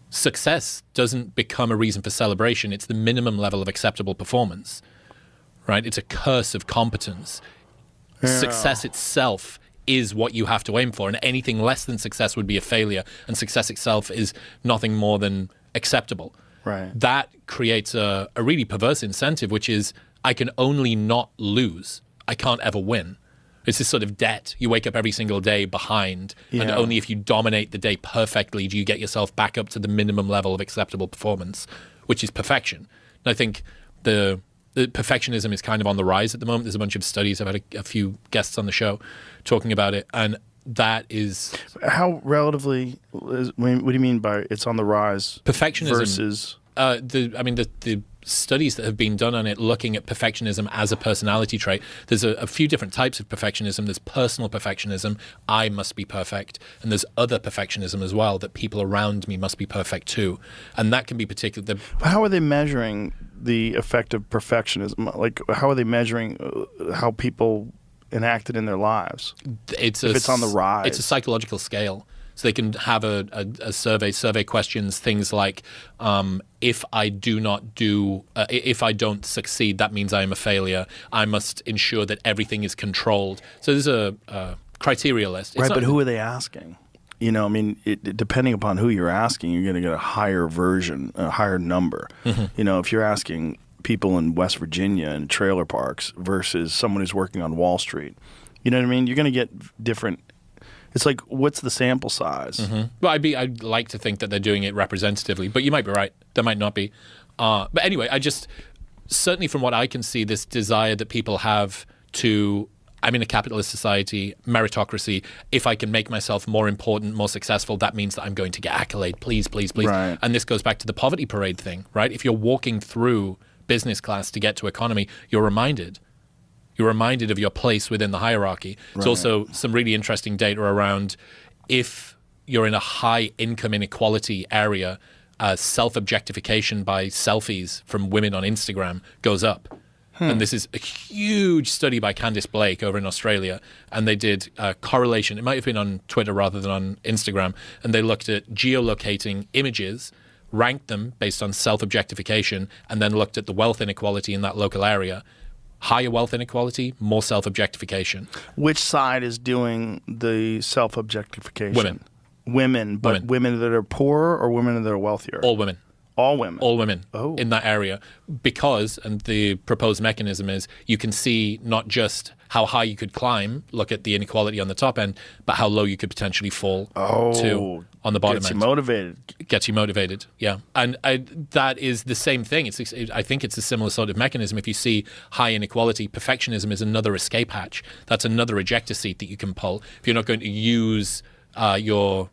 B: success doesn't become a reason for celebration. It's the minimum level of acceptable performance, right? It's a curse of competence.
A: Yeah.
B: Success itself is what you have to aim for, and anything less than success would be a failure, and success itself is nothing more than acceptable.
A: Right.
B: That creates a really perverse incentive, which is I can only not lose. I can't ever win. It's this sort of debt. You wake up every single day behind, and
A: Yeah.
B: only if you dominate the day perfectly do you get yourself back up to the minimum level of acceptable performance, which is perfection. And I think the perfectionism is kind of on the rise at the moment. There's a bunch of studies. I've had a few guests on the show talking about it, and that is
A: How relatively? What do you mean by it's on the rise?
B: perfectionism
A: Versus
B: the studies that have been done on it looking at perfectionism as a personality trait. There's a few different types of perfectionism. There's personal perfectionism, I must be perfect, and there's other perfectionism as well, that people around me must be perfect too. And that can be particular.
A: how are they measuring the effect of perfectionism? Like, how are they measuring how people enacted in their lives?
B: If
A: it's on the rise.
B: It's a psychological scale. So they can have a survey questions, things like, if I don't succeed, that means I am a failure. I must ensure that everything is controlled. So there's a criteria list.
A: Right, but who are they asking? You know, I mean, depending upon who you're asking, you're going to get a higher version, a higher number.
B: Mm-hmm.
A: You know, if you're asking people in West Virginia in trailer parks versus someone who's working on Wall Street, you know what I mean? You're going to get different. It's like, what's the sample size?
B: Mm-hmm. Well, I'd like to think that they're doing it representatively, but you might be right. There might not be. But anyway, certainly from what I can see, this desire that people have to, I'm in a capitalist society, meritocracy. If I can make myself more important, more successful, that means that I'm going to get accolade. Please, please, please.
A: Right.
B: And this goes back to the poverty parade thing, right? If you're walking through business class to get to economy, you're reminded of your place within the hierarchy. There's also some really interesting data around if you're in a high income inequality area, self-objectification by selfies from women on Instagram goes up. And this is a huge study by Candice Blake over in Australia. And they did a correlation. It might have been on Twitter rather than on Instagram. And they looked at geolocating images, ranked them based on self-objectification, and then looked at the wealth inequality in that local area. Higher wealth inequality, more self-objectification.
A: Which side is doing the self-objectification?
B: Women.
A: But women that are poorer or women that are wealthier?
B: All women.
A: All women.
B: All women
A: Oh.
B: in that area. Because, and the proposed mechanism is, you can see not just how high you could climb, look at the inequality on the top end, but how low you could potentially fall to on the bottom
A: Gets
B: end.
A: you motivated.
B: Gets you motivated, yeah. And that is the same thing. I think it's a similar sort of mechanism. If you see high inequality, perfectionism is another escape hatch. That's another ejector seat that you can pull. If you're not going to use your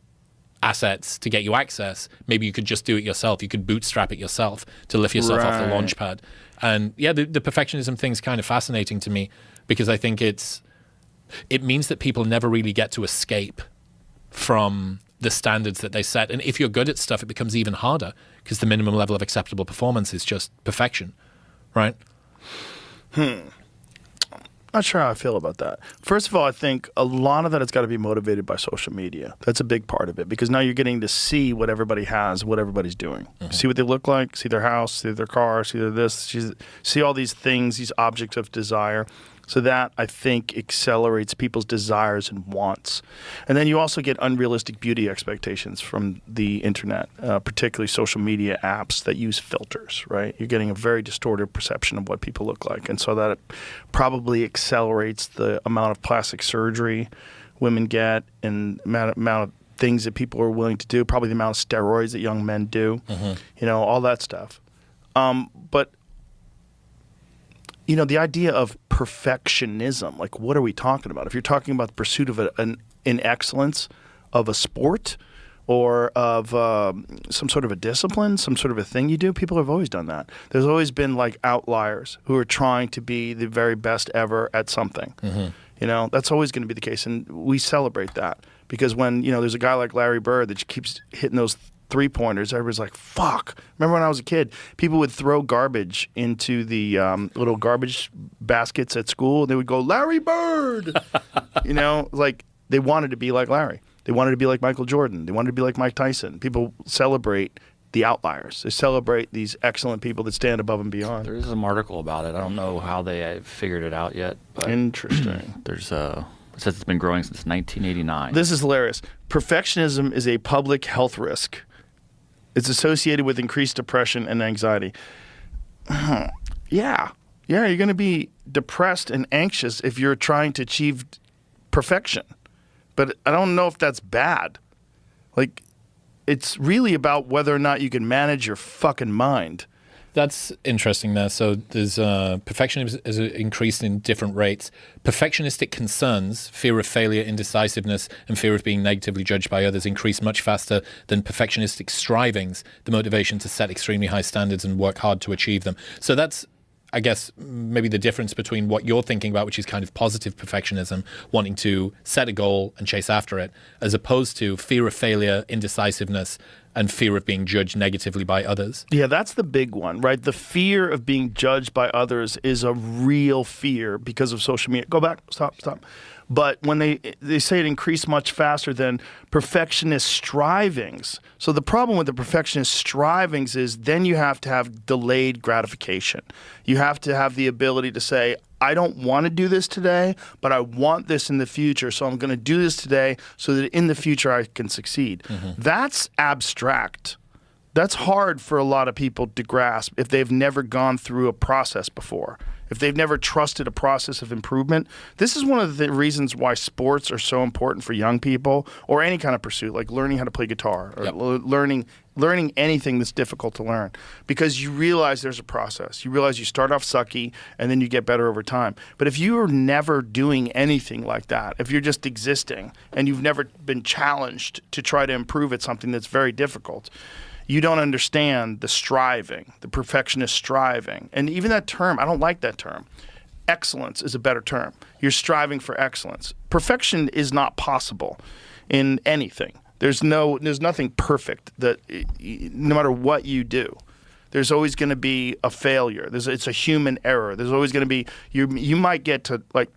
B: assets to get you access, maybe you could just do it yourself. You could bootstrap it yourself to lift yourself off the
A: Right.
B: launch pad. And yeah, the perfectionism thing's kind of fascinating to me, because I think it means that people never really get to escape from the standards that they set. And if you're good at stuff, it becomes even harder, because the minimum level of acceptable performance is just perfection, right?
A: Not sure how I feel about that. First of all, I think a lot of that has got to be motivated by social media. That's a big part of it, because now you're getting to see what everybody has, what everybody's doing. See what they look like, see their house, see their car, see their this, see all these things, these objects of desire. So that, I think, accelerates people's desires and wants. And then you also get unrealistic beauty expectations from the internet, particularly social media apps that use filters, right? You're getting a very distorted perception of what people look like. And so that probably accelerates the amount of plastic surgery women get and amount of things that people are willing to do, probably the amount of steroids that young men do, you know, all that stuff. But you know, the idea of perfectionism, like, what are we talking about? If you're talking about the pursuit of an excellence of a sport or of some sort of a discipline, some sort of a thing you do, people have always done that. There's always been like outliers who are trying to be the very best ever at something. You know, that's always going to be the case, and we celebrate that because when, you know, there's a guy like Larry Bird that keeps hitting those three-pointers, everybody's like, fuck. Remember when I was a kid, people would throw garbage into the little garbage baskets at school, and they would go, Larry Bird! You know, like they wanted to be like Larry. They wanted to be like Michael Jordan. They wanted to be like Mike Tyson. People celebrate the outliers. They celebrate these excellent people that stand above and beyond.
D: There is some article about it. I don't know how they figured it out yet. But
A: Interesting.
D: There's it says it's been growing since 1989.
A: This is hilarious. Perfectionism is a public health risk. It's associated with increased depression and anxiety. Yeah, you're going to be depressed and anxious if you're trying to achieve perfection. But I don't know if that's bad. Like, it's really about whether or not you can manage your fucking mind.
B: That's interesting there. So there's perfectionism is increased in different rates. Perfectionistic concerns, fear of failure, indecisiveness, and fear of being negatively judged by others increase much faster than perfectionistic strivings, the motivation to set extremely high standards and work hard to achieve them. So that's, I guess, maybe the difference between what you're thinking about, which is kind of positive perfectionism, wanting to set a goal and chase after it, as opposed to fear of failure, indecisiveness, and fear of being judged negatively by others.
A: Yeah, that's the big one, right? The fear of being judged by others is a real fear because of social media. Go back, stop. But when they say it increased much faster than perfectionist strivings. So the problem with the perfectionist strivings is then you have to have delayed gratification. You have to have the ability to say, I don't want to do this today, but I want this in the future. So I'm going to do this today so that in the future I can succeed. That's abstract. That's hard for a lot of people to grasp if they've never gone through a process before. If they've never trusted a process of improvement. This is one of the reasons why sports are so important for young people, or any kind of pursuit, like learning how to play guitar or learning anything that's difficult to learn, because you realize there's a process. You realize you start off sucky and then you get better over time. But if you are never doing anything like that, if you're just existing and you've never been challenged to try to improve at something that's very difficult, you don't understand the striving, the perfectionist striving. And even that term, I don't like that term. Excellence is a better term. You're striving for excellence. Perfection is not possible in anything. There's nothing perfect that, no matter what you do, there's always going to be a failure. It's a human error. There's always going to be, you might get to, like,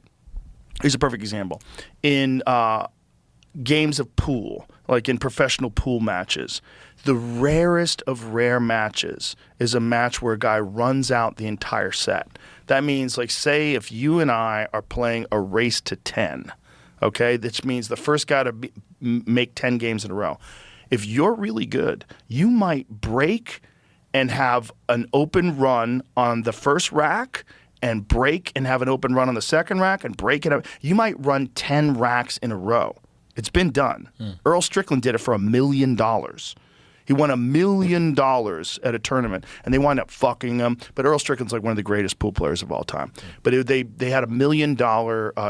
A: here's a perfect example. In games of pool, like in professional pool matches, the rarest of rare matches is a match where a guy runs out the entire set. That means, like, say if you and I are playing a race to 10, okay? That means the first guy to make 10 games in a row. If you're really good, you might break and have an open run on the first rack and break and have an open run on the second rack and break it up. You might run 10 racks in a row. It's been done. Earl Strickland did it for $1 million. He won $1 million at a tournament, and they wind up fucking him. But Earl Strickland's like one of the greatest pool players of all time. But they had $1 million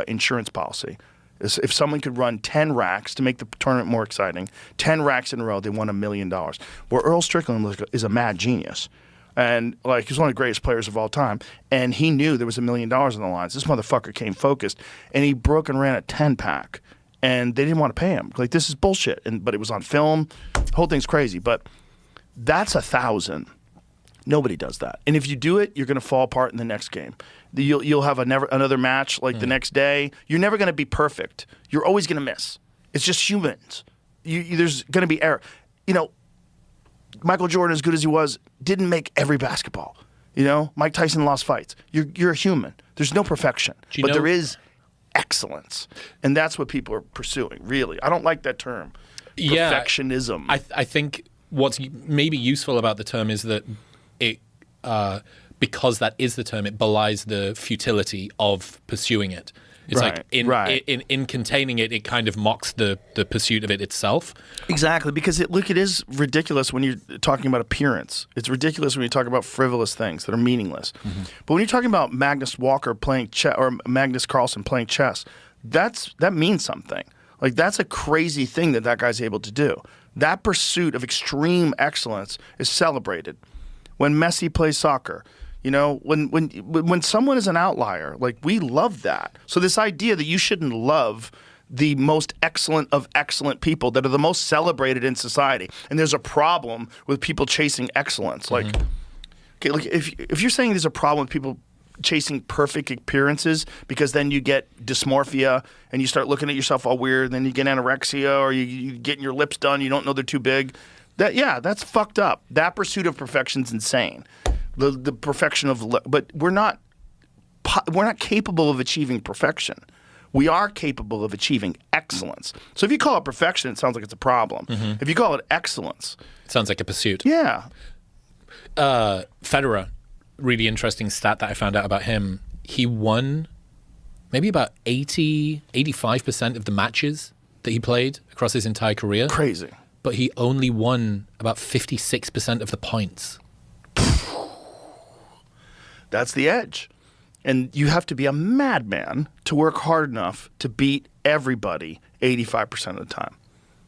A: insurance policy. If someone could run 10 racks to make the tournament more exciting, 10 racks in a row, they won $1 million. Well, Earl Strickland is a mad genius. And, like, he's one of the greatest players of all time. And he knew there was $1 million on the lines. This motherfucker came focused, and he broke and ran a 10-pack. And they didn't want to pay him. Like, this is bullshit. But it was on film. The whole thing's crazy. But that's 1,000. Nobody does that. And if you do it, you're going to fall apart in the next game. You'll have another match like the next day. You're never going to be perfect. You're always going to miss. It's just humans. There's going to be error. You know, Michael Jordan, as good as he was, didn't make every basketball. You know, Mike Tyson lost fights. You're a human. There's no perfection. But there is excellence. And that's what people are pursuing, really. I don't like that term. Perfectionism.
B: I think what's maybe useful about the term is that it, because that is the term, it belies the futility of pursuing it. It's like in containing it, it kind of mocks the pursuit of it itself.
A: Exactly, because it is ridiculous when you're talking about appearance. It's ridiculous when you talk about frivolous things that are meaningless. But when you're talking about Magnus Walker playing chess or Magnus Carlsen playing chess, that means something. Like, that's a crazy thing that guy's able to do. That pursuit of extreme excellence is celebrated. When Messi plays soccer, when someone is an outlier, like, we love that. So this idea that you shouldn't love the most excellent of excellent people that are the most celebrated in society, and there's a problem with people chasing excellence. Like, okay, like if you're saying there's a problem with people chasing perfect appearances because then you get dysmorphia and you start looking at yourself all weird, and then you get anorexia, or you getting your lips done, you don't know they're too big. That's fucked up. That pursuit of perfection's insane. The perfection of, but we're not capable of achieving perfection. We are capable of achieving excellence. So if you call it perfection, it sounds like it's a problem. If you call it excellence,
B: it sounds like a pursuit.
A: Yeah.
B: Federer, really interesting stat that I found out about him. He won maybe about 85% of the matches that he played across his entire career.
A: Crazy.
B: But he only won about 56% of the points.
A: That's the edge. And you have to be a madman to work hard enough to beat everybody 85% of the time.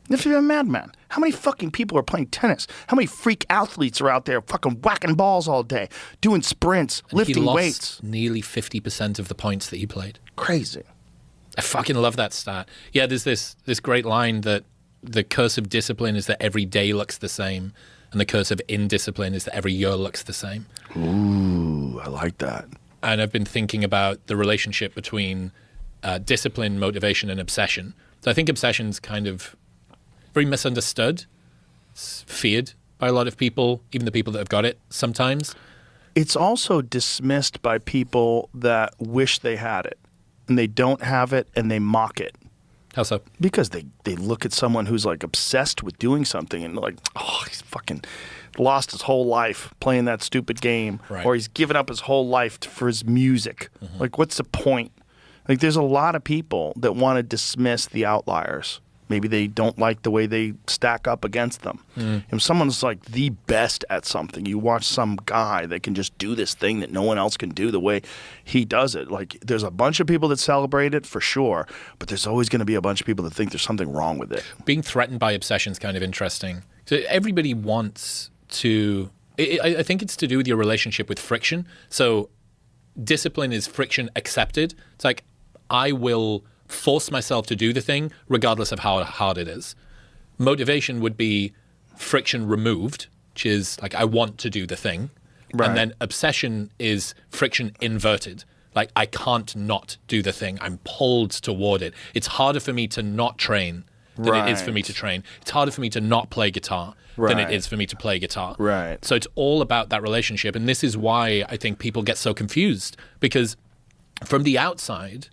A: You have to be a madman. How many fucking people are playing tennis? How many freak athletes are out there fucking whacking balls all day, doing sprints,
B: And
A: lifting
B: he lost
A: weights?
B: Nearly 50% of the points that he played.
A: Crazy.
B: I fucking love that stat. Yeah, there's this great line that the curse of discipline is that every day looks the same, and the curse of indiscipline is that every year looks the same.
A: Ooh, I like that.
B: And I've been thinking about the relationship between discipline, motivation, and obsession. So I think obsession's kind of very misunderstood. It's feared by a lot of people, even the people that have got it sometimes.
A: It's also dismissed by people that wish they had it, and they don't have it, and they mock it.
B: How so?
A: Because they look at someone who's like obsessed with doing something and like, oh, he's fucking lost his whole life playing that stupid game,
B: right.
A: Or he's given up his whole life for his music. Like, what's the point? Like, there's a lot of people that want to dismiss the outliers. Maybe they don't like the way they stack up against them. If someone's like the best at something, you watch some guy that can just do this thing that no one else can do the way he does it. Like, there's a bunch of people that celebrate it for sure, but there's always going to be a bunch of people that think there's something wrong with it.
B: Being threatened by obsession is kind of interesting. So everybody wants to... I think it's to do with your relationship with friction. So discipline is friction accepted. It's like, I will force myself to do the thing regardless of how hard it is. Motivation would be friction removed, which is like, I want to do the thing.
A: Right.
B: And then obsession is friction inverted. Like, I can't not do the thing. I'm pulled toward it. It's harder for me to not train than it is for me to train. It's harder for me to not play guitar than it is for me to play guitar.
A: Right.
B: So it's all about that relationship. And this is why I think people get so confused, because from the outside,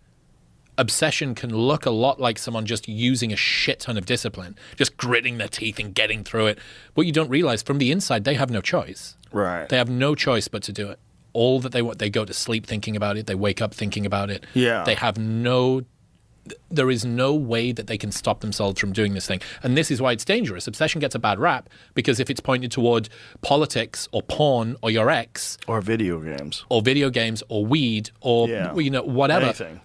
B: obsession can look a lot like someone just using a shit ton of discipline, just gritting their teeth and getting through it. What you don't realize, from the inside, they have no choice.
A: Right.
B: They have no choice but to do it. All that they go to sleep thinking about it. They wake up thinking about it.
A: Yeah.
B: There is no way that they can stop themselves from doing this thing. And this is why it's dangerous. Obsession gets a bad rap because if it's pointed toward politics or porn or your ex.
A: Or video games.
B: Or weed or, whatever.
A: Anything.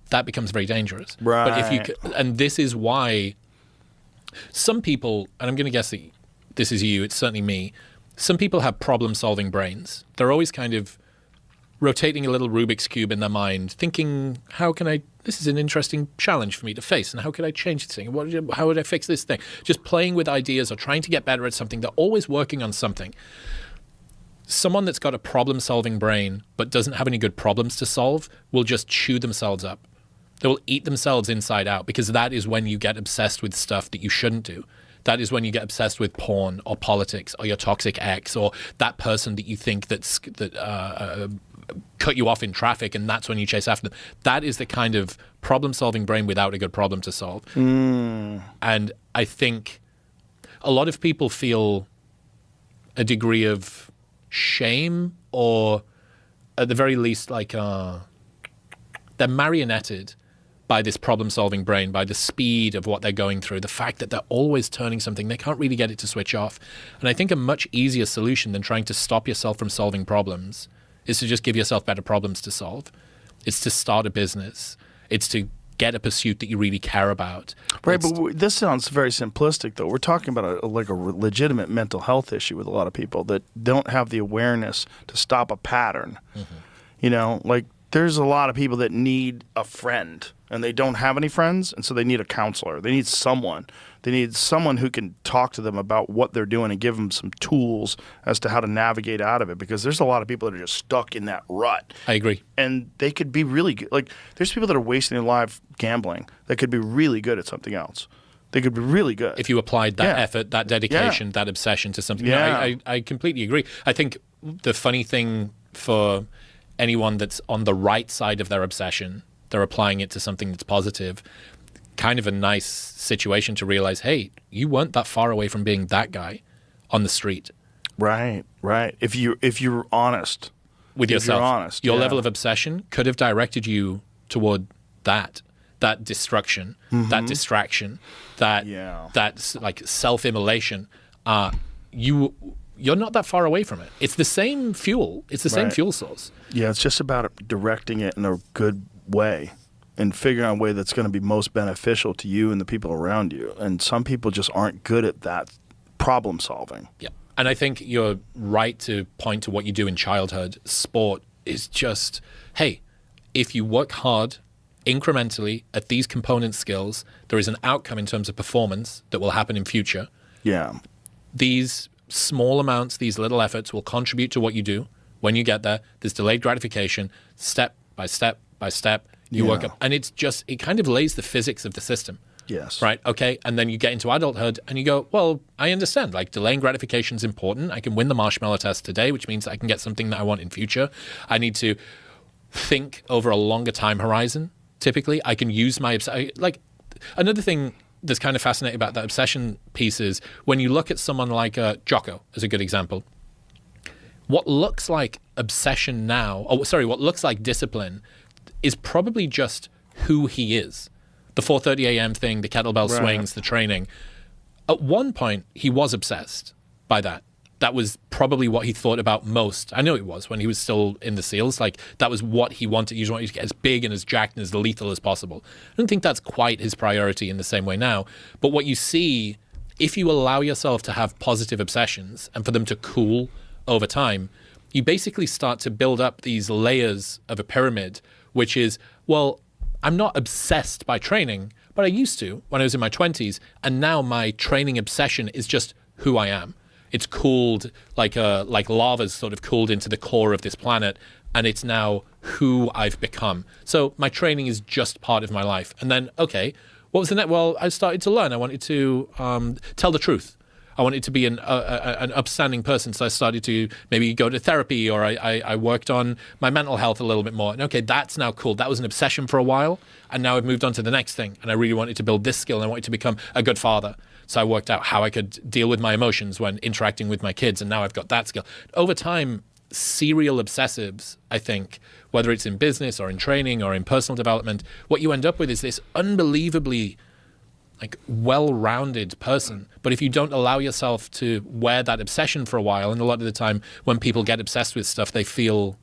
B: That becomes very dangerous.
A: Right.
B: But and this is why some people, and I'm going to guess that this is you, it's certainly me, some people have problem-solving brains. They're always kind of rotating a little Rubik's Cube in their mind, thinking, this is an interesting challenge for me to face, and how could I change this thing? How would I fix this thing? Just playing with ideas or trying to get better at something. They're always working on something. Someone that's got a problem-solving brain but doesn't have any good problems to solve will just chew themselves up. They will eat themselves inside out, because that is when you get obsessed with stuff that you shouldn't do. That is when you get obsessed with porn or politics or your toxic ex or that person that you think that cut you off in traffic, and that's when you chase after them. That is the kind of problem-solving brain without a good problem to solve. And I think a lot of people feel a degree of shame, or at the very least, like they're marionetted by this problem-solving brain, by the speed of what they're going through, the fact that they're always turning something, they can't really get it to switch off. And I think a much easier solution than trying to stop yourself from solving problems is to just give yourself better problems to solve. It's to start a business. It's to get a pursuit that you really care about.
A: Right, but this sounds very simplistic, though. We're talking about a legitimate mental health issue with a lot of people that don't have the awareness to stop a pattern. Mm-hmm. You know, like there's a lot of people that need a friend, and they don't have any friends, and so they need a counselor. They need someone. They need someone who can talk to them about what they're doing and give them some tools as to how to navigate out of it, because there's a lot of people that are just stuck in that rut.
B: I agree.
A: And they could be really good. Like, there's people that are wasting their life gambling that could be really good at something else. They could be really good.
B: If you applied that effort, that dedication, that obsession to something.
A: Yeah.
B: No, I completely agree. I think the funny thing for anyone that's on the right side of their obsession, they're applying it to something that's positive. Kind of a nice situation to realize, hey, you weren't that far away from being that guy on the street.
A: Right. If you're honest
B: with yourself,
A: you're honest,
B: your level of obsession could have directed you toward that destruction, that distraction, that's like self-immolation. You're not that far away from it. It's the same fuel. It's the same fuel source. Yeah, it's just about directing it in a good way and figuring out a way that's going to be most beneficial to you and the people around you. And some people just aren't good at that problem solving. Yeah. And I think you're right to point to what you do in childhood. Sport is just, hey, if you work hard incrementally at these component skills, there is an outcome in terms of performance that will happen in future. Yeah. These small amounts, these little efforts will contribute to what you do. When you get there, there's delayed gratification, step by step by step. You work up, and it kind of lays the physics of the system. Yes. Right. Okay. And then you get into adulthood and you go, well, I understand. Like, delaying gratification is important. I can win the marshmallow test today, which means I can get something that I want in future. I need to think over a longer time horizon. Typically, I can use my like another thing that's kind of fascinating about that obsession piece is when you look at someone like Jocko as a good example. What looks like obsession now, what looks like discipline, is probably just who he is. The 4:30 a.m. thing, the kettlebell swings, the training. At one point, he was obsessed by that. That was probably what he thought about most. I know it was when he was still in the SEALs. Like, that was what he wanted. He just wanted to get as big and as jacked and as lethal as possible. I don't think that's quite his priority in the same way now. But what you see, if you allow yourself to have positive obsessions and for them to cool over time, you basically start to build up these layers of a pyramid, which is, well, I'm not obsessed by training, but I used to when I was in my 20s, and now my training obsession is just who I am. It's cooled like lava's sort of cooled into the core of this planet, and it's now who I've become. So my training is just part of my life. And then, okay, what was the next? Well, I started to learn. I wanted to tell the truth. I wanted to be an upstanding person, so I started to maybe go to therapy, or I worked on my mental health a little bit more. And okay, that's now cool. That was an obsession for a while, and now I've moved on to the next thing. And I really wanted to build this skill, and I wanted to become a good father. So I worked out how I could deal with my emotions when interacting with my kids, and now I've got that skill. Over time, serial obsessives, I think, whether it's in business or in training or in personal development, what you end up with is this unbelievably well-rounded person. But if you don't allow yourself to wear that obsession for a while, and a lot of the time when people get obsessed with stuff, they feel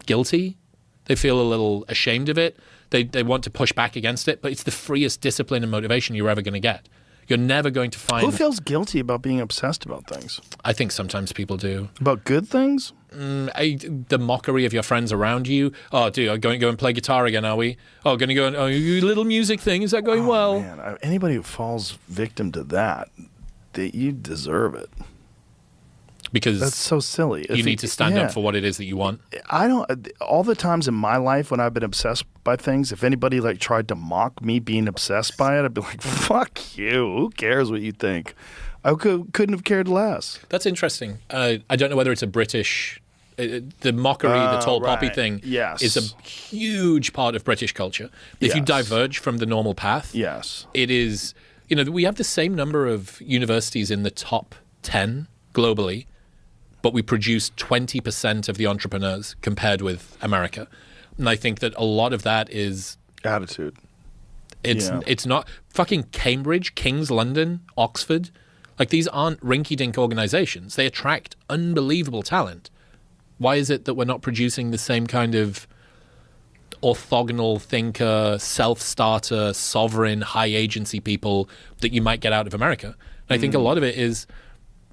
B: guilty. They feel a little ashamed of it. They want to push back against it, but it's the freest discipline and motivation you're ever going to get. You're never going to find... Who feels guilty about being obsessed about things? I think sometimes people do. About good things? The mockery of your friends around you. Oh, dude, are going to go and play guitar again, are we? Oh, going to go and... Oh, you little music thing, is that going well? Man, anybody who falls victim to that, you deserve it. Because that's so silly. You need to stand up for what it is that you want. I don't. All the times in my life when I've been obsessed by things, if anybody tried to mock me being obsessed by it, I'd be like, "Fuck you! Who cares what you think?" I couldn't have cared less. That's interesting. I don't know whether it's a British. The mockery, the tall poppy thing, is a huge part of British culture. If you diverge from the normal path, it is. We have the same number of universities in the top 10 globally, but we produce 20% of the entrepreneurs compared with America. And I think that a lot of that is... attitude. It's not... Fucking Cambridge, King's London, Oxford. These aren't rinky-dink organizations. They attract unbelievable talent. Why is it that we're not producing the same kind of orthogonal thinker, self-starter, sovereign, high agency people that you might get out of America. And I think a lot of it is,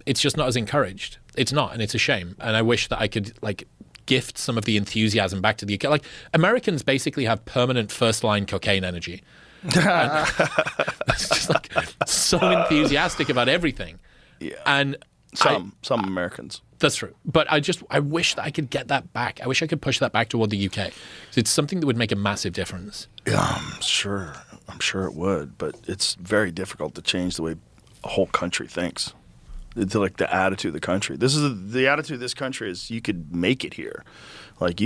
B: it's just not as encouraged. It's not, and it's a shame. And I wish that I could like gift some of the enthusiasm back to the UK. Like, Americans basically have permanent first-line cocaine energy. It's just like so enthusiastic about everything.
A: Yeah.
B: And
A: some Americans.
B: That's true. But I wish that I could get that back. I wish I could push that back toward the UK. 'Cause it's something that would make a massive difference.
A: Yeah, I'm sure it would, but it's very difficult to change the way a whole country thinks. It's like the attitude of the country. The attitude of this country is you could make it here. Like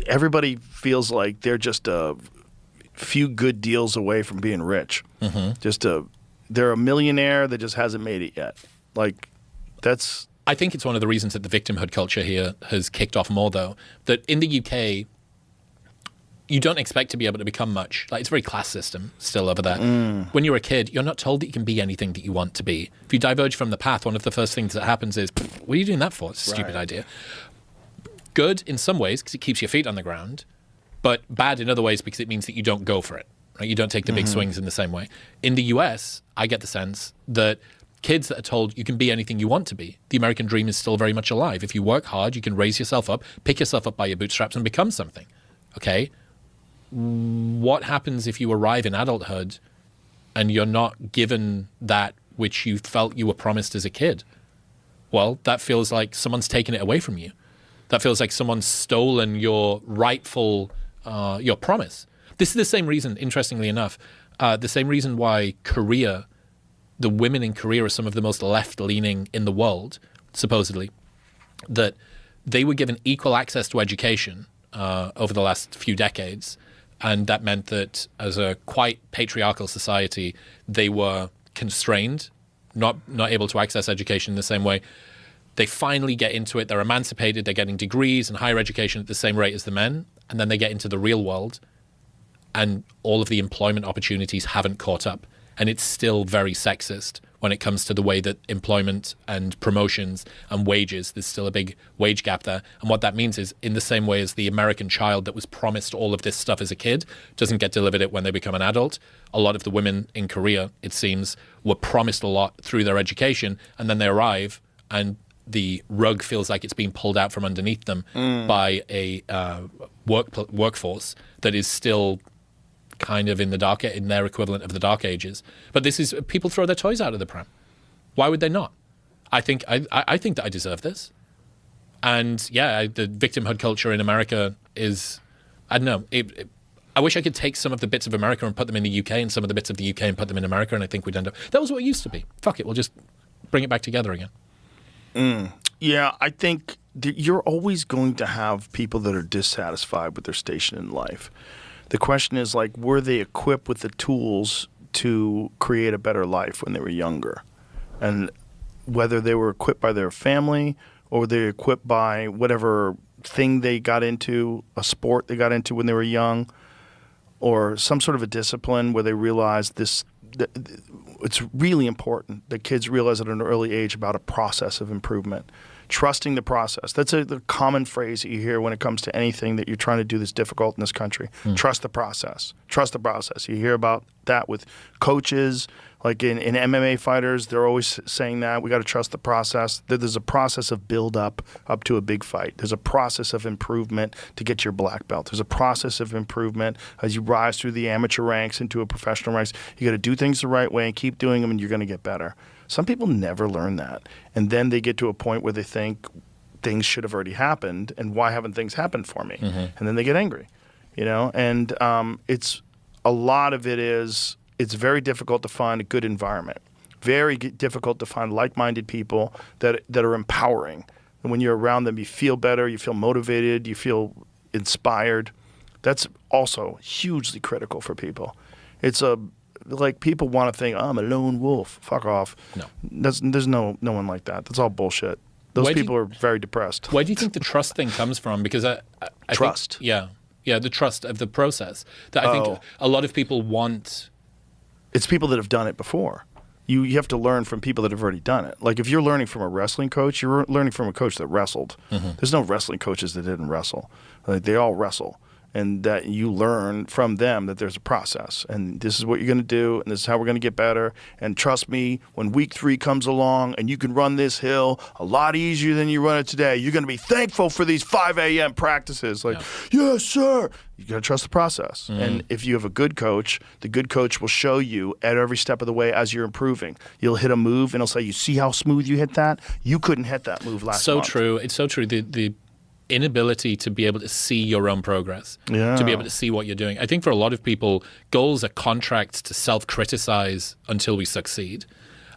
A: everybody feels like they're just a few good deals away from being rich. Mm-hmm. They're a millionaire that just hasn't made it yet. Like that's.
B: I think it's one of the reasons that the victimhood culture here has kicked off more, though. That in the UK, you don't expect to be able to become much. Like, it's a very class system still over there. When you're a kid, you're not told that you can be anything that you want to be. If you diverge from the path, one of the first things that happens is, what are you doing that for? It's a stupid idea. Good in some ways because it keeps your feet on the ground, but bad in other ways because it means that you don't go for it. Right? You don't take the big swings in the same way. In the US, I get the sense that kids that are told you can be anything you want to be, the American dream is still very much alive. If you work hard, you can raise yourself up, pick yourself up by your bootstraps and become something. Okay? What happens if you arrive in adulthood and you're not given that which you felt you were promised as a kid? Well, that feels like someone's taken it away from you. That feels like someone's stolen your rightful, your promise. This is the same reason, interestingly enough, the same reason why Korea, the women in Korea are some of the most left-leaning in the world, supposedly, that they were given equal access to education over the last few decades. And that meant that as a quite patriarchal society, they were constrained, not able to access education in the same way. They finally get into it. They're emancipated. They're getting degrees and higher education at the same rate as the men. And then they get into the real world. And all of the employment opportunities haven't caught up. And it's still very sexist when it comes to the way that employment and promotions and wages, there's still a big wage gap there. And what that means is, in the same way as the American child that was promised all of this stuff as a kid doesn't get delivered it when they become an adult, a lot of the women in Korea, it seems, were promised a lot through their education, and then they arrive and the rug feels like it's being pulled out from underneath them by a workforce that is still kind of in their equivalent of the dark ages. But this is, people throw their toys out of the pram. Why would they not? I think that I deserve this. And yeah, the victimhood culture in America is, I don't know. I wish I could take some of the bits of America and put them in the UK, and some of the bits of the UK and put them in America, and I think we'd end up. That was what it used to be. Fuck it, we'll just bring it back together again.
A: Yeah, I think that you're always going to have people that are dissatisfied with their station in life. The question is, like, were they equipped with the tools to create a better life when they were younger? And whether they were equipped by their family or they were equipped by whatever thing they got into, a sport they got into when they were young, or some sort of a discipline where they realized this. It's really important that kids realize at an early age about a process of improvement. Trusting the process. That's the common phrase that you hear when it comes to anything that you're trying to do that's difficult in this country. Trust the process. Trust the process. You hear about that with coaches, like in MMA fighters, they're always saying that. We got to trust the process. There's a process of build up to a big fight. There's a process of improvement to get your black belt. There's a process of improvement as you rise through the amateur ranks into a professional ranks. You got to do things the right way and keep doing them, and you're going to get better. Some people never learn that. And then they get to a point where they think things should have already happened, and why haven't things happened for me? And then they get angry, you know? And it's a lot of it is, it's very difficult to find a good environment. Very difficult to find like-minded people that are empowering. And when you're around them, you feel better, you feel motivated, you feel inspired. That's also hugely critical for people. It's like people want to think, I'm a lone wolf. Fuck off.
B: No.
A: There's no one like that. That's all bullshit. Those people are very depressed.
B: Where do you think the trust thing comes from? Because I
A: trust.
B: Think, yeah, the trust of the process. That I think a lot of people want.
A: It's people that have done it before. You have to learn from people that have already done it. Like if you're learning from a wrestling coach, you're learning from a coach that wrestled. There's no wrestling coaches that didn't wrestle. Like they all wrestle. and that you learn from them that there's a process, and this is what you're going to do, and this is how we're going to get better. And trust me, when week 3 comes along and you can run this hill a lot easier than you run it today, you're going to be thankful for these 5 a.m. practices. Like, yes, sir. You got to trust the process. And if you have a good coach, the good coach will show you at every step of the way as you're improving. You'll hit a move and he'll say, you see how smooth you hit that? You couldn't hit that move last month.
B: True. It's so true. The inability to be able to see your own progress, to be able to see what you're doing. I think for a lot of people, goals are contracts to self-criticize until we succeed.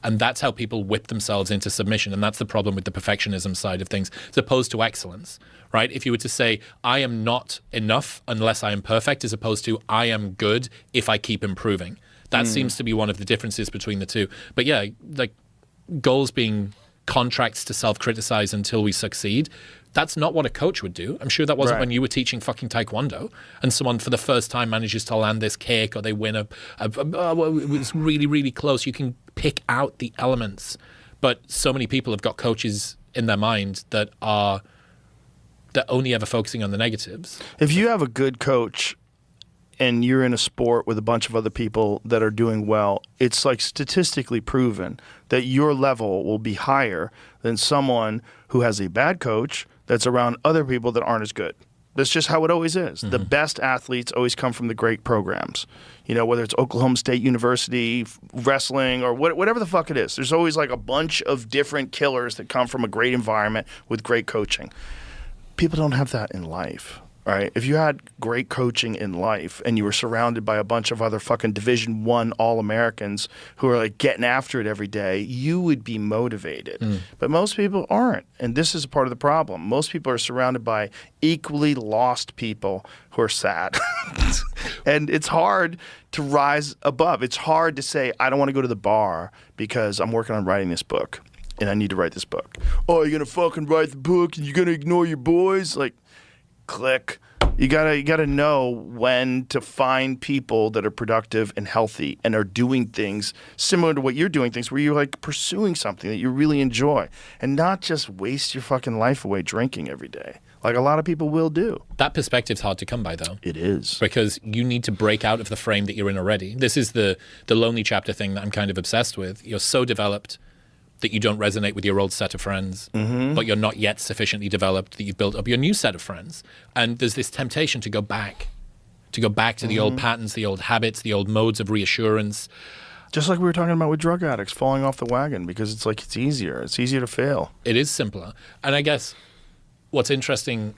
B: And that's how people whip themselves into submission. And that's the problem with the perfectionism side of things, as opposed to excellence, right? If you were to say, I am not enough unless I am perfect, as opposed to I am good if I keep improving. That seems to be one of the differences between the two. But yeah, like goals being contracts to self-criticize until we succeed, that's not what a coach would do. I'm sure that wasn't when you were teaching fucking taekwondo and someone for the first time manages to land this kick or they win it was really, really close. You can pick out the elements. But so many people have got coaches in their mind that are only ever focusing on the negatives.
A: If you have a good coach and you're in a sport with a bunch of other people that are doing well, it's like statistically proven that your level will be higher than someone who has a bad coach that's around other people that aren't as good. That's just how it always is. The best athletes always come from the great programs. You know, whether it's Oklahoma State University, wrestling, or whatever the fuck it is. There's always like a bunch of different killers that come from a great environment with great coaching. People don't have that in life. Right? If you had great coaching in life and you were surrounded by a bunch of other fucking Division I All-Americans who are like getting after it every day, you would be motivated. But most people aren't. And this is a part of the problem. Most people are surrounded by equally lost people who are sad. And it's hard to rise above. It's hard to say, I don't want to go to the bar because I'm working on writing this book and I need to write this book. Oh, you're going to fucking write the book and you're going to ignore your boys? Like, click. You gotta know when to find people that are productive and healthy and are doing things similar to what you're doing, things where you're like pursuing something that you really enjoy and not just waste your fucking life away drinking every day like a lot of people will do.
B: That perspective's hard to come by, though.
A: It is.
B: Because you need to break out of the frame that you're in already. This is the lonely chapter thing that I'm kind of obsessed with. You're so developed that you don't resonate with your old set of friends, but you're not yet sufficiently developed that you've built up your new set of friends. And there's this temptation to go back to the old patterns, the old habits, the old modes of reassurance.
A: Just like we were talking about with drug addicts falling off the wagon because it's like it's easier to fail.
B: It is simpler. And I guess what's interesting,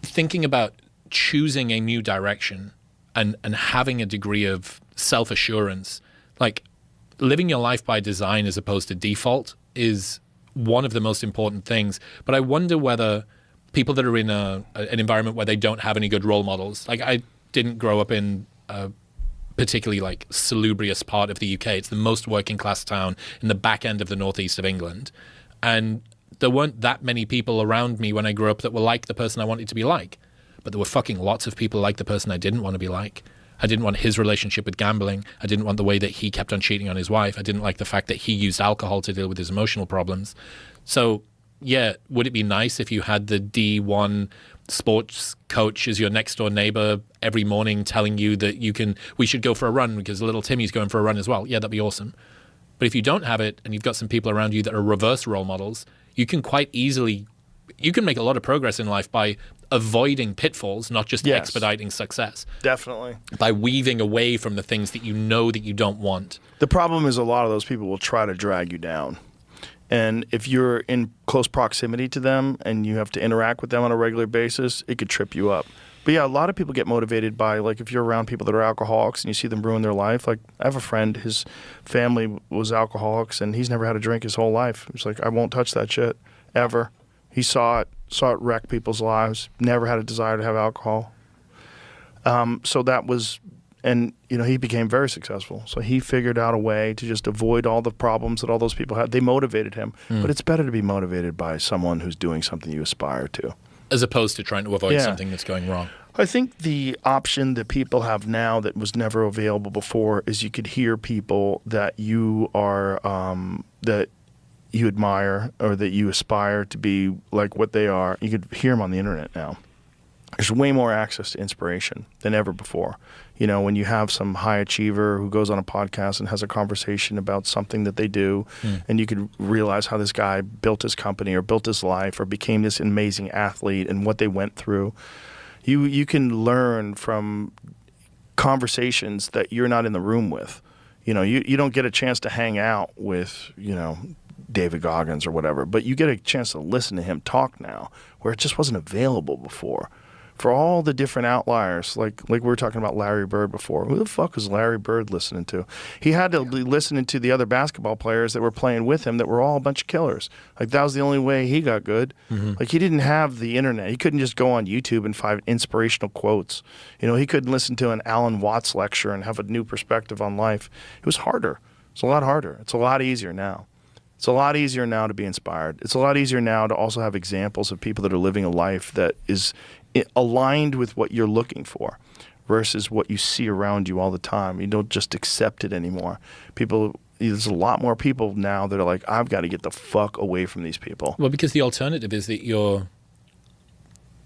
B: thinking about choosing a new direction and having a degree of self-assurance, like living your life by design as opposed to default is one of the most important things. But I wonder whether people that are in an environment where they don't have any good role models, like I didn't grow up in a particularly like salubrious part of the UK. It's the most working class town in the back end of the northeast of England. And there weren't that many people around me when I grew up that were like the person I wanted to be like. But there were fucking lots of people like the person I didn't want to be like. I didn't want his relationship with gambling. I didn't want the way that he kept on cheating on his wife. I didn't like the fact that he used alcohol to deal with his emotional problems. So, yeah, would it be nice if you had the D1 sports coach as your next door neighbor every morning telling you that we should go for a run because little Timmy's going for a run as well? Yeah, that'd be awesome. But if you don't have it and you've got some people around you that are reverse role models, you can make a lot of progress in life by avoiding pitfalls, not just expediting success.
A: Definitely.
B: By weaving away from the things that you know that you don't want.
A: The problem is a lot of those people will try to drag you down. And if you're in close proximity to them and you have to interact with them on a regular basis, it could trip you up. But yeah, a lot of people get motivated by, like, if you're around people that are alcoholics and you see them ruin their life. Like, I have a friend, his family was alcoholics and he's never had a drink his whole life. He's like, I won't touch that shit, ever. He saw it wreck people's lives, never had a desire to have alcohol. So that was, and, you know, he became very successful. So he figured out a way to just avoid all the problems that all those people had. They motivated him. But it's better to be motivated by someone who's doing something you aspire to.
B: As opposed to trying to avoid something that's going wrong.
A: I think the option that people have now that was never available before is you could hear people that you are, that you admire or that you aspire to be like what they are. You could hear them on the internet now. There's way more access to inspiration than ever before. You know, when you have some high achiever who goes on a podcast and has a conversation about something that they do, and you can realize how this guy built his company or built his life or became this amazing athlete and what they went through, you can learn from conversations that you're not in the room with. You know, you don't get a chance to hang out with, you know, David Goggins or whatever, but you get a chance to listen to him talk now where it just wasn't available before. For all the different outliers, like we were talking about Larry Bird before. Who the fuck was Larry Bird listening to? He had to be listening to the other basketball players that were playing with him that were all a bunch of killers. Like, that was the only way he got good. Like, he didn't have the internet. He couldn't just go on YouTube and find inspirational quotes. You know, he couldn't listen to an Alan Watts lecture and have a new perspective on life. It was harder. It's a lot harder. It's a lot easier now. It's a lot easier now to be inspired. It's a lot easier now to also have examples of people that are living a life that is aligned with what you're looking for versus what you see around you all the time. You don't just accept it anymore. There's a lot more people now that are like, I've got to get the fuck away from these people.
B: Well, because the alternative is that you're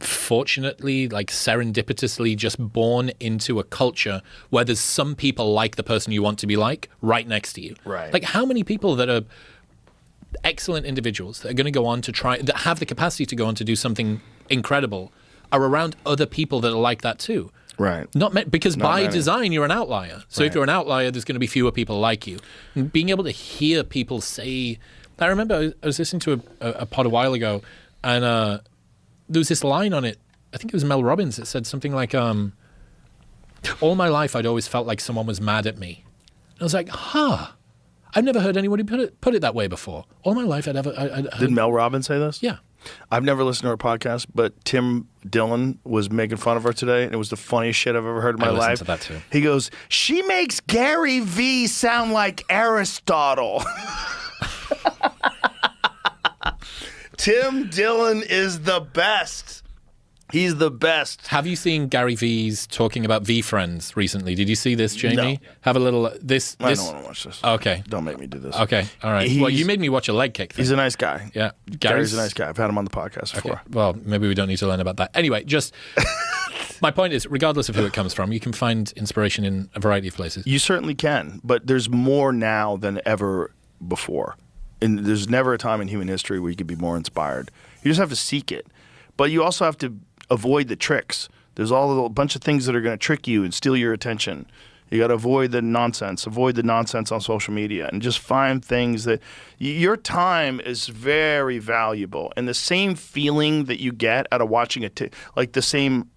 B: fortunately, like serendipitously, just born into a culture where there's some people like the person you want to be like right next to you.
A: Right.
B: Like, how many people that are excellent individuals that are going to go on to try, that have the capacity to go on to do something incredible, are around other people that are like that too.
A: Right.
B: Because
A: Not
B: by
A: many.
B: design, you're an outlier. So if you're an outlier, there's going to be fewer people like you. And being able to hear people say, I remember I was listening to a pod a while ago, and there was this line on it. I think it was Mel Robbins that said something like, all my life I'd always felt like someone was mad at me. And I was like, I've never heard anybody put it that way before. All my life I'd heard.
A: Did Mel Robbins say this?
B: Yeah.
A: I've never listened to her podcast, but Tim Dillon was making fun of her today, and it was the funniest shit I've ever heard in my
B: I listened
A: life.
B: to that too.
A: He goes, she makes Gary Vee sound like Aristotle. Tim Dillon is the best. He's the best.
B: Have you seen Gary V's talking about V-Friends recently? Did you see this, Jamie?
A: No.
B: Have a little... This.
A: I don't want to watch this.
B: Okay.
A: Don't make me do this.
B: Okay. All right. Well, you made me watch a leg kick thing.
A: He's a nice guy.
B: Yeah.
A: Gary's a nice guy. I've had him on the podcast before.
B: Okay. Well, maybe we don't need to learn about that. Anyway, just... my point is, regardless of who it comes from, you can find inspiration in a variety of places.
A: You certainly can, but there's more now than ever before. And there's never a time in human history where you could be more inspired. You just have to seek it. But you also have to avoid the tricks. There's a bunch of things that are going to trick you and steal your attention. You got to avoid the nonsense. Avoid the nonsense on social media and just find things that your time is very valuable. And the same feeling that you get out of watching like the same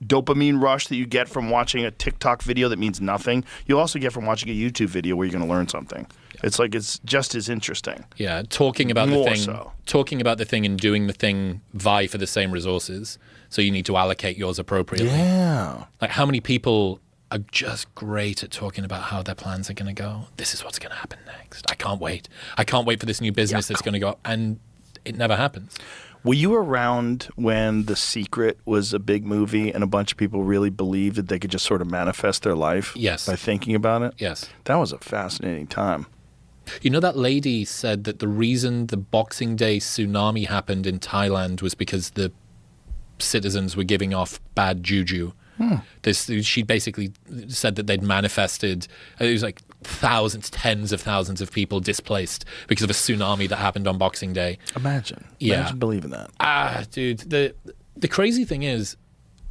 A: dopamine rush that you get from watching a TikTok video that means nothing, you'll also get from watching a YouTube video where you're going to learn something. It's like it's just as interesting.
B: Yeah, talking about
A: More
B: the thing,
A: so.
B: talking about the thing and doing the thing vie for the same resources. So you need to allocate yours appropriately.
A: Yeah.
B: Like, how many people are just great at talking about how their plans are going to go? This is what's going to happen next. I can't wait. I can't wait for this new business that's going to go. And it never happens.
A: Were you around when The Secret was a big movie and a bunch of people really believed that they could just sort of manifest their life
B: Yes.
A: by thinking about it?
B: Yes.
A: That was a fascinating time.
B: You know, that lady said that the reason the Boxing Day tsunami happened in Thailand was because the citizens were giving off bad juju. She basically said that they'd manifested, it was like thousands, tens of thousands of people displaced because of a tsunami that happened on Boxing Day.
A: Imagine believing that.
B: Dude, the crazy thing is,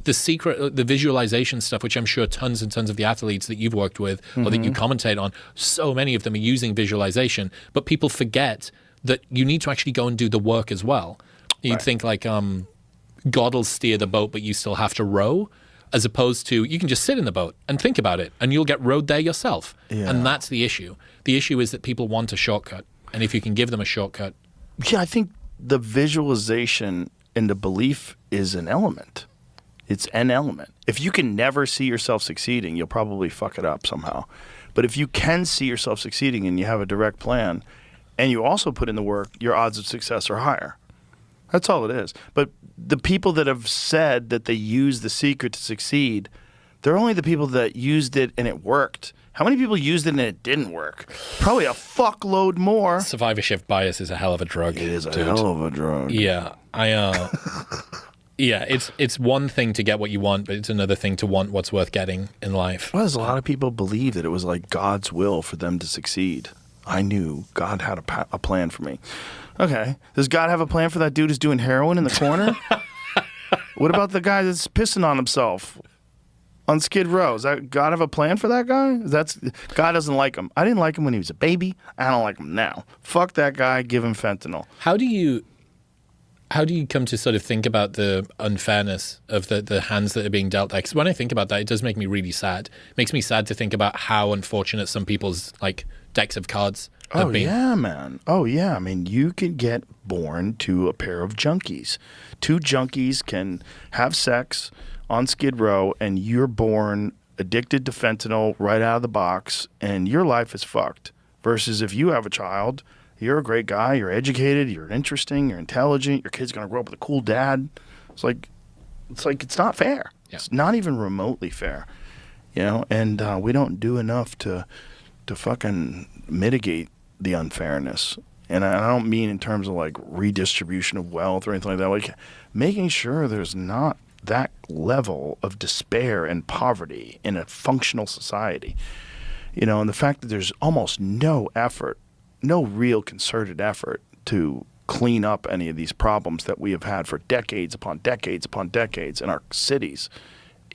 B: The Secret, the visualization stuff, which I'm sure tons and tons of the athletes that you've worked with or that you commentate on, so many of them are using visualization, but people forget that you need to actually go and do the work as well. You'd think like God will steer the boat, but you still have to row, as opposed to you can just sit in the boat and think about it and you'll get rowed there yourself.
A: Yeah.
B: And that's the issue. The issue is that people want a shortcut. And if you can give them a shortcut.
A: Yeah, I think the visualization and the belief is an element. It's an element. If you can never see yourself succeeding, you'll probably fuck it up somehow. But if you can see yourself succeeding and you have a direct plan and you also put in the work, your odds of success are higher. That's all it is. But the people that have said that they use The Secret to succeed, they're only the people that used it and it worked. How many people used it and it didn't work? Probably a fuckload more.
B: Survivorship bias is a hell of a drug.
A: It is a
B: dude.
A: hell of a drug.
B: Yeah. Yeah, it's one thing to get what you want, but it's another thing to want what's worth getting in life.
A: Well, there's a lot of people believe that it was like God's will for them to succeed. I knew God had a plan for me. Okay. Does God have a plan for that dude who's doing heroin in the corner? What about the guy that's pissing on himself on Skid Row? Does that God have a plan for that guy? God doesn't like him. I didn't like him when he was a baby. I don't like him now. Fuck that guy. Give him fentanyl.
B: How do you come to sort of think about the unfairness of the hands that are being dealt? Because when I think about that, it does make me really sad. It makes me sad to think about how unfortunate some people's like decks of cards have been.
A: Yeah, man. Oh, yeah. I mean, you can get born to a pair of junkies. Two junkies can have sex on Skid Row, and you're born addicted to fentanyl right out of the box, and your life is fucked. Versus if you have a child, you're a great guy, you're educated, you're interesting, you're intelligent, your kid's going to grow up with a cool dad. It's like it's not fair. Yeah. It's not even remotely fair. And we don't do enough to fucking mitigate the unfairness. And I don't mean in terms of like redistribution of wealth or anything like that. Like making sure there's not that level of despair and poverty in a functional society. And the fact that there's almost no effort, no real concerted effort to clean up any of these problems that we have had for decades upon decades upon decades in our cities.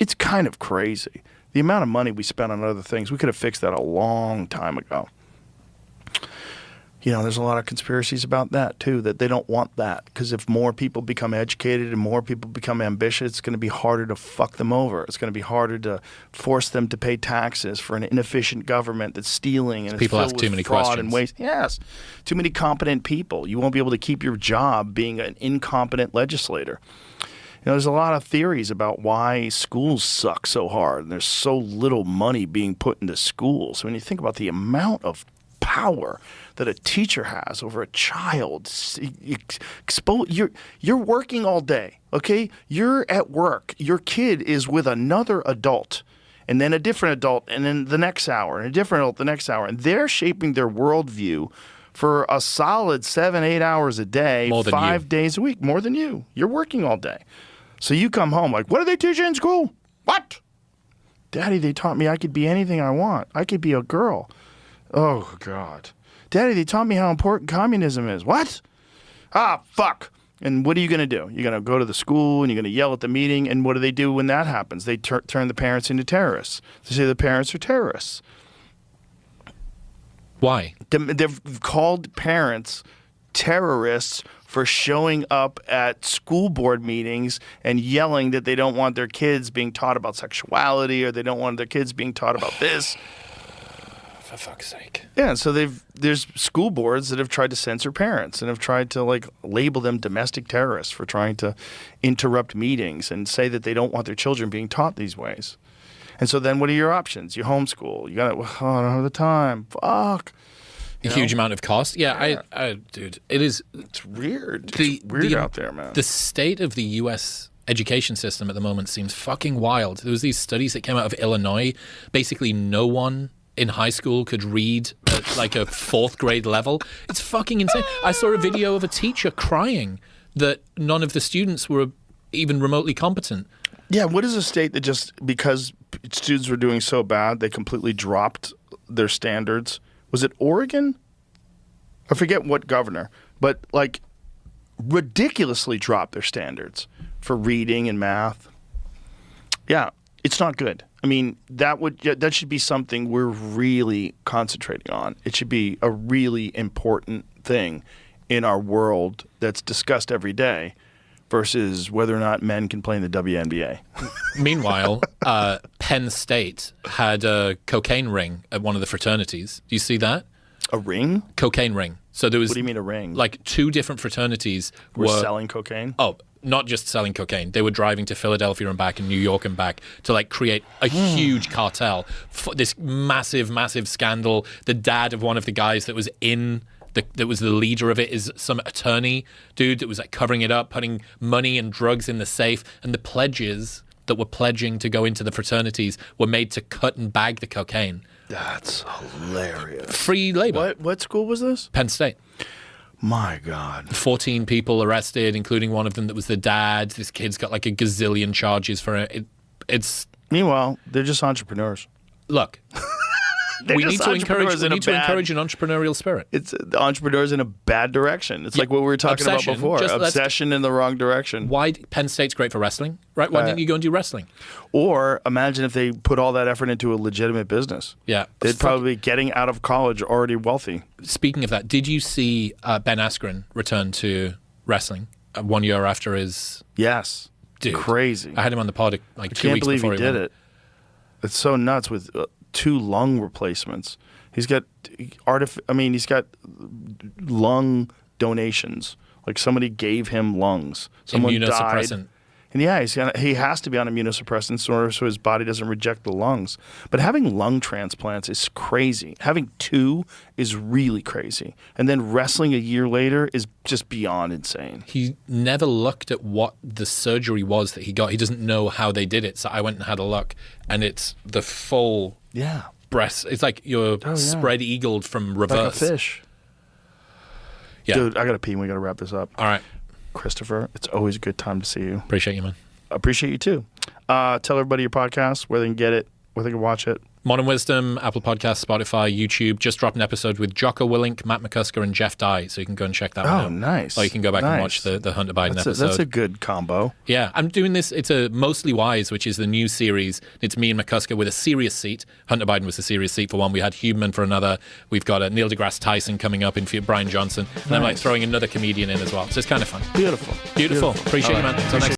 A: It's kind of crazy. The amount of money we spent on other things, we could have fixed that a long time ago. There's a lot of conspiracies about that, too, that they don't want that. Because if more people become educated and more people become ambitious, it's going to be harder to fuck them over. It's going to be harder to force them to pay taxes for an inefficient government that's stealing and
B: people
A: is filled
B: ask too
A: with
B: many
A: fraud
B: questions.
A: and waste. Yes. Too many competent people. You won't be able to keep your job being an incompetent legislator. There's a lot of theories about why schools suck so hard and there's so little money being put into schools. When you think about the amount of power that a teacher has over a child, you're working all day, okay? You're at work. Your kid is with another adult, and then a different adult, and then the next hour, and a different adult the next hour, and they're shaping their worldview for a solid 7-8 hours a day,
B: more than
A: 5 days a week, more than you. You're working all day. So you come home like, what do they teach you in school? What? Daddy, they taught me I could be anything I want. I could be a girl. Oh, God. Daddy, they taught me how important communism is. What? Ah, fuck. And what are you going to do? You're going to go to the school and you're going to yell at the meeting. And what do they do when that happens? They turn the parents into terrorists. They say the parents are terrorists.
B: Why?
A: They've called parents terrorists for showing up at school board meetings and yelling that they don't want their kids being taught about sexuality or they don't want their kids being taught about this.
B: For fuck's sake.
A: Yeah, so there's school boards that have tried to censor parents and have tried to like label them domestic terrorists for trying to interrupt meetings and say that they don't want their children being taught these ways. And so then what are your options? You homeschool. You got to, I don't have the time. Fuck.
B: A huge amount of cost. Yeah, I dude, it's
A: weird. It's weird out there, man.
B: The state of the U.S. education system at the moment seems fucking wild. There was these studies that came out of Illinois. Basically, no one in high school could read at like a 4th grade level. It's fucking insane. I saw a video of a teacher crying that none of the students were even remotely competent.
A: Yeah, what is a state that just because students were doing so bad, they completely dropped their standards? Was it Oregon? I forget what governor, but like ridiculously dropped their standards for reading and math. Yeah, it's not good. I mean, that should be something we're really concentrating on. It should be a really important thing in our world that's discussed every day versus whether or not men can play in the WNBA.
B: Meanwhile, Penn State had a cocaine ring at one of the fraternities. Do you see that?
A: A ring?
B: Cocaine ring. So there was.
A: What do you mean a ring?
B: Like 2 different fraternities
A: were selling cocaine?
B: Oh, not just selling cocaine. They were driving to Philadelphia and back and New York and back to like create a huge cartel. This massive, massive scandal. The dad of one of the guys that was that was the leader of it is some attorney dude that was like covering it up, putting money and drugs in the safe, and the pledges that were pledging to go into the fraternities were made to cut and bag the cocaine.
A: That's hilarious.
B: Free labor.
A: What school was this?
B: Penn State.
A: My God.
B: 14 people arrested, including one of them that was the dad. This kid's got like a gazillion charges for it. It's
A: Meanwhile, they're just entrepreneurs.
B: look. We need
A: just
B: to encourage
A: entrepreneurs
B: an entrepreneurial spirit.
A: It's the entrepreneurs in a bad direction. It's like what we were talking
B: Obsession.
A: about before.
B: Just let's-
A: Obsession in the wrong direction.
B: Why Penn State's great for wrestling, right? Why didn't you go and do wrestling?
A: Or imagine if they put all that effort into a legitimate business.
B: Yeah.
A: They'd probably be getting out of college already wealthy.
B: Speaking of that, did you see Ben Askren return to wrestling 1 year after his...
A: Yes.
B: Dude,
A: Crazy.
B: I had him on the pod like 2
A: Can't
B: weeks
A: believe
B: before
A: he did
B: won.
A: it. It's so nuts with 2 lung replacements. He's got he's got lung donations. Like somebody gave him lungs. Someone died.
B: Immunosuppressant.
A: And yeah, he has to be on immunosuppressants in order so his body doesn't reject the lungs. But having lung transplants is crazy. Having 2 is really crazy. And then wrestling a year later is just beyond insane.
B: He never looked at what the surgery was that he got. He doesn't know how they did it. So I went and had a look, and it's the full breast. It's like you're spread eagled from reverse.
A: Like a fish.
B: Yeah.
A: Dude, I got to pee and we got to wrap this up.
B: All right.
A: Christopher, it's always a good time to see you.
B: Appreciate you, man.
A: Appreciate you too. Tell everybody your podcast, where they can get it, where they can watch it.
B: Modern Wisdom, Apple Podcasts, Spotify, YouTube. Just dropped an episode with Jocko Willink, Matt McCusker, and Jeff Dye, so you can go and check that one out.
A: Oh, nice.
B: Or you can go back and watch the Hunter Biden episode.
A: That's a good combo.
B: Yeah, I'm doing this. It's a Mostly Wise, which is the new series. It's me and McCusker with a serious seat. Hunter Biden was the serious seat for one. We had Huberman for another. We've got Neil deGrasse Tyson coming up in Brian Johnson. And I'm like throwing another comedian in as well. So it's kind of fun.
A: Beautiful.
B: Appreciate you, man. Until next